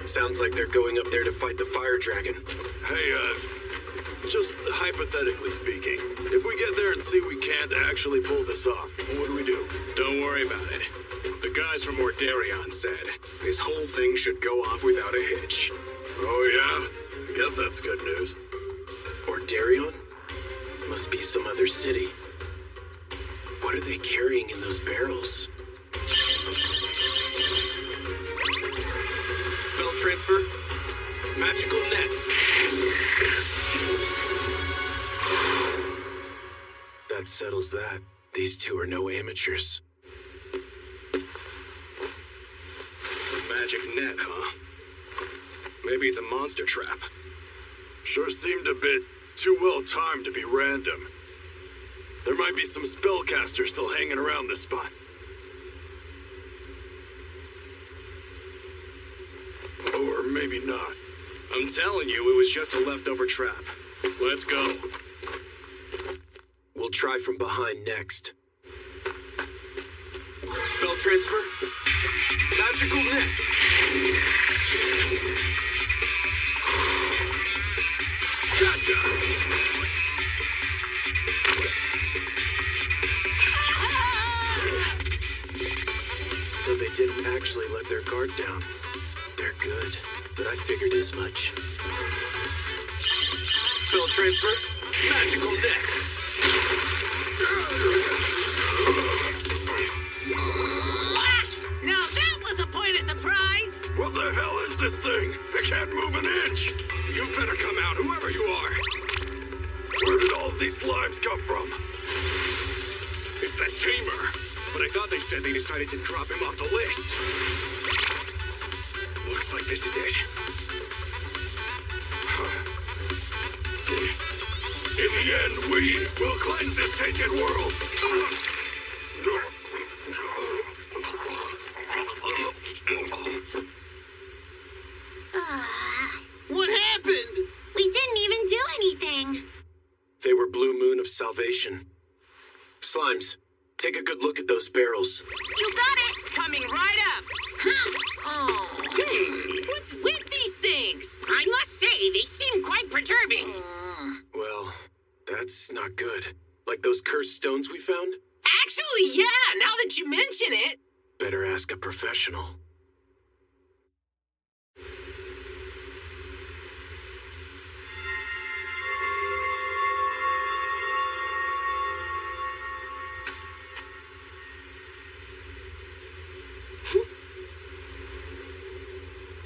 Sounds like they're going up there to fight the fire dragon. Hey, just hypothetically speaking, if we get there and see we can't actually pull this off, what do? Don't worry about it. The guys from Ordarion said this whole thing should go off without a hitch. Oh yeah? Guess that's good news. Ordarion? Must be some other city. What are they carrying in those barrels? Spell transfer. Magical net. That settles that. These two are no amateurs. The magic net, huh? Maybe it's a monster trap. Sure seemed a bit too well timed to be random. There might be some spellcasters still hanging around this spot. Or maybe not. I'm telling you, it was just a leftover trap. Let's go. We'll try from behind next. Spell transfer. Magical net. Gotcha! So they didn't actually let their guard down. They're good, but I figured as much. Spell transfer. Magical net. Now that was a point of surprise! What the hell is this thing? I can't move an inch! You better come out, whoever you are! Where did all these slimes come from? It's that tamer, but I thought they said they decided to drop him off the list. Looks like this is it. In the end, we will cleanse this tainted world! What happened? We didn't even do anything. They were Blue Moon of Salvation. Slimes, take a good look at those barrels. You got it! Coming right up! Oh. What's with these things? I must say, they seem quite perturbing. Well, that's not good. Like those cursed stones we found? Actually, yeah, now that you mention it. Better ask a professional.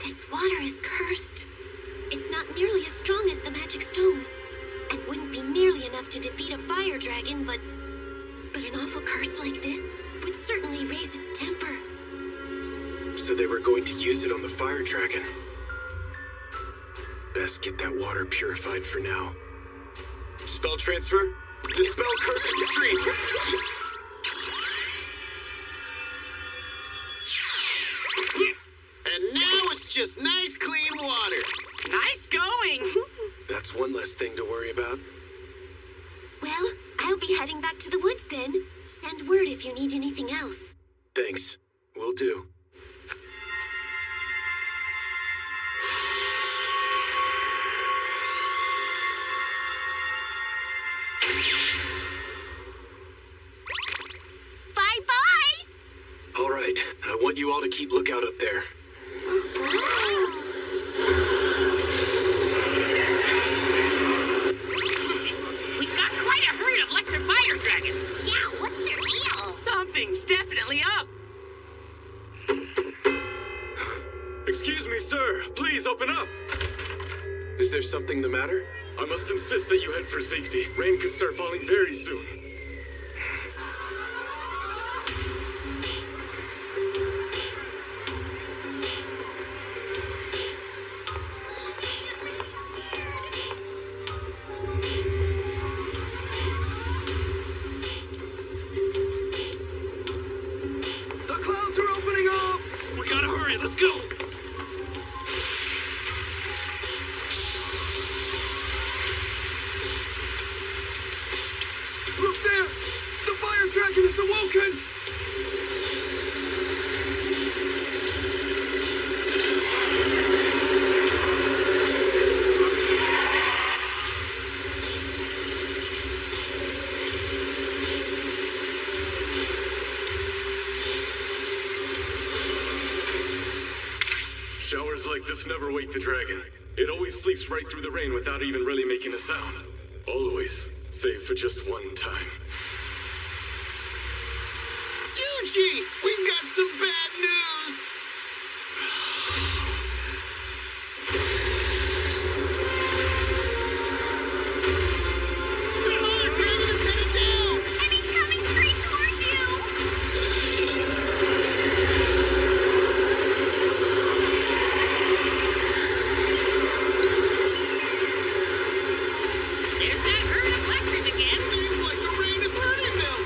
This water is cursed. It's not nearly as strong as the magic stones, and wouldn't be nearly enough to defeat a fire dragon, but an awful curse like this would certainly raise its temper. So they were going to use it on the fire dragon. Best get that water purified for now. Spell transfer. Dispel curse extreme. And now it's just nice, clean water. Nice going. That's one less thing to worry about. Well, I'll be heading back to the woods then. Send word if you need anything else. Thanks. Will do. Bye-bye! All right. I want you all to keep lookout up there. Is there something the matter? I must insist that you head for safety. Rain could start falling very soon. The clouds are opening up! We gotta hurry, let's go! Look there! The fire dragon is awoken! Showers like this never wake the dragon. It always sleeps right through the rain without even really making a sound. Always, save for just one time. Yuji, we've got some bad news. The fire dragon is headed down, And he's coming straight towards you! There's that herd of lectures again! Seems like the rain is hurting them.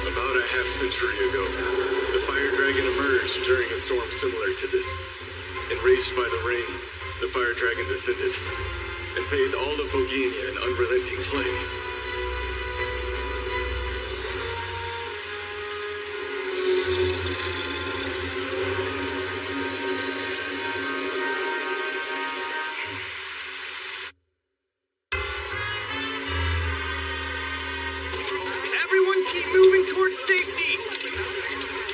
About a half-century ago, the fire dragon emerged during a storm similar to this. Enraged by the rain, the fire dragon descended and bathed all of Bohemia in unrelenting flames. Everyone keep moving towards safety!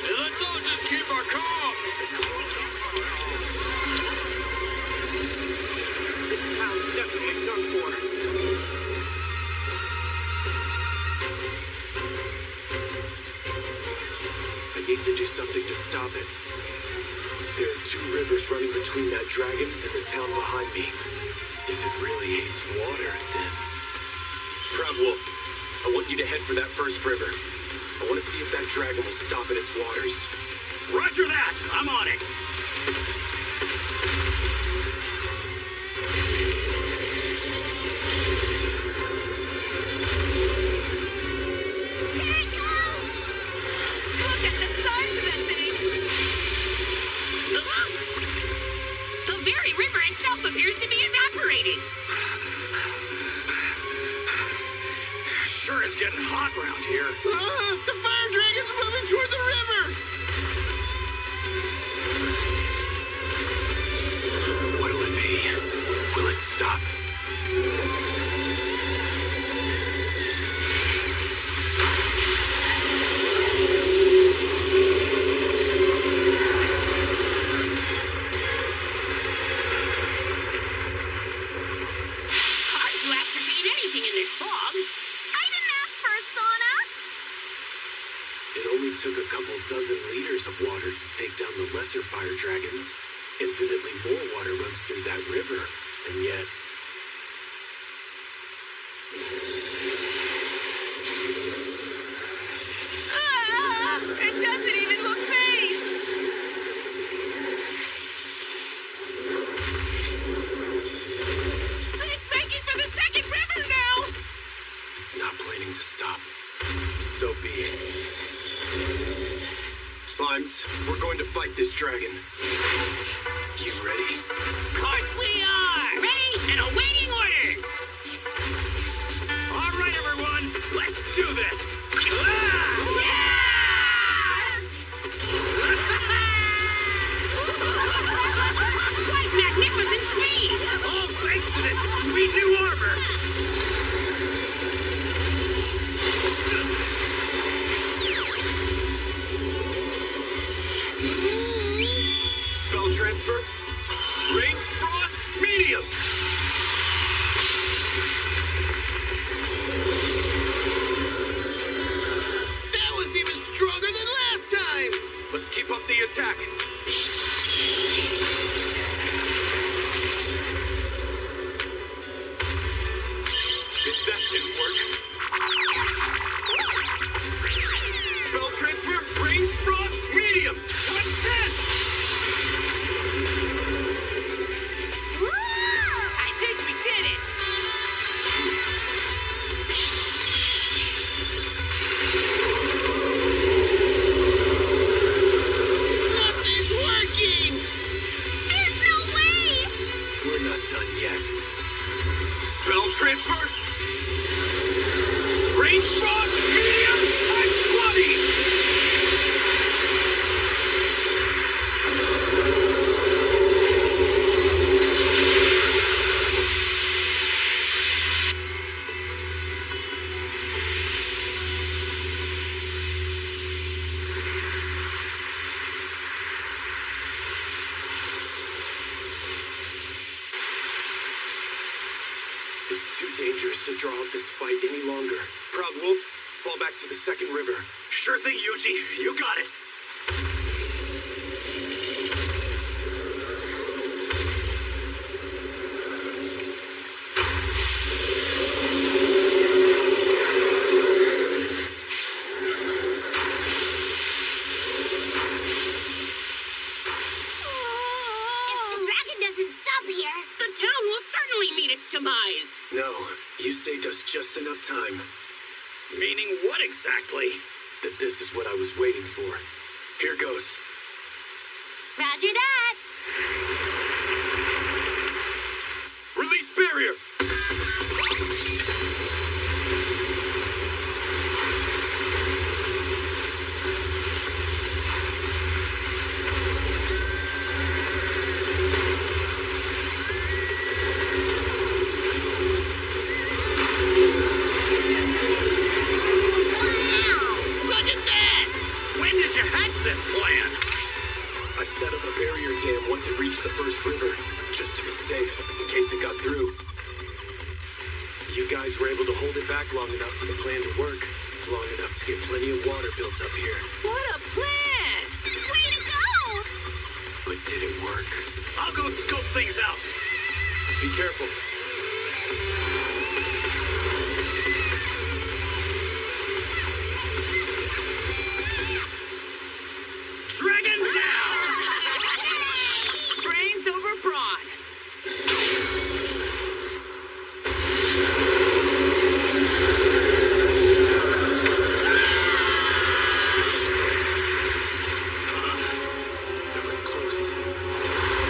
And let's all just keep our calm! This town's definitely done for. I need to do something to stop it. There are two rivers running between that dragon and the town behind me. If it really hates water, then... Proud Wolf, I want you to head for that first river. I want to see if that dragon will stop in its waters. Roger that. I'm on it. Here it goes! Look at the size of that thing! The very river itself appears to be evaporating! Sure is getting hot around here. The fire dragon's moving toward the river. What'll it be? Will it stop? Hard to ascertain anything in this fog. I didn't ask for a sauna! It only took a couple dozen liters of water to take down the lesser fire dragons. Infinitely more water runs through that river, and yet... It doesn't even look phased! But it's making for the second river now! It's not planning to stop. So be it. Slimes, we're going to fight this dragon. You ready? Of course we are! Ready and awaiting orders! All right, everyone. Let's do this. What magnificent speed! All thanks to this sweet new armor. Spell transfer? Ranged frost medium. That was even stronger than last time. Let's keep up the attack. attack! If that didn't work. Spell transfer, range, frost, medium. What's that? I think we did it! Nothing's working! There's no way! We're not done yet. Spell transfer. Range, frost, medium, type 20. It's too dangerous to draw out this fight any longer. Proud Wolf, fall back to the second river. Sure thing, Yuji. You got it. If the dragon doesn't stop here, The town will certainly meet its demise. No, you saved us just enough time. Meaning what exactly? That this is what I was waiting for. Here goes. Roger that. Release barrier. Look at that! When did you hatch this plan? I set up a barrier dam once it reached the first river, just to be safe, in case it got through. You guys were able to hold it back long enough for the plan to work, long enough to get plenty of water built up here. What a plan! Way to go! But did it work? I'll go scope things out. Be careful. Dragon down! Brains over brawn. That was close.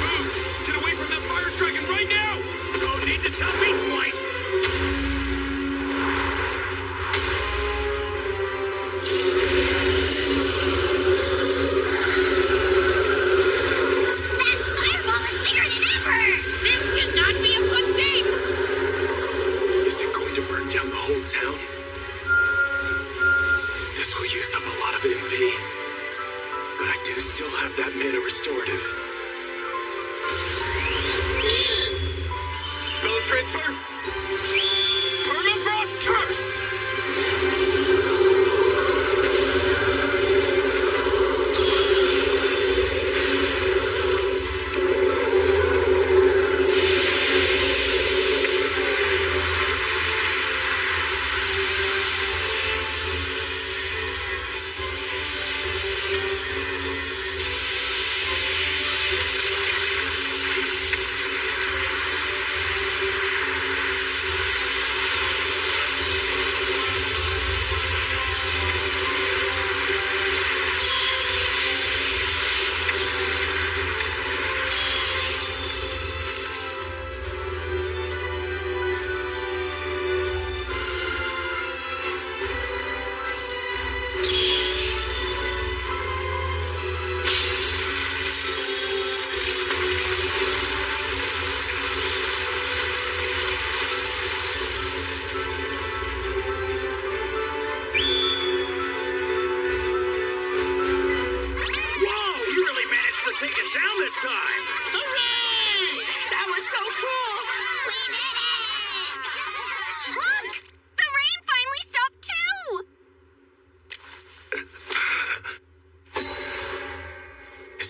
Move! Get away from that fire dragon right now! Don't need to tell me twice. That fireball is bigger than ever! This cannot be a good thing! Is it going to burn down the whole town? This will use up a lot of MP. But I do still have that mana restorative. Spell transfer. Permafrost curse.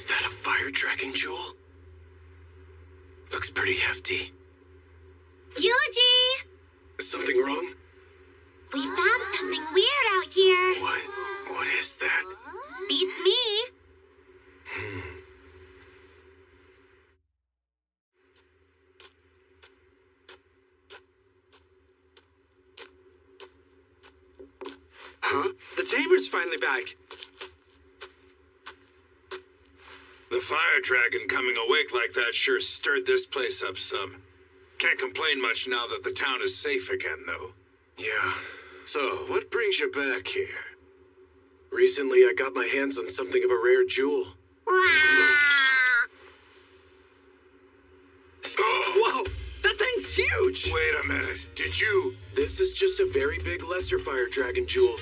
Is that a fire dragon jewel? Looks pretty hefty. Yuji! Something wrong? We found something weird out here. What is that? Beats me. Huh? The tamer's finally back. The fire dragon coming awake like that sure stirred this place up some. Can't complain much now that the town is safe again, though. Yeah. So, what brings you back here? Recently, I got my hands on something of a rare jewel. Whoa! That thing's huge! Wait a minute. Did you? This is just a very big lesser fire dragon jewel.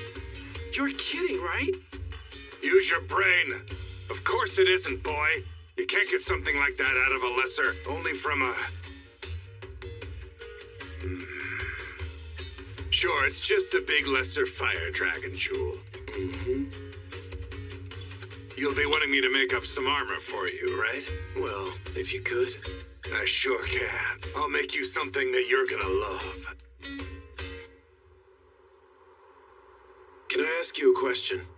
You're kidding, right? Use your brain. Of course it isn't, boy. You can't get something like that out of a lesser, only from a... Sure, it's just a big lesser fire dragon jewel. You'll be wanting me to make up some armor for you, right? Well, if you could. I sure can. I'll make you something that you're gonna love. Can I ask you a question?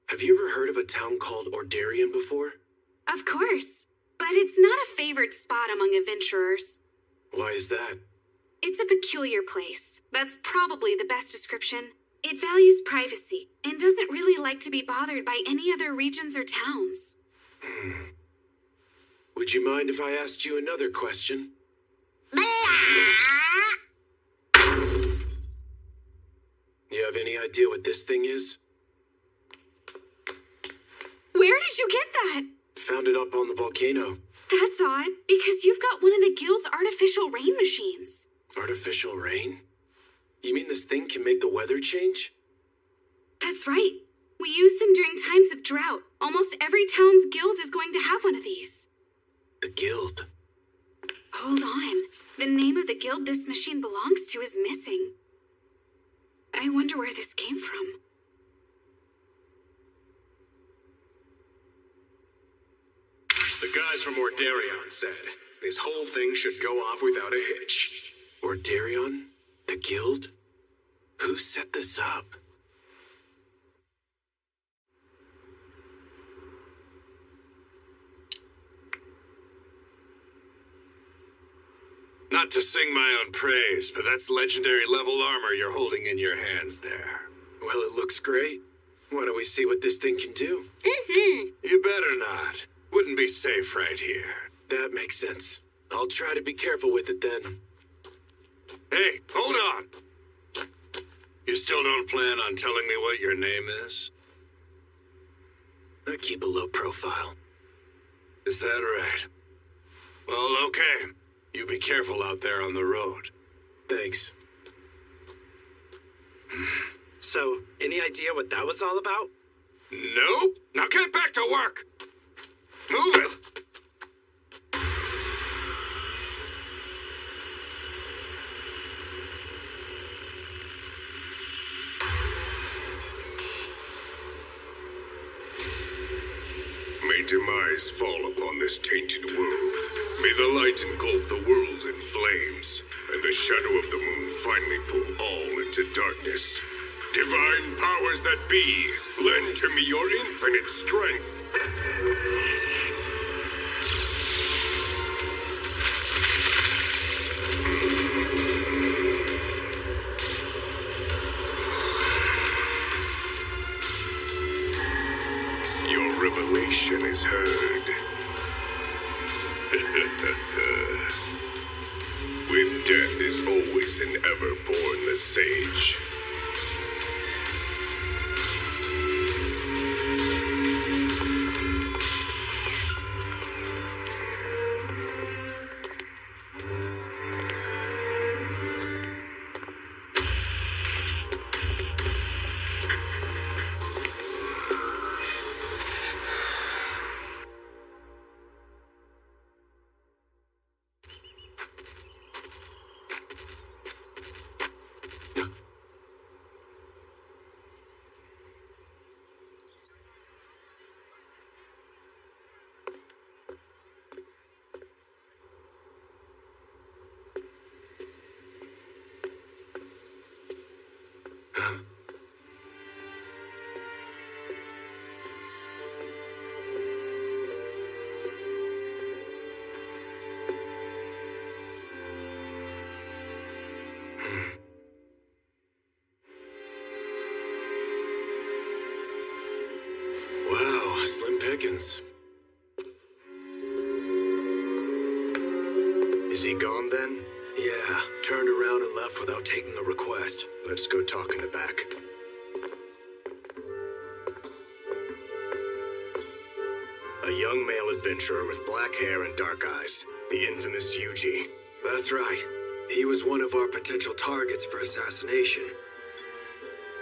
Have you ever heard of a town called Ordarian before? Of course, but it's not a favored spot among adventurers. Why is that? It's a peculiar place. That's probably the best description. It values privacy and doesn't really like to be bothered by any other regions or towns. Would you mind if I asked you another question? You have any idea what this thing is? Where did you get that? Found it up on the volcano. That's odd, because you've got one of the guild's artificial rain machines. Artificial rain? You mean this thing can make the weather change? That's right. We use them during times of drought. Almost every town's guild is going to have one of these. The guild? Hold on. The name of the guild this machine belongs to is missing. I wonder where this came from. The guys from Ordarion said this whole thing should go off without a hitch. Ordarion? The guild? Who set this up? Not to sing my own praise, but that's legendary level armor you're holding in your hands there. Well, it looks great. Why don't we see what this thing can do? You better not. Wouldn't be safe right here. That makes sense. I'll try to be careful with it then. Hey, hold on! You still don't plan on telling me what your name is? I keep a low profile. Is that right? Well, okay. You be careful out there on the road. Thanks. So, any idea what that was all about? Nope. Now get back to work. Move it. May demise fall upon this tainted world. May the light engulf the world in flames, and the shadow of the moon finally pull all into darkness. Divine powers that be, lend to me your infinite strength. Your revelation is heard. With death is always and ever born the sage. Dragons. Is he gone then? Yeah, turned around and left without taking a request. Let's go talk in the back. A young male adventurer with black hair and dark eyes. The infamous Yuji. That's right. He was one of our potential targets for assassination.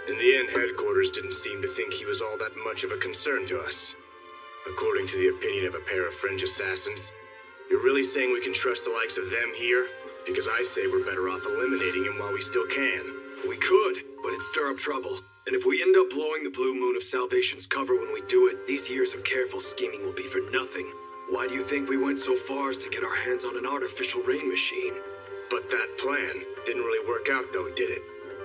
In the end, headquarters didn't seem to think he was all that much of a concern to us. According to the opinion of a pair of fringe assassins, you're really saying we can trust the likes of them here? Because I say we're better off eliminating him while we still can. We could, but it'd stir up trouble. And if we end up blowing the Blue Moon of Salvation's cover when we do it, these years of careful scheming will be for nothing. Why do you think we went so far as to get our hands on an artificial rain machine? But that plan didn't really work out though, did it?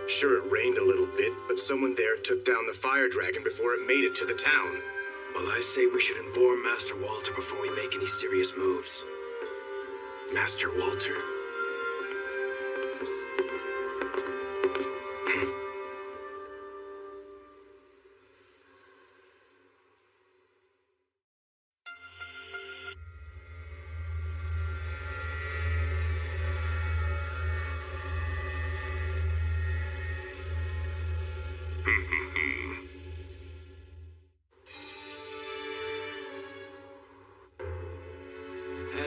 Sure, it rained a little bit, but someone there took down the fire dragon before it made it to the town. Well, I say we should inform Master Walter before we make any serious moves. Master Walter?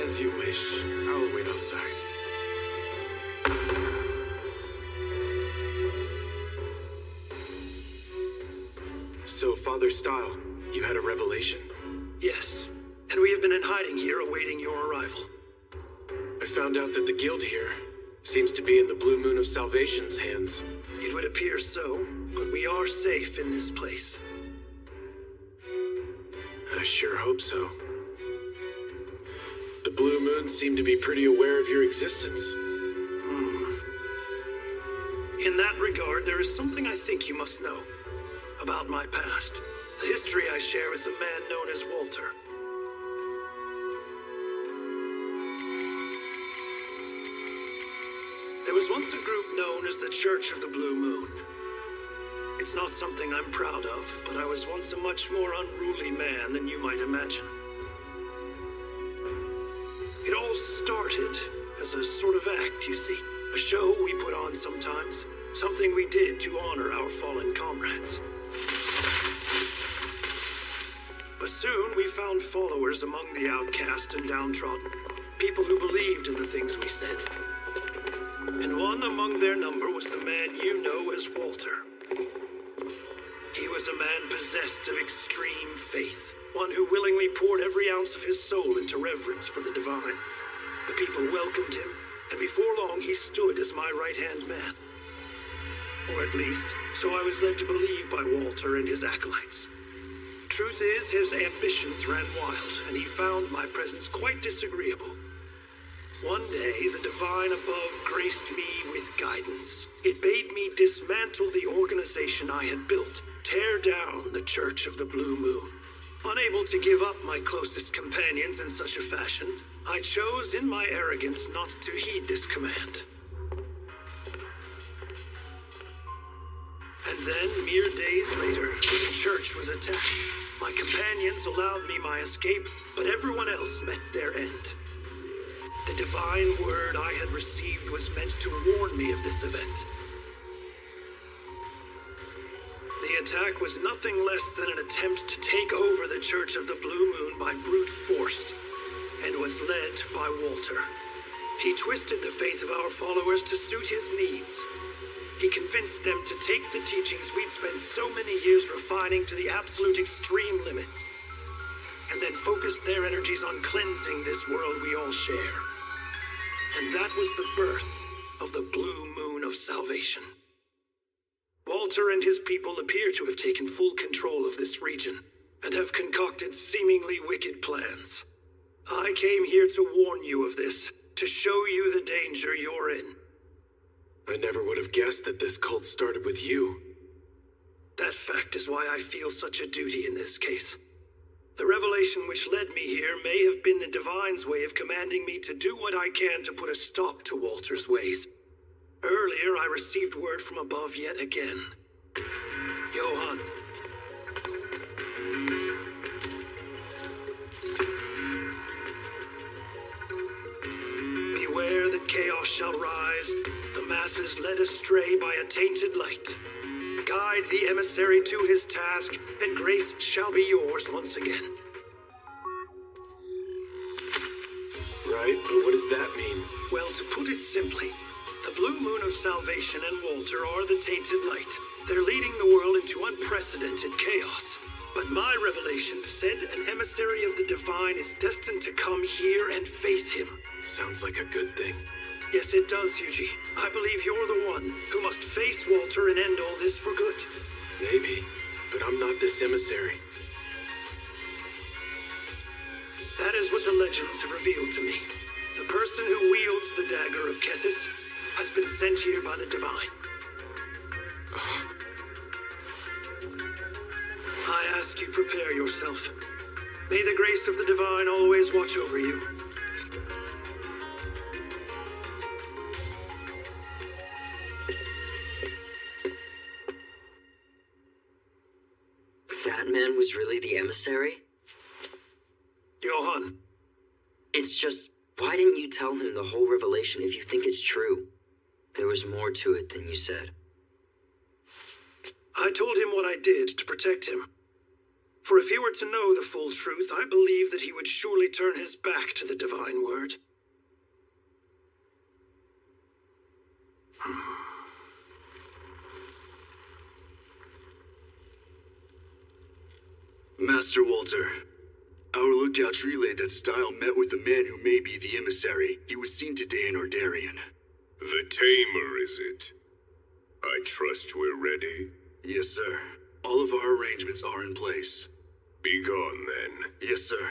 As you wish. I'll wait outside. So, Father Style, you had a revelation? Yes, and we have been in hiding here awaiting your arrival. I found out that the guild here seems to be in the Blue Moon of Salvation's hands. It would appear so, but we are safe in this place. I sure hope so. The Blue Moon seemed to be pretty aware of your existence. In that regard, there is something I think you must know about my past. The history I share with the man known as Walter. There was once a group known as the Church of the Blue Moon. It's not something I'm proud of, but I was once a much more unruly man than you might imagine. It all started as a sort of act, you see. A show we put on sometimes. Something we did to honor our fallen comrades. But soon we found followers among the outcast and downtrodden. People who believed in the things we said. And one among their number was the man you know as Walter. He was a man possessed of extreme faith. One who willingly poured every ounce of his soul into reverence for the divine. The people welcomed him, and before long he stood as my right-hand man. Or at least, so I was led to believe by Walter and his acolytes. Truth is, his ambitions ran wild, and he found my presence quite disagreeable. One day, the divine above graced me with guidance. It bade me dismantle the organization I had built, tear down the Church of the Blue Moon. Unable to give up my closest companions in such a fashion, I chose in my arrogance not to heed this command. And then, mere days later, the church was attacked. My companions allowed me my escape, but everyone else met their end. The divine word I had received was meant to warn me of this event. The attack was nothing less than an attempt to take over the Church of the Blue Moon by brute force, and was led by Walter. He twisted the faith of our followers to suit his needs. He convinced them to take the teachings we'd spent so many years refining to the absolute extreme limit, and then focused their energies on cleansing this world we all share. And that was the birth of the Blue Moon of Salvation. Walter and his people appear to have taken full control of this region, and have concocted seemingly wicked plans. I came here to warn you of this, to show you the danger you're in. I never would have guessed that this cult started with you. That fact is why I feel such a duty in this case. The revelation which led me here may have been the Divine's way of commanding me to do what I can to put a stop to Walter's ways. Earlier, I received word from above yet again. shall rise, the masses led astray by a tainted light. Guide the emissary to his task, and grace shall be yours once again. Right, but what does that mean? Well, to put it simply, the Blue Moon of Salvation and Walter are the tainted light. They're leading the world into unprecedented chaos. But my revelation said an emissary of the divine is destined to come here and face him. Sounds like a good thing. Yes, it does, Yuji. I believe you're the one who must face Walter and end all this for good. Maybe, but I'm not this emissary. That is what the legends have revealed to me. The person who wields the dagger of Kethis has been sent here by the divine. I ask you prepare yourself. May the grace of the divine always watch over you. That man was really the emissary? Johan. It's just, why didn't you tell him the whole revelation if you think it's true? There was more to it than you said. I told him what I did to protect him. For if he were to know the full truth, I believe that he would surely turn his back to the divine word. Master Walter, our lookouts relayed that Style met with the man who may be the emissary. He was seen today in Ardarian. The Tamer, is it? I trust we're ready? Yes, sir. All of our arrangements are in place. Be gone, then. Yes, sir.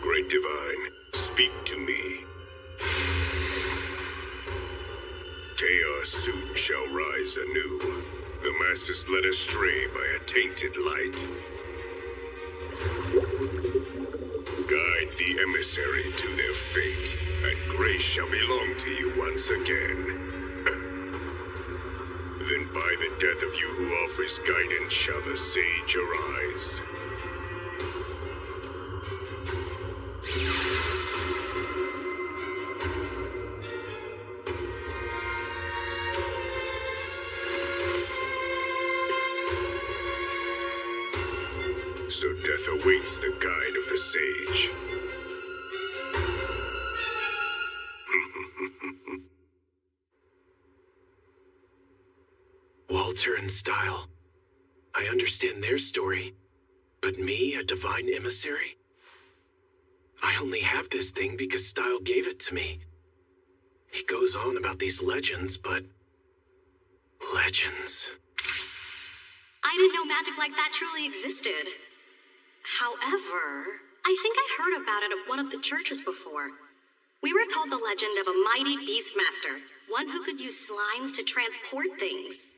Great Divine, speak to me. Chaos soon shall rise anew. The masses led astray by a tainted light. Guide the emissary to their fate, and grace shall belong to you once again. Then by the death of you who offers guidance shall the sage arise. So death awaits the guide of the sage. Walter and Style. I understand their story. But me, a divine emissary? I only have this thing because Style gave it to me. He goes on about these legends, but... legends... I didn't know magic like that truly existed. However, I think I heard about it at one of the churches before. We were told the legend of a mighty beastmaster, one who could use slimes to transport things.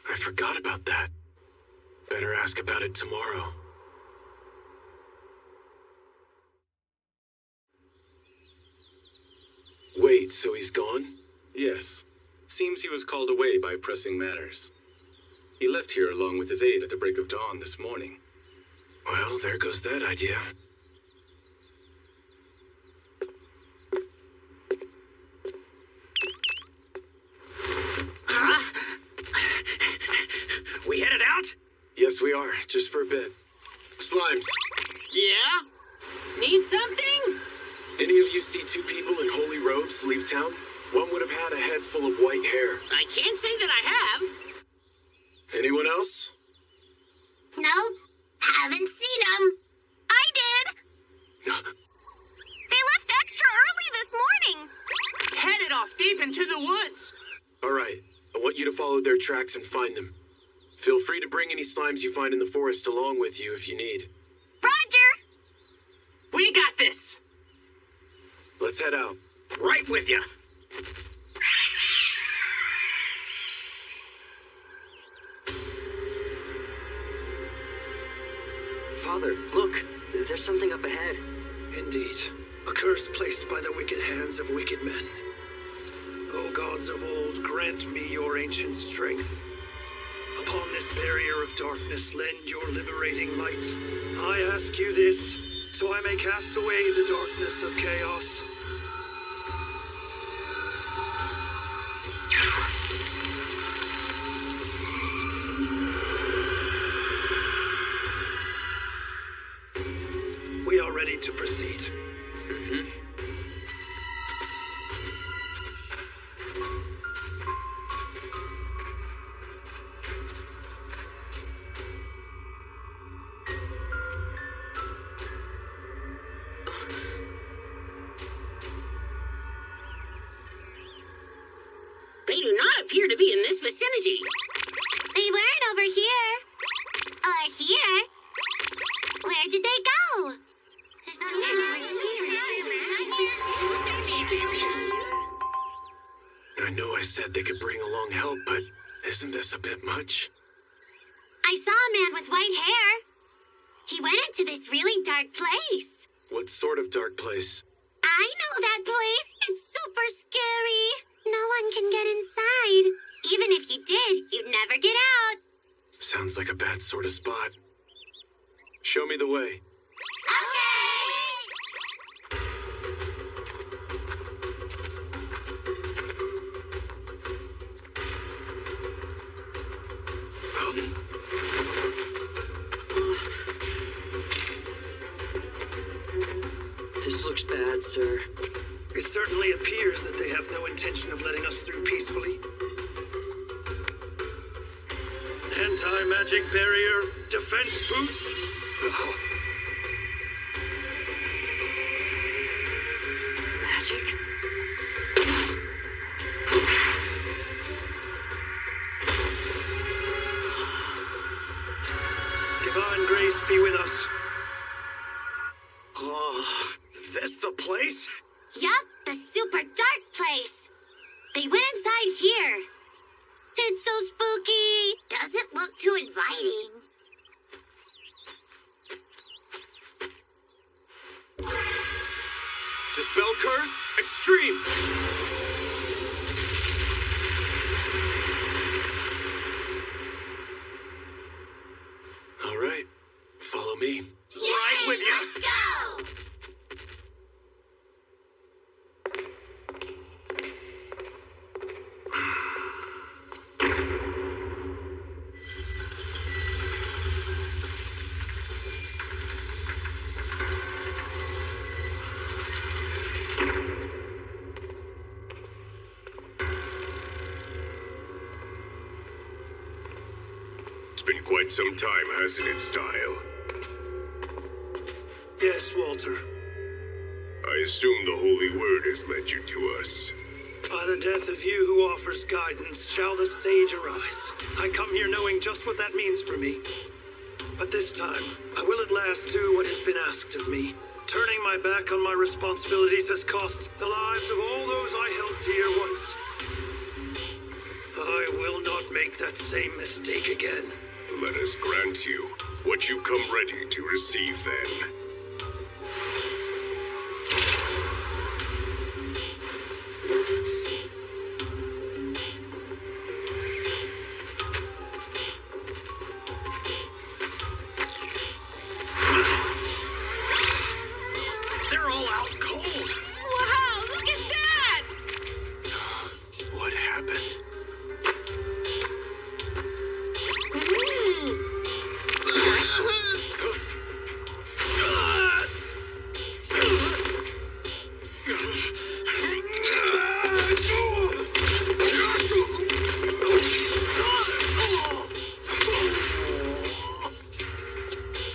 I forgot about that. Better ask about it tomorrow. Wait, so he's gone? Yes. Seems he was called away by pressing matters. He left here along with his aide at the break of dawn this morning. Well, there goes that idea. Huh? We headed out? Yes, we are. Just for a bit. Slimes. Yeah? Need something? Any of you see two people in holy robes leave town? One would have had a head full of white hair. I can't say that I have. Anyone else? Nope. Haven't seen them. I did. They left extra early this morning. Headed off deep into the woods. All right. I want you to follow their tracks and find them. Feel free to bring any slimes you find in the forest along with you if you need. Roger. We got this. Let's head out. Right with you. Father, look! There's something up ahead. Indeed. A curse placed by the wicked hands of wicked men. O gods of old, grant me your ancient strength. Upon this barrier of darkness, lend your liberating light. I ask you this, so I may cast away the darkness of chaos. We are ready to proceed. They do not appear to be in this vicinity. They weren't over here. Or here. Where did they go? I know I said they could bring along help, but isn't this a bit much? I saw a man with white hair. He went into this really dark place. What sort of dark place? I know that place. It's super scary. No one can get inside. Even if you did, you'd never get out. Sounds like a bad sort of spot. Show me the way. This looks bad, sir. It certainly appears that they have no intention of letting us through peacefully. Anti-magic barrier, defense boost. Magic? Divine grace be with us. Oh, this the place? Yup, the super dark place. They went inside here. It's so spooky. Doesn't look too inviting. Dispel curse, extreme! All right, follow me. Right with you. Let's go. It's been quite some time, hasn't it, Style? Yes, Walter. I assume the Holy Word has led you to us. By the death of you who offers guidance, shall the sage arise. I come here knowing just what that means for me. But this time, I will at last do what has been asked of me. Turning my back on my responsibilities has cost the lives of all those I held dear once. I will not make that same mistake again. Let us grant you what you come ready to receive then. They're all out cold. Wow, look at that! What happened?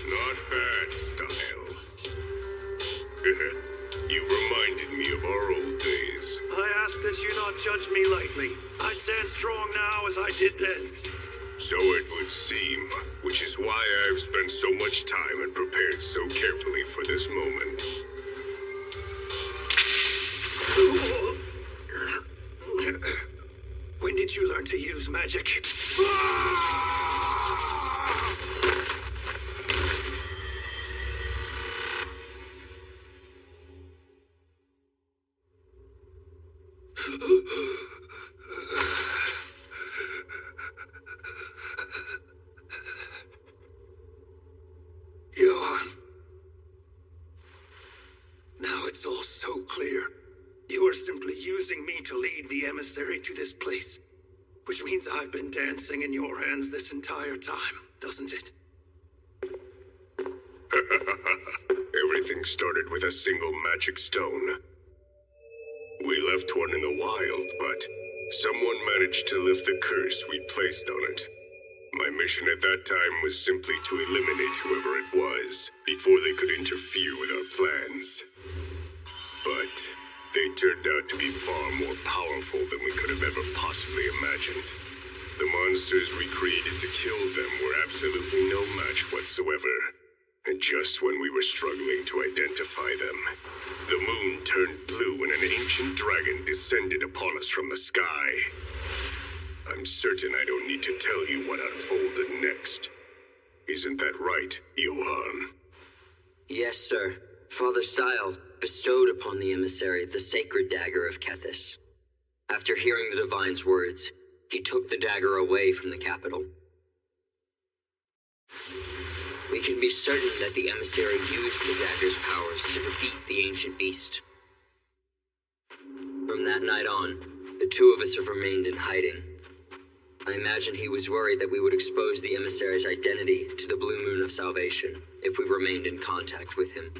Not bad, Style. You've reminded me of our old days. I ask that you not judge me lightly. I stand strong now as I did then. So it would seem, which is why I've spent so much time and prepared so carefully for this moment. When did you learn to use magic? emissary to this place. Which means I've been dancing in your hands this entire time, doesn't it? Everything started with a single magic stone. We left one in the wild, but someone managed to lift the curse we placed on it. My mission at that time was simply to eliminate whoever it was before they could interfere with our plans. But they turned out to be far more powerful than we could have ever possibly imagined. The monsters we created to kill them were absolutely no match whatsoever. And just when we were struggling to identify them, the moon turned blue and an ancient dragon descended upon us from the sky. I'm certain I don't need to tell you what unfolded next. Isn't that right, Johann? Yes, sir. Father Style bestowed upon the emissary the sacred dagger of Kethis. After hearing the divine's words, he took the dagger away from the capital. We can be certain that the emissary used the dagger's powers to defeat the ancient beast. From that night on, the two of us have remained in hiding. I imagine he was worried that we would expose the emissary's identity to the Blue Moon of Salvation if we remained in contact with him.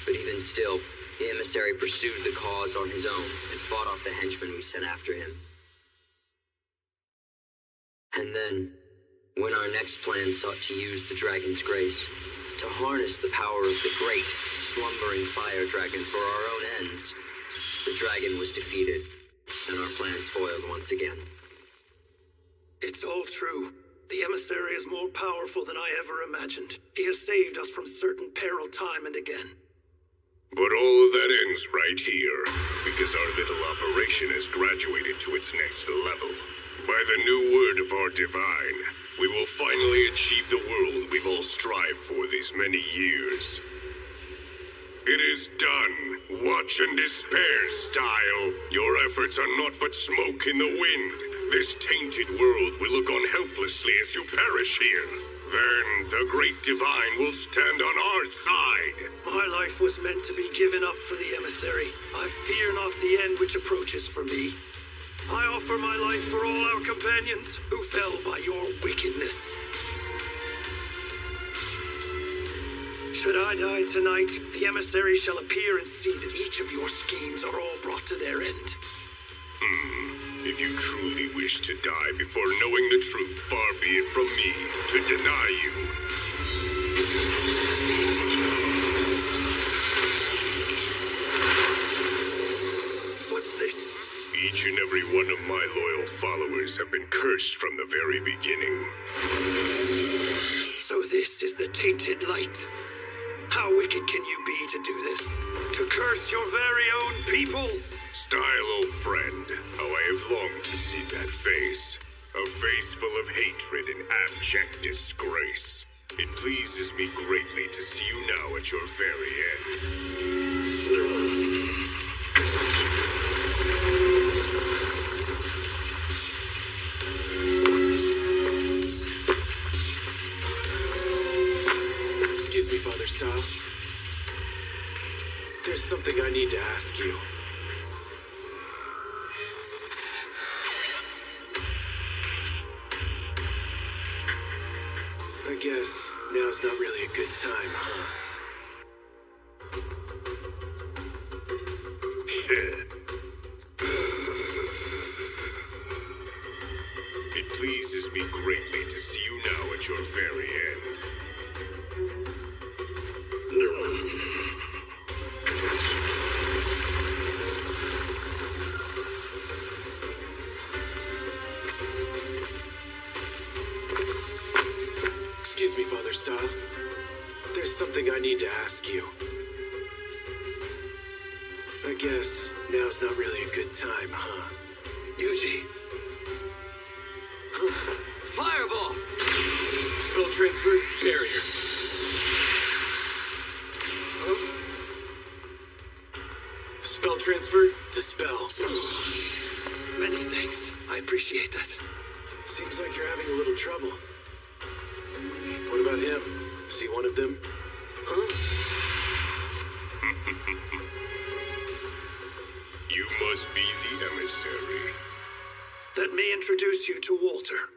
But even still, the emissary pursued the cause on his own and fought off the henchmen we sent after him. And then, when our next plan sought to use the dragon's grace to harness the power of the great, slumbering fire dragon for our own ends, the dragon was defeated, and our plans foiled once again. It's all true. The emissary is more powerful than I ever imagined. He has saved us from certain peril time and again. But all of that ends right here, because our little operation has graduated to its next level. By the new word of our divine, we will finally achieve the world we've all strived for these many years. It is done. Watch and despair, Style. Your efforts are naught but smoke in the wind. This tainted world will look on helplessly as you perish here. Then the great divine will stand on our side. My life was meant to be given up for the emissary. I fear not the end which approaches for me. I offer my life for all our companions who fell by your wickedness. Should I die tonight, the emissary shall appear and see that each of your schemes are all brought to their end. If you truly wish to die before knowing the truth, far be it from me to deny you. What's this? Each and every one of my loyal followers have been cursed from the very beginning. So this is the tainted light. How wicked can you be to do this? To curse your very own people? Style, old friend, how I have longed to see that face. A face full of hatred and abject disgrace. It pleases me greatly to see you now at your very end. Excuse me, Father Style. There's something I need to ask you. I guess now's not really a good time, huh? It pleases me greatly to see you now at your very end. Excuse me, Father Style. There's something I need to ask you. I guess now's not really a good time, huh? Yuji. Fireball! Spell transfer, barrier. Spell transfer, dispel. Many thanks. I appreciate that. Seems like you're having a little trouble. What about him? Is he one of them? Huh? You must be the emissary. Let me introduce you to Walter.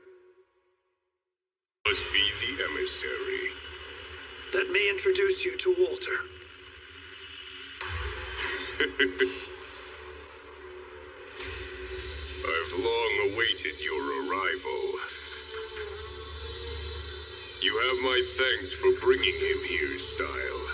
Must be the emissary. Let me introduce you to Walter. I've long awaited your arrival. You have my thanks for bringing him here, Style.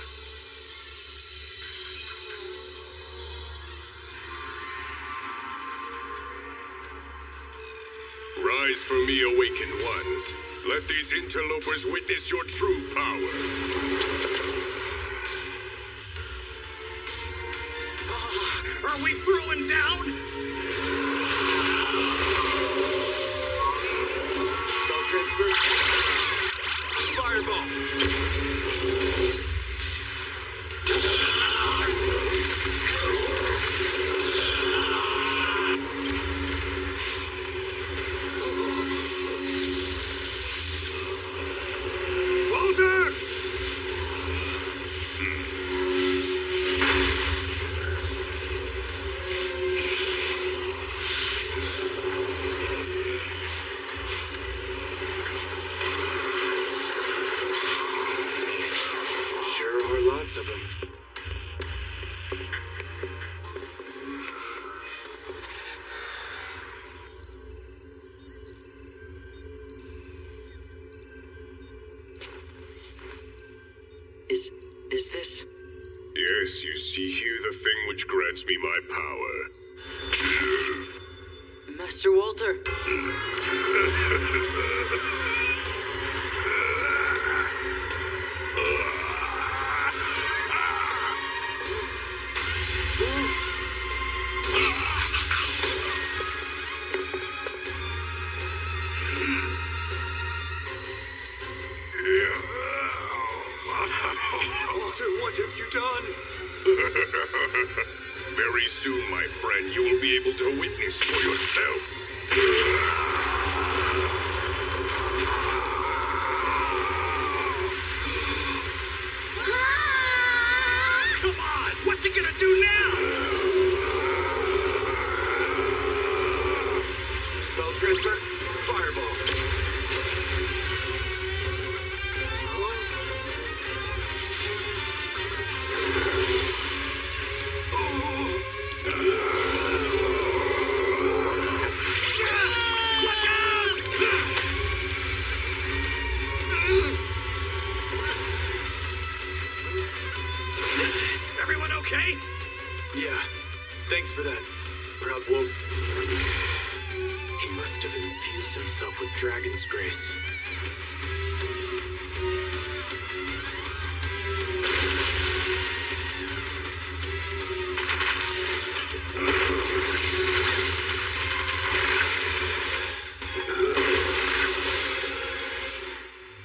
Rise from me, awakened ones. Let these interlopers witness your true power. Are we throwing down? Spell transfer. Fireball. Walter! Sure are lots of them. Is this? Yes, you see here the thing which grants me my power. Master Walter. Walter, what have you done? Very soon, my friend, you will be able to witness for yourself. Come on! What's he gonna do now? Spell transfer. Fireball. Everyone okay? Yeah, thanks for that, Proud Wolf. He must have infused himself with Dragon's Grace.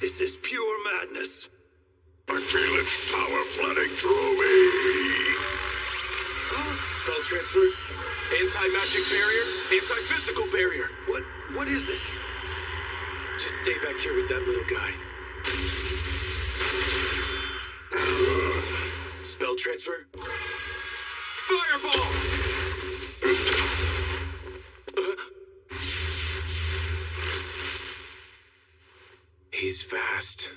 This is pure madness. I feel its power flooding through me. Spell transfer. Anti-magic barrier. Anti-physical barrier. What is this? Just stay back here with that little guy. Spell transfer. Fireball. He's fast.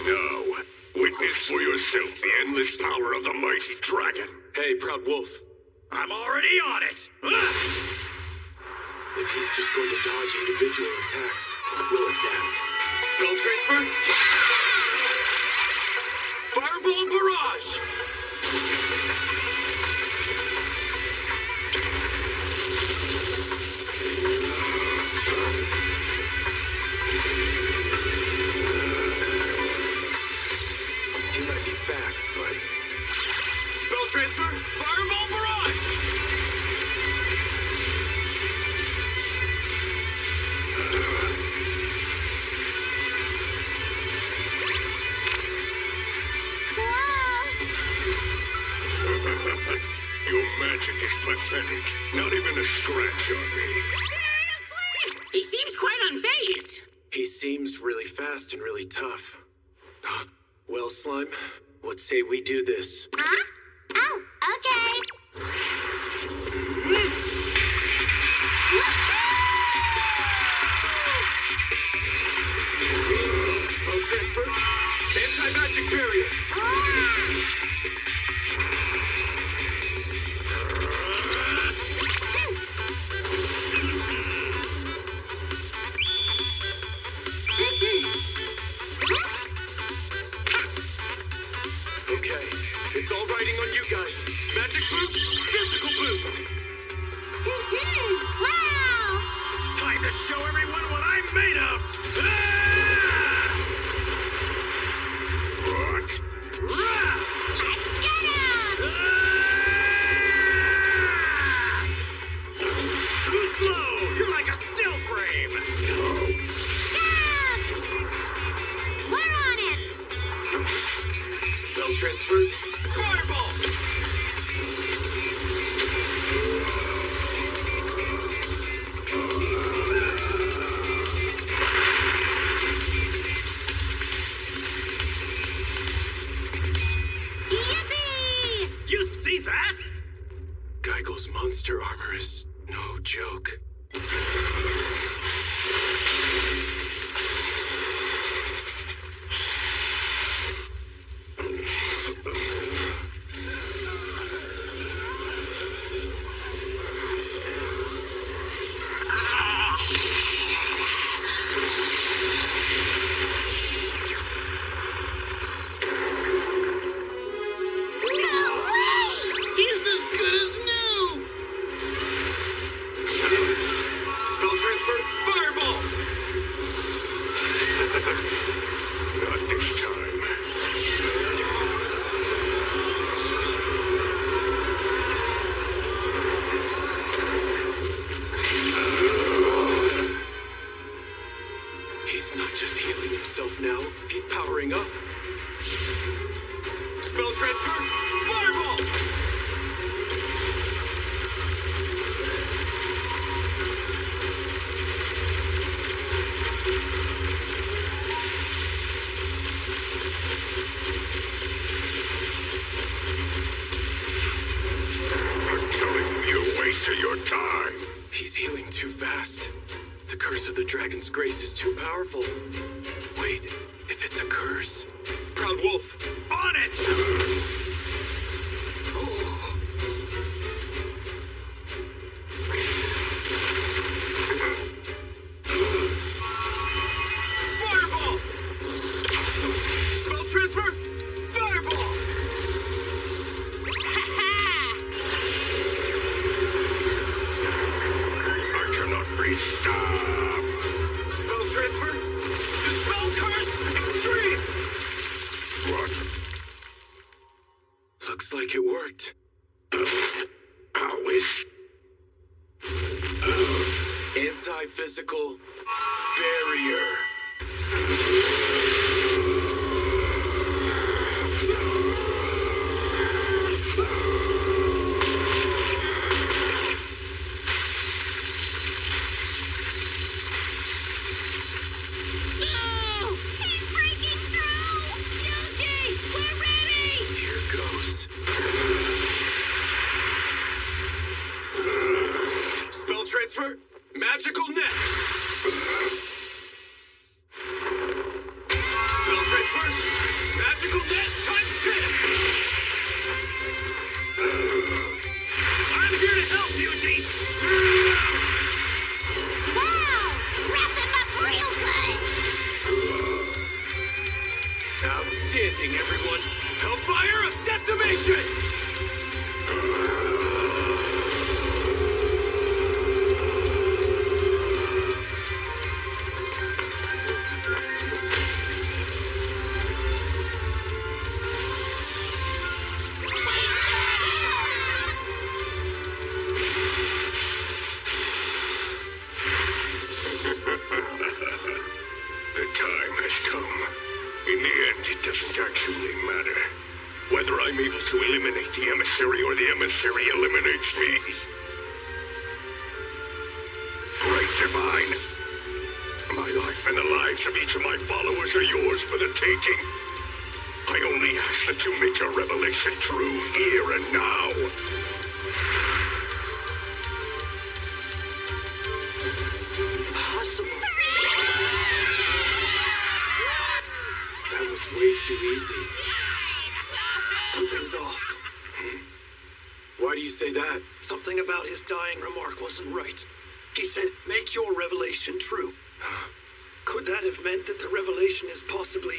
Now, witness for yourself the endless power of the mighty dragon. Hey, Proud Wolf. I'm already on it! If he's just going to dodge individual attacks, we'll adapt. Spell transfer. Fireball barrage. You might be fast, but... Spell transfer. Fireball barrage. Your magic is pathetic. Not even a scratch on me. Seriously? He seems quite unfazed. He seems really fast and really tough. Well, Slime, what say we do this? Huh? Oh, okay. Spell transfer. Anti-magic barrier. Okay, it's all riding on you guys. Magic boost, physical boost. Wow! Time to show everyone what I'm made of! Let's get him! Too slow! You're like a still frame! Down! We're on it! Spell transfer. Fireball! Yippee! You see that? Geigel's monster armor is no joke. He's as good as new! Spell transfer. Fireball! Not this time. He's not just healing himself now, he's powering up. Spell transfer. Fireball! I'm telling you, you're a waste of your time. He's healing too fast. The curse of the dragon's grace is too powerful. Wait, if it's a curse... Proud Wolf. On it! Fireball! Spell transfer. Fireball! I cannot be stopped. Spell transfer. Dispel curse. Extreme. What? Looks like it worked. How is... Anti-physical barrier. No! He's breaking through! Yuji, we're ready! Here goes. Spell transfer. Magical net. Spell transfer. Magical net times 10. I'm here to help, Yuji! Wow! Wrap him up real good! Outstanding, everyone. Hellfire of decimation. The time has come. In the end, it doesn't actually matter whether I'm able to eliminate the emissary or the emissary eliminates me. Great Divine, my life and the lives of each of my followers are yours for the taking. I I only ask that you make your revelation true here and now. Impossible. That was way too easy. Something's off. Why do you say that? Something about his dying remark wasn't right. He said, make your revelation true. Could that have meant that the revelation is possibly...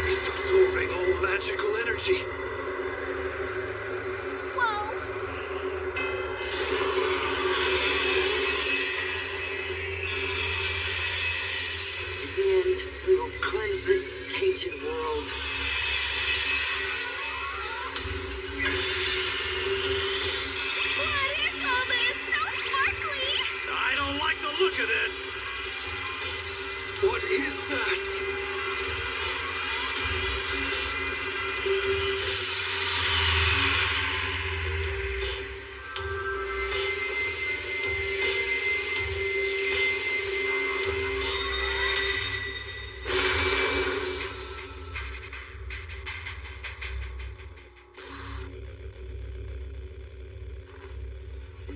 It's absorbing all magical energy. In the end, we will cleanse this tainted world. What is all this? So sparkly! I don't like the look of this. What is that?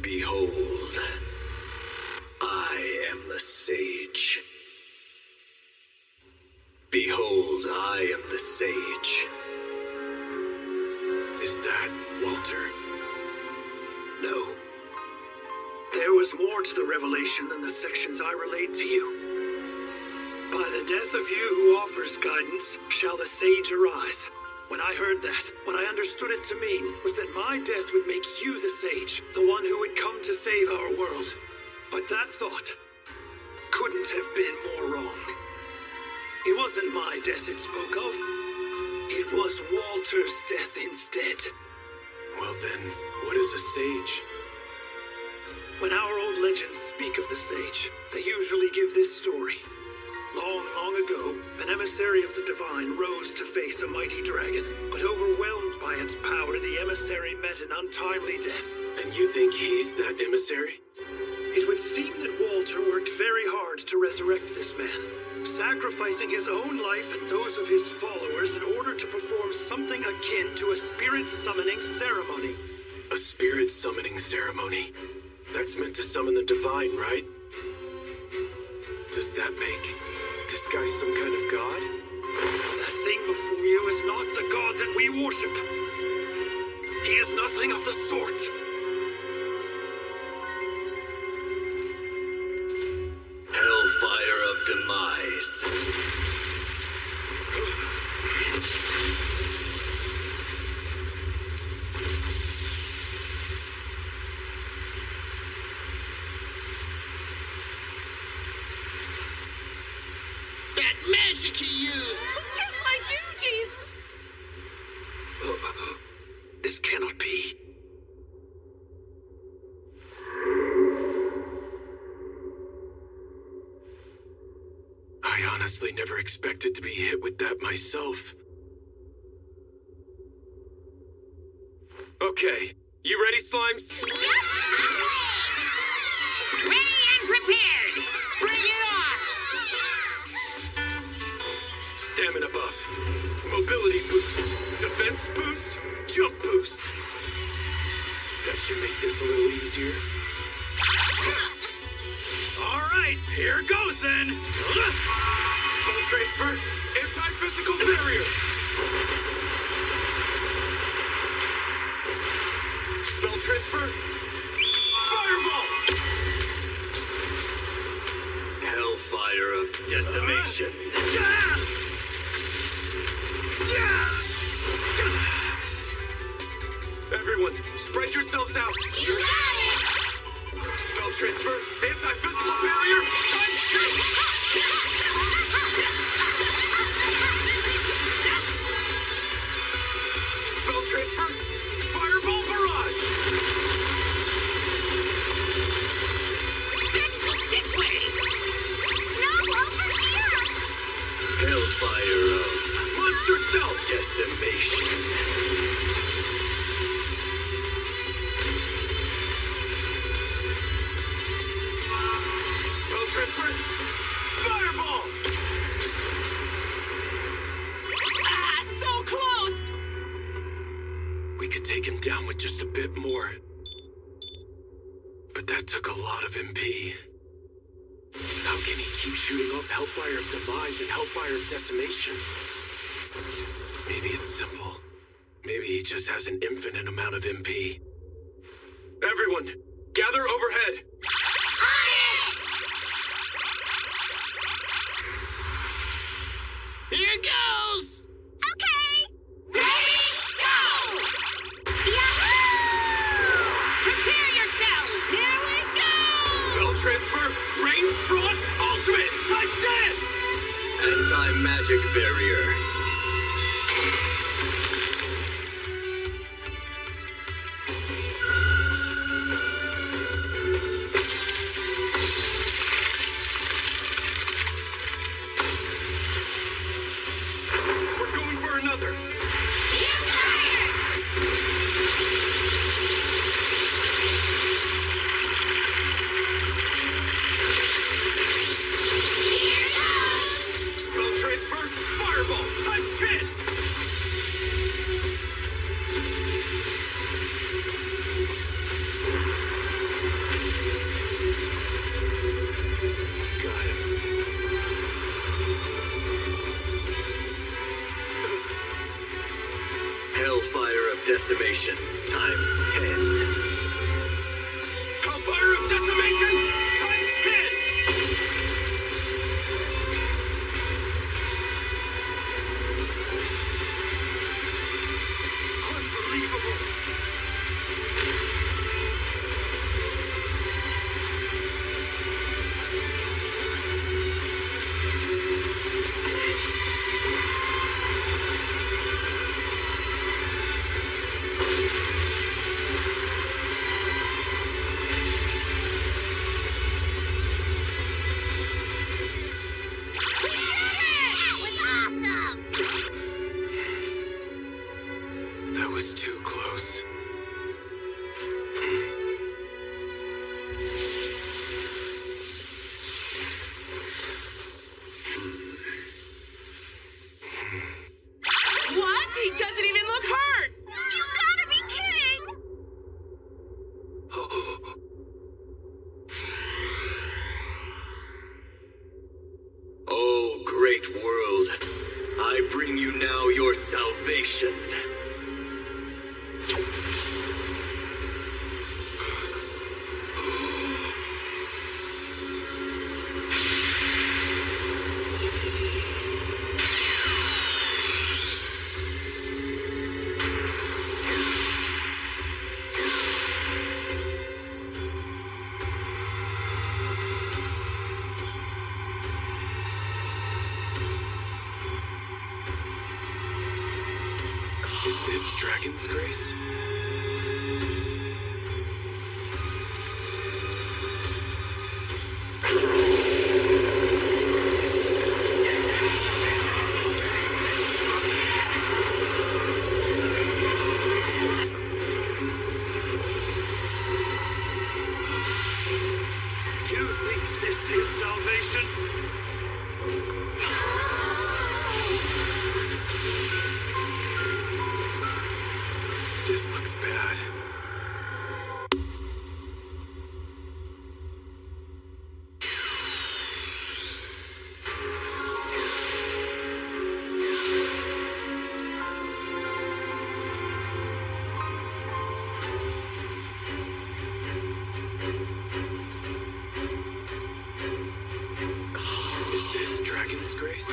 Behold, I am the sage. Behold, I am the sage. Is that Walter? No. There was more to the revelation than the sections I relayed to you. By the death of you who offers guidance, shall the sage arise. When I heard that, what I understood it to mean was that my death would make you the sage, the one who would come to save our world. But that thought couldn't have been more wrong. It wasn't my death it spoke of. It was Walter's death instead. Well then, what is a sage? When our old legends speak of the sage, they usually give this story. Long, long ago, an emissary of the divine rose to face a mighty dragon, but overwhelmed by its power, the emissary met an untimely death. And you think he's that emissary? It would seem that Walter worked very hard to resurrect this man, sacrificing his own life and those of his followers in order to perform something akin to a spirit summoning ceremony. A spirit summoning ceremony? That's meant to summon the divine, right? Does that make this guy some kind of god? That thing before you is not the god that we worship. He is nothing of the sort. Hellfire of demise. That magic he used was just like Yuji's! This cannot be. I honestly never expected to be hit with that myself. Okay, you ready, Slimes? Ready and prepared! Bring it on! Stamina buff, mobility boost, defense boost, jump boost. That should make this a little easier. All right, here goes then. Spell transfer, anti-physical barrier. Spell transfer, fireball. Hellfire of decimation. Everyone, spread yourselves out. You got it! Spell transfer, anti-physical barrier, ×2. Spell transfer, fireball barrage. This way! No, over here! Hellfire of Monster stealth. decimation. take him down with just a bit more. But that took a lot of MP. How can he keep shooting off Hellfire of Demise and Hellfire of Decimation? Maybe it's simple. Maybe he just has an infinite amount of MP. Everyone, gather overhead! Here goes! Okay! Ready, go! Yahoo! Prepare yourselves! Here we go! Spell transfer, range frost, ultimate, type 10! Anti-magic barrier. We're going for another. Spell transfer, fireball, type 10! Got him. Hellfire of Decimation times 10. Hellfire of Decimation, times 10! Unbelievable! That was too close. What? He doesn't even look hurt! You gotta be kidding! Oh, great world, I bring you now your salvation. Is this Dragon's Grace? You think this is salvation? This looks bad. Is this Dragon's Grace?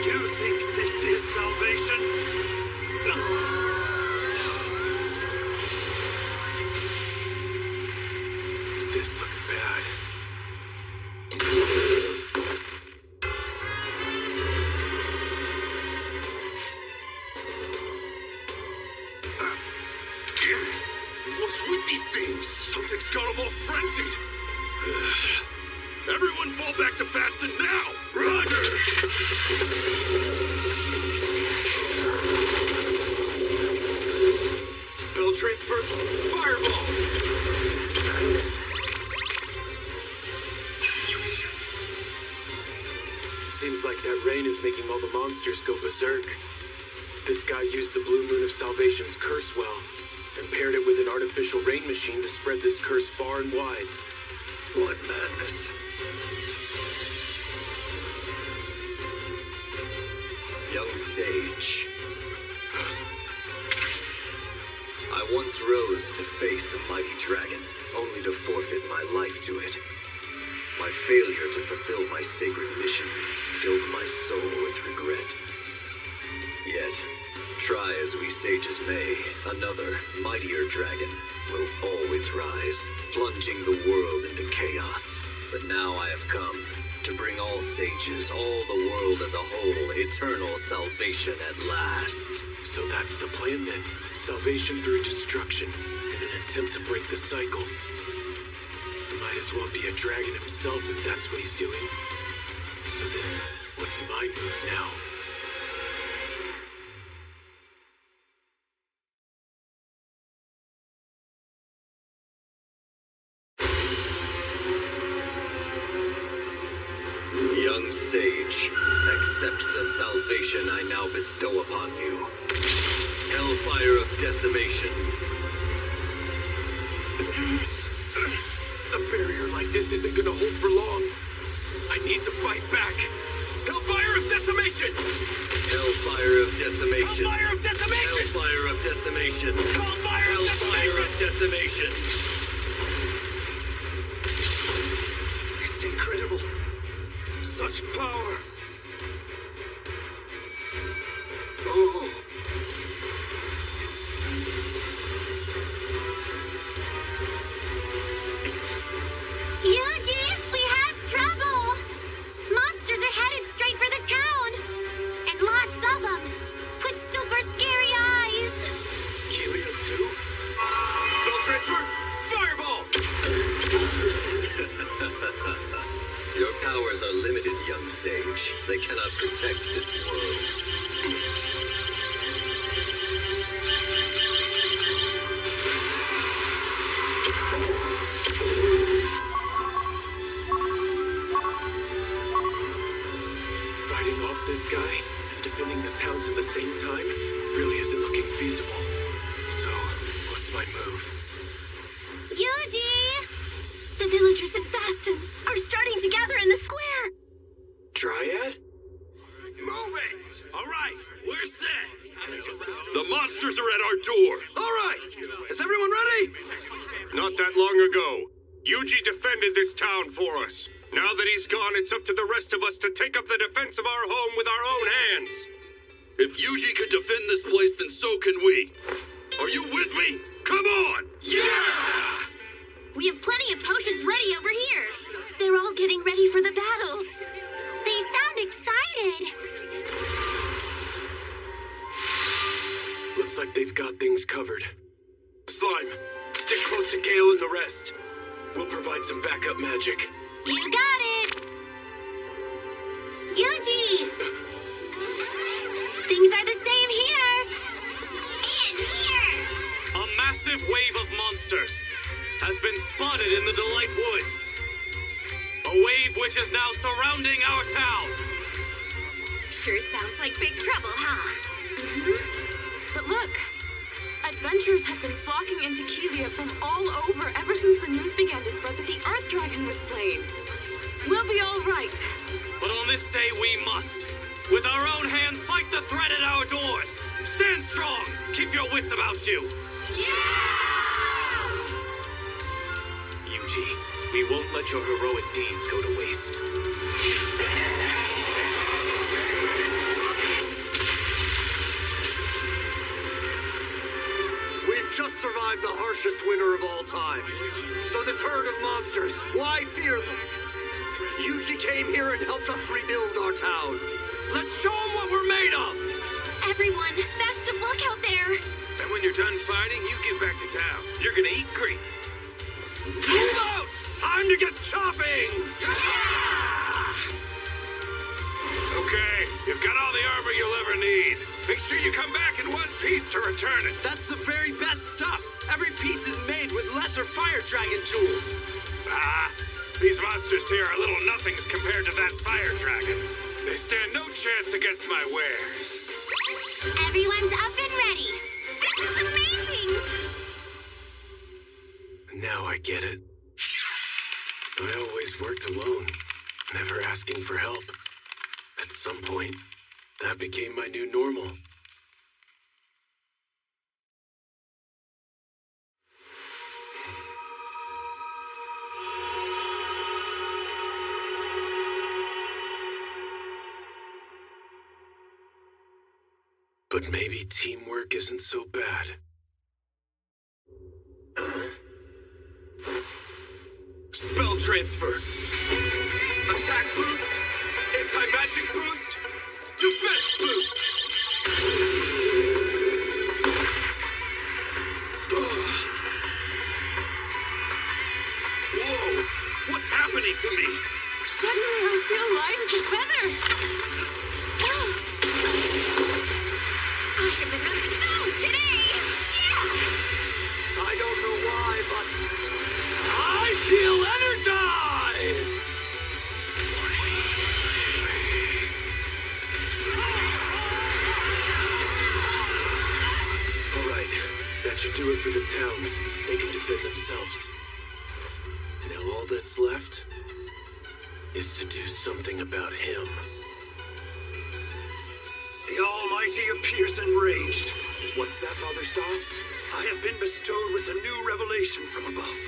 You think this is salvation? This looks bad. What's with these things? Something's gone a little frenzied. Everyone fall back to fasting now! Roger! Spell transfer. Fireball! Seems like that rain is making all the monsters go berserk. This guy used the Blue Moon of Salvation's curse well, and paired it with an artificial rain machine to spread this curse far and wide. What madness. Young sage. I once rose to face a mighty dragon, only to forfeit my life to it. My failure to fulfill my sacred mission filled my soul with regret. Yet, try as we sages may, another, mightier dragon will always rise, plunging the world into chaos. But now I have come to bring all sages, all the world as a whole, eternal salvation at last. So that's the plan then. Salvation through destruction, in an attempt to break the cycle. Might as well be a dragon himself if that's what he's doing. So then, what's my move now? Young sage, accept the salvation I now bestow upon you. Hellfire of decimation. A barrier like this isn't gonna hold for long. I need to fight back. Hellfire of decimation! Hellfire of decimation. Hellfire of decimation! Hellfire of decimation. Hellfire of decimation. It's incredible. Such power. Oh. Yuji, we have trouble! Monsters are headed straight for the town! And lots of them! With super scary eyes! Kelia too? Spell transfer! Fireball! Your powers are limited, young sage. They cannot protect this world. Fighting off this guy and defending the towns at the same time really isn't looking feasible. So, what's my move? Yuji! The villagers in Faston are starting to gather in the square! Dryad? Move it! All right, we're set. The monsters are at our door. All right, is everyone ready? Not that long ago, Yuji defended this town for us. Now that he's gone, it's up to the rest of us to take up the defense of our home with our own hands. If Yuji could defend this place, then so can we. Are you with me? Come on! Yeah! We have plenty of potions ready over here. They're all getting ready for the battle. They sound excited. Looks like they've got things covered. Slime, stick close to Gale and the rest. We'll provide some backup magic. You got it! Yuji! Things are the same here! And here! A massive wave of monsters has been spotted in the Delight Woods. A wave which is now surrounding our town. Sure sounds like big trouble, huh? But look, adventurers have been flocking into Kelia from all over ever since the news began to spread that the Earth Dragon was slain. We'll be all right. But on this day we must, with our own hands, fight the threat at our doors. Stand strong. Keep your wits about you. Yuji, we won't let your heroic deeds go to waste. We've just survived the harshest winter of all time. So this herd of monsters, why fear them? Yuji came here and helped us rebuild our town. Let's show them what we're made of! Everyone, best of luck out there! And when you're done fighting, you get back to town. You're gonna eat great. Move out! Time to get chopping! the armor you'll ever need. Make sure you come back in one piece to return it. That's the very best stuff. Every piece is made with lesser fire dragon jewels. Ah, these monsters here are little nothings compared to that fire dragon. They stand no chance against my wares. Everyone's up and ready. This is amazing! Now I get it. I always worked alone, never asking for help. At some point, that became my new normal. But maybe teamwork isn't so bad. Spell transfer. Attack boost. Anti-magic boost. Defense boost. Whoa! What's happening to me? Suddenly I feel light as a feather. I am in the zone today! Yeah! I don't know why, but I feel energized! All right, that should do it for the towns. They can defend themselves. Now all that's left is to do something about him. The Almighty appears enraged. What's that, Father Star? I have been bestowed with a new revelation from above.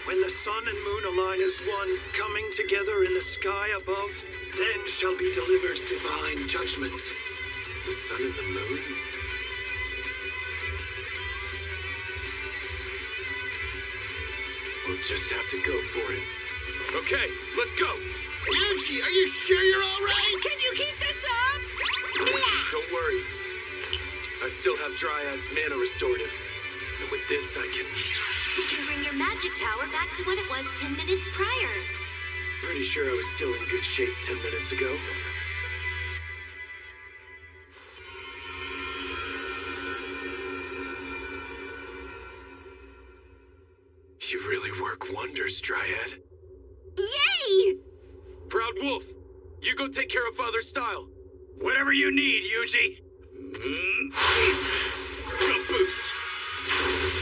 When the sun and moon align as one, coming together in the sky above, then shall be delivered divine judgment. The sun and the moon? We'll just have to go for it. Okay, let's go. Yuji, are you sure you're all right? Can you keep this up? Don't worry. I still have Dryad's mana restorative. And with this, I can... You can bring your magic power back to what it was 10 minutes prior. Pretty sure I was still in good shape 10 minutes ago. You really work wonders, Dryad. Yay! Proud Wolf, you go take care of Father Style. Whatever you need, Yuji. Jump boost.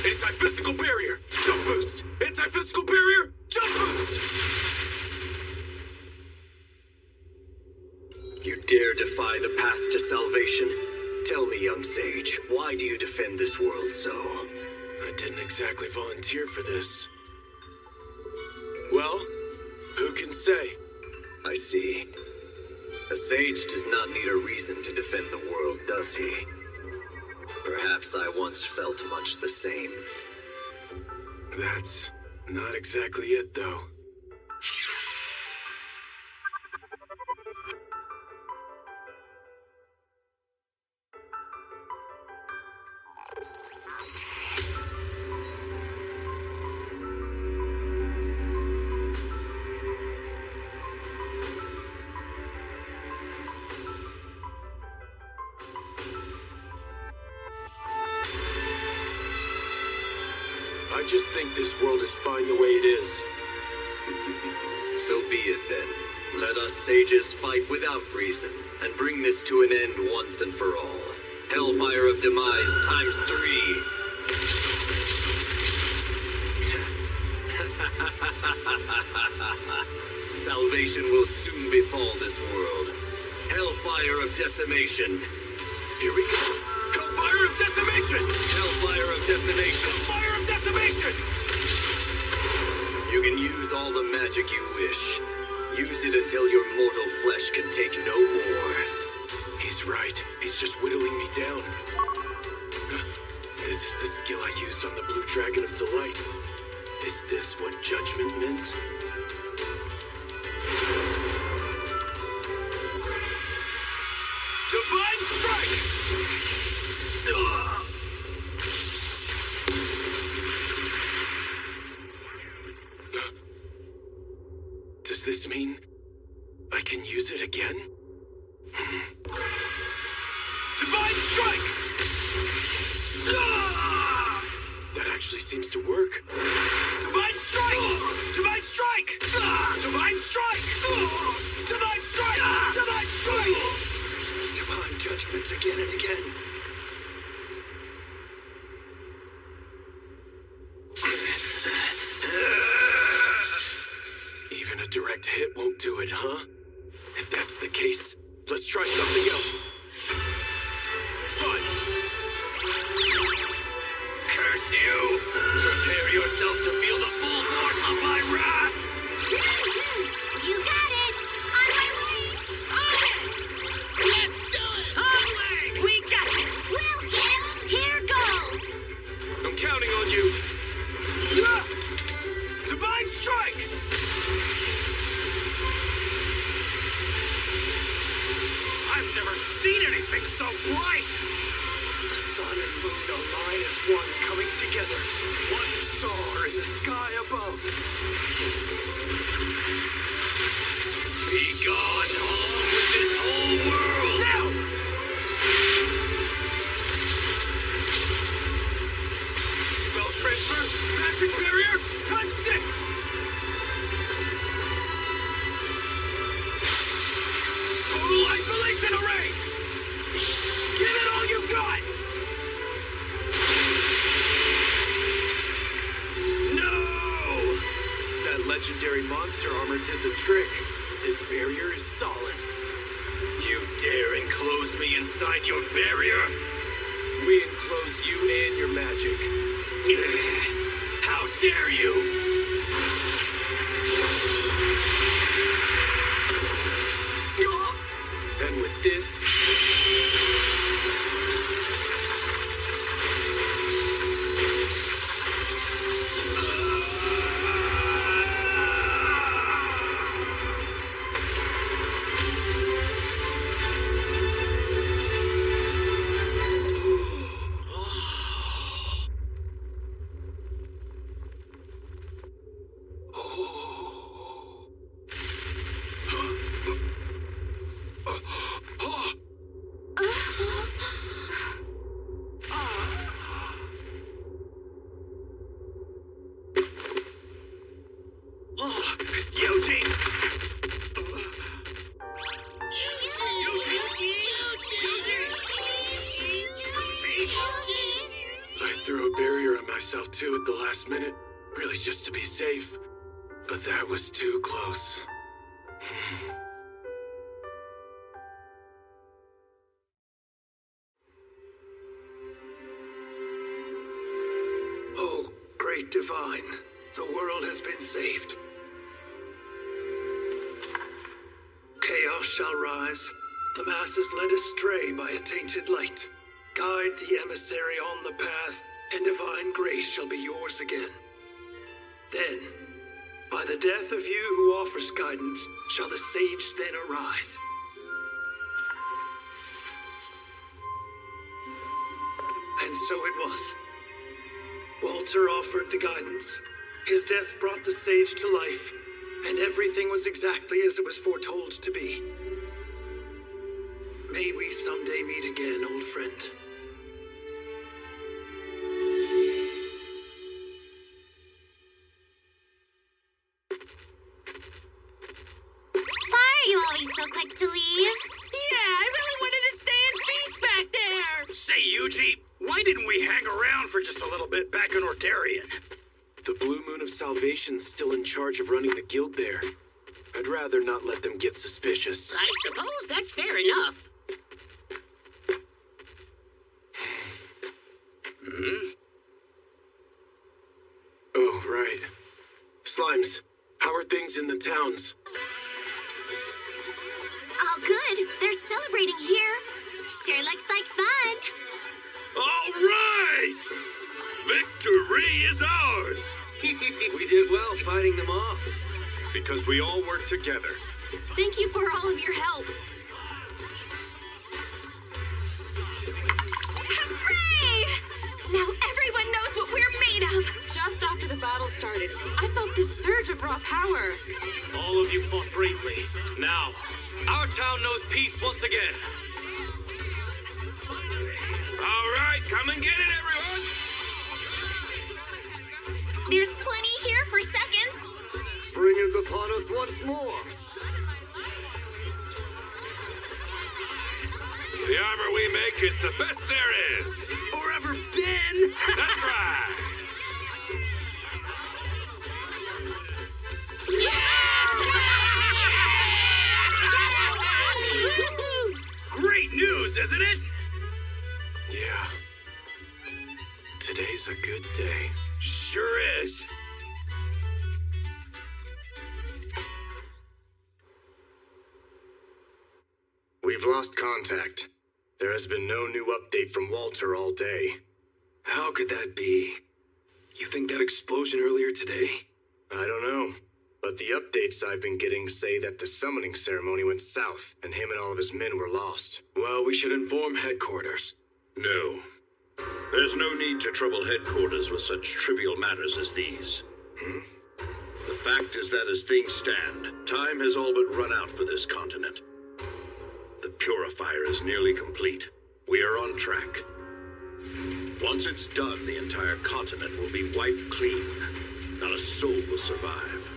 Anti-physical barrier. Jump boost. Anti-physical barrier. Jump boost. You dare defy the path to salvation? Tell me, young sage, why do you defend this world so? I didn't exactly volunteer for this. Well, who can say? I see. A sage does not need a reason to defend the world, does he? Perhaps I once felt much the same. That's not exactly it, though. I just think this world is fine the way it is. So be it then. Let us sages fight without reason, and bring this to an end once and for all. Hellfire of Demise times 3. Salvation will soon befall this world. Hellfire of Decimation. Here we go. Hellfire of Decimation! Hellfire of Decimation! Hellfire of Decimation! You can use all the magic you wish. Use it until your mortal flesh can take no more. He's right. He's just whittling me down. This is the skill I used on the Blue Dragon of Delight. Is this what judgment meant? Divine Strike! Does this mean I can use it again? strike! That actually seems to work. Divine strike! Divine strike! Divine strike! Divine strike! Divine strike! Divine judgment again and again. Even a direct hit won't do it, huh? If that's the case, let's try something else. Slime! Curse you! Prepare yourself to feel the full force of my wrath! You got it! On my way! Let's do it! Away! We got this! We'll get him! Here goes! I'm counting on you! Divine strike! I've never seen anything so bright! Sun and moon align as one, coming together. One star in the sky above. Be gone along with this whole world! Now! Spell transfer, magic barrier, times 6! Total isolation array! Give it all you got! No! That legendary monster armor did the trick. This barrier is solid. You dare enclose me inside your barrier? We enclose you and your magic. How dare you! And with this... too at the last minute, really just to be safe. But that was too close. Oh, great divine, the world has been saved. Chaos shall rise, the masses led astray by a tainted light. Guide the emissary on the path, and divine grace shall be yours again. Then, by the death of you who offers guidance, shall the sage then arise. And so it was. Walter offered the guidance. His death brought the sage to life, and everything was exactly as it was foretold to be. May we someday meet again, old friend. Why are you always so quick to leave? Yeah, I really wanted to stay and feast back there. Say, Yuji, why didn't we hang around for just a little bit back in Ordarian? The Blue Moon of Salvation's still in charge of running the guild there. I'd rather not let them get suspicious. I suppose that's fair enough. Oh, right. Slimes, how are things in the towns? Oh, good. They're celebrating here. Sure looks like fun. All right! Victory is ours! We did well fighting them off. Because we all work together. Thank you for all of your help. Hooray! Now everyone knows what we're made of. Just after the battle started, I felt this surge of raw power. All of you fought bravely. Now, our town knows peace once again. Come and get it, everyone! There's plenty here for seconds. Spring is upon us once more. The armor we make is the best there is. Or ever been. That's right. Great news, isn't it? Yeah. Today's a good day. Sure is. We've lost contact. There has been no new update from Walter all day. How could that be? You think that explosion earlier today? I don't know. But the updates I've been getting say that the summoning ceremony went south, and him and all of his men were lost. Well, we should inform headquarters. No. There's no need to trouble headquarters with such trivial matters as these. The fact is that as things stand, time has all but run out for this continent. The purifier is nearly complete. We are on track. Once it's done, the entire continent will be wiped clean. Not a soul will survive.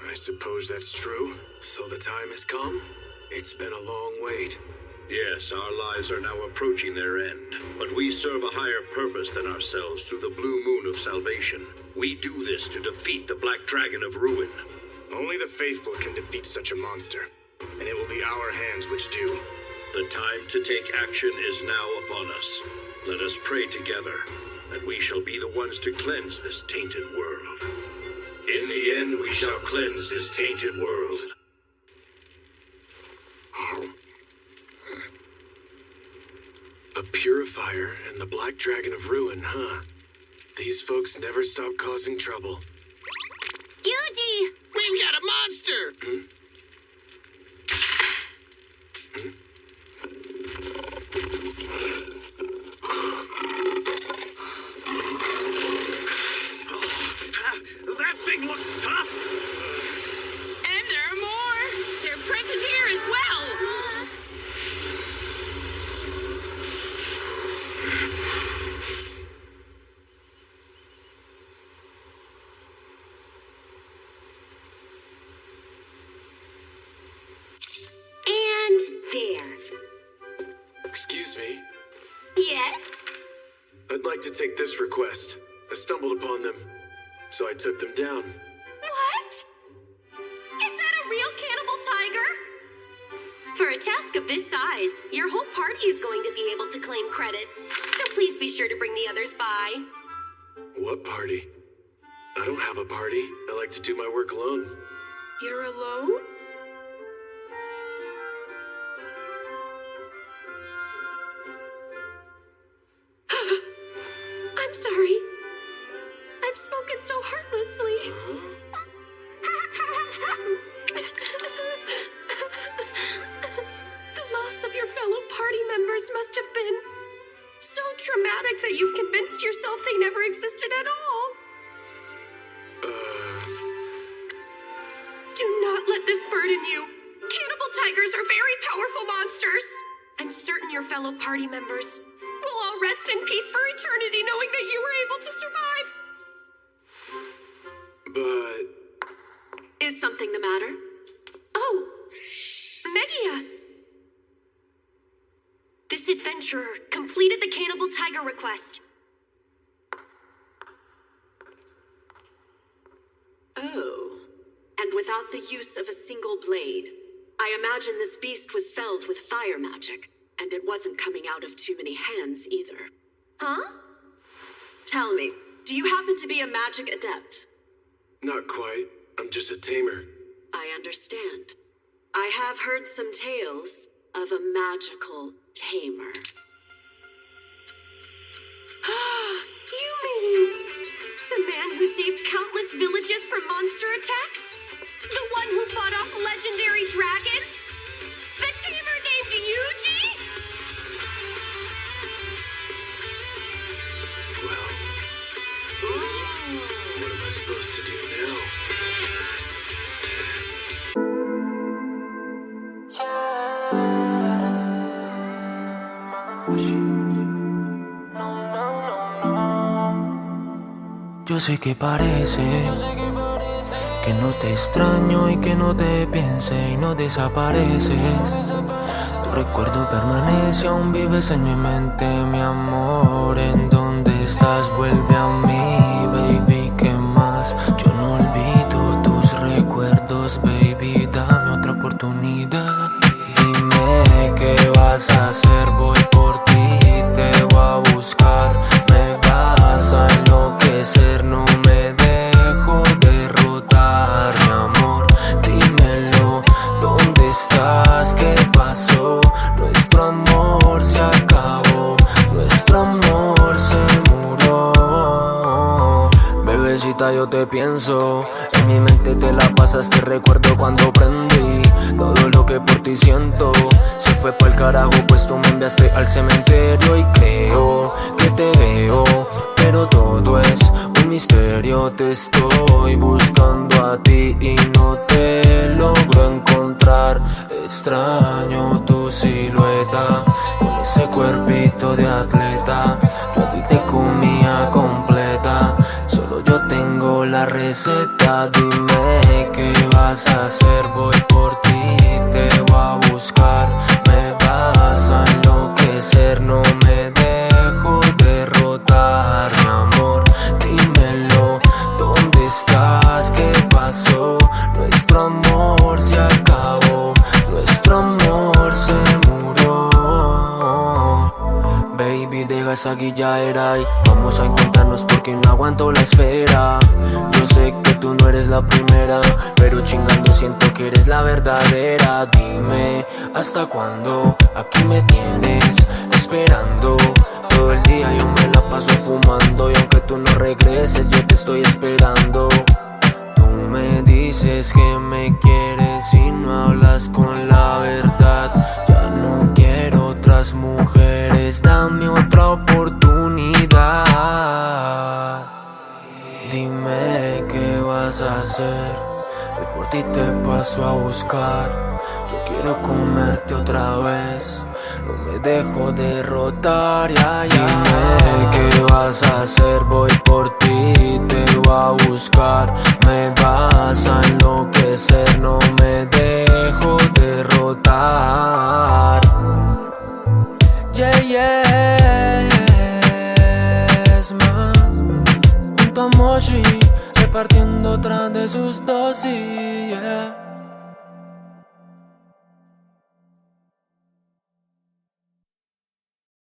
I suppose that's true. So the time has come? It's been a long wait. Yes, our lives are now approaching their end, but we serve a higher purpose than ourselves through the blue moon of salvation. We do this to defeat the black dragon of ruin. Only the faithful can defeat such a monster, and it will be our hands which do. The time to take action is now upon us. Let us pray together that we shall be the ones to cleanse this tainted world. In the end, we shall cleanse this tainted world. A purifier and the black dragon of ruin, huh? These folks never stop causing trouble. Yuji! We've got a monster! That thing looks tough. And there are more. They're present here as well. And there. Excuse me. Yes? I'd like to take this request. I stumbled upon them, so I took them down. What? Is that a real cannibal tiger? For a task of this size, your whole party is going to be able to claim credit. So please be sure to bring the others by. What party? I don't have a party. I like to do my work alone. You're alone? I'm sorry. I've spoken so heartlessly. The loss of your fellow party members must have been so traumatic that you've convinced yourself they never existed at all. Do not let this burden you. Cannibal tigers are very powerful monsters. I'm certain your fellow party members will all rest in peace for eternity knowing that you were able to survive. But... Is something the matter? Oh, Megia. This adventurer completed the cannibal tiger request. Oh, and without the use of a single blade. I imagine this beast was felled with fire magic, and it wasn't coming out of too many hands either. Huh? Tell me, do you happen to be a magic adept? Not quite. I'm just a tamer. I understand. I have heard some tales of a magical tamer. You mean the man who saved countless villages from monster attacks? The one who fought off legendary dragons? The tamer named Yuji? Well, what am I supposed to do now? Hush. yo sé que parece que no te extraño y que no te piense y no desapareces. Tu recuerdo permanece, aún vives en mi mente, mi amor. ¿En dónde estás? Vuelve a mí, baby, ¿qué más? Yo no olvido tus recuerdos, baby, dame otra oportunidad. Dime qué vas a hacer, voy por ti, te voy a buscar. Me vas a enloquecer, no me dejo derrotar, mi amor. Dímelo, ¿dónde estás? ¿Qué pasó? Nuestro amor se acabó, nuestro amor se murió. Bebecita, yo te pienso, en mi mente te la pasas, te recuerdo cuando prendí. Todo lo que por ti siento se fue pa'l carajo, pues tú me enviaste al cementerio. Y creo que te veo, pero todo es un misterio. Te estoy buscando a ti y no te logro encontrar. Extraño tu silueta con ese cuerpito de atleta. Yo a ti te comía completa, solo yo tengo la receta. Dime qué vas a hacer, voy por ti, te voy a buscar. Me vas a enloquecer, no me dejo derrotar, mi amor. Dímelo, ¿dónde estás? ¿Qué pasó? Nuestro amor se acabó, nuestro amor se murió. Baby, deja esa guillaera y vamos a encontrarnos porque no aguanto la espera. Yo sé que tú no eres la primera, pero chingando siento que eres la verdadera. Dime, ¿hasta cuándo aquí me tienes esperando? Todo el día yo me la paso fumando y aunque tú no regreses yo te estoy esperando. Tú me dices que me quieres y no hablas con la verdad. Ya no quiero otras mujeres, dame otra oportunidad. Dime qué vas a hacer, que por ti te paso a buscar. Yo quiero comerte otra vez, no me dejo derrotar, ya, ya. Dime qué vas a hacer, voy por ti, te voy a buscar. Me vas a enloquecer, no me dejo derrotar. Yeah, yes, más junto a Moshi, repartiendo tras de sus dosis, yeah.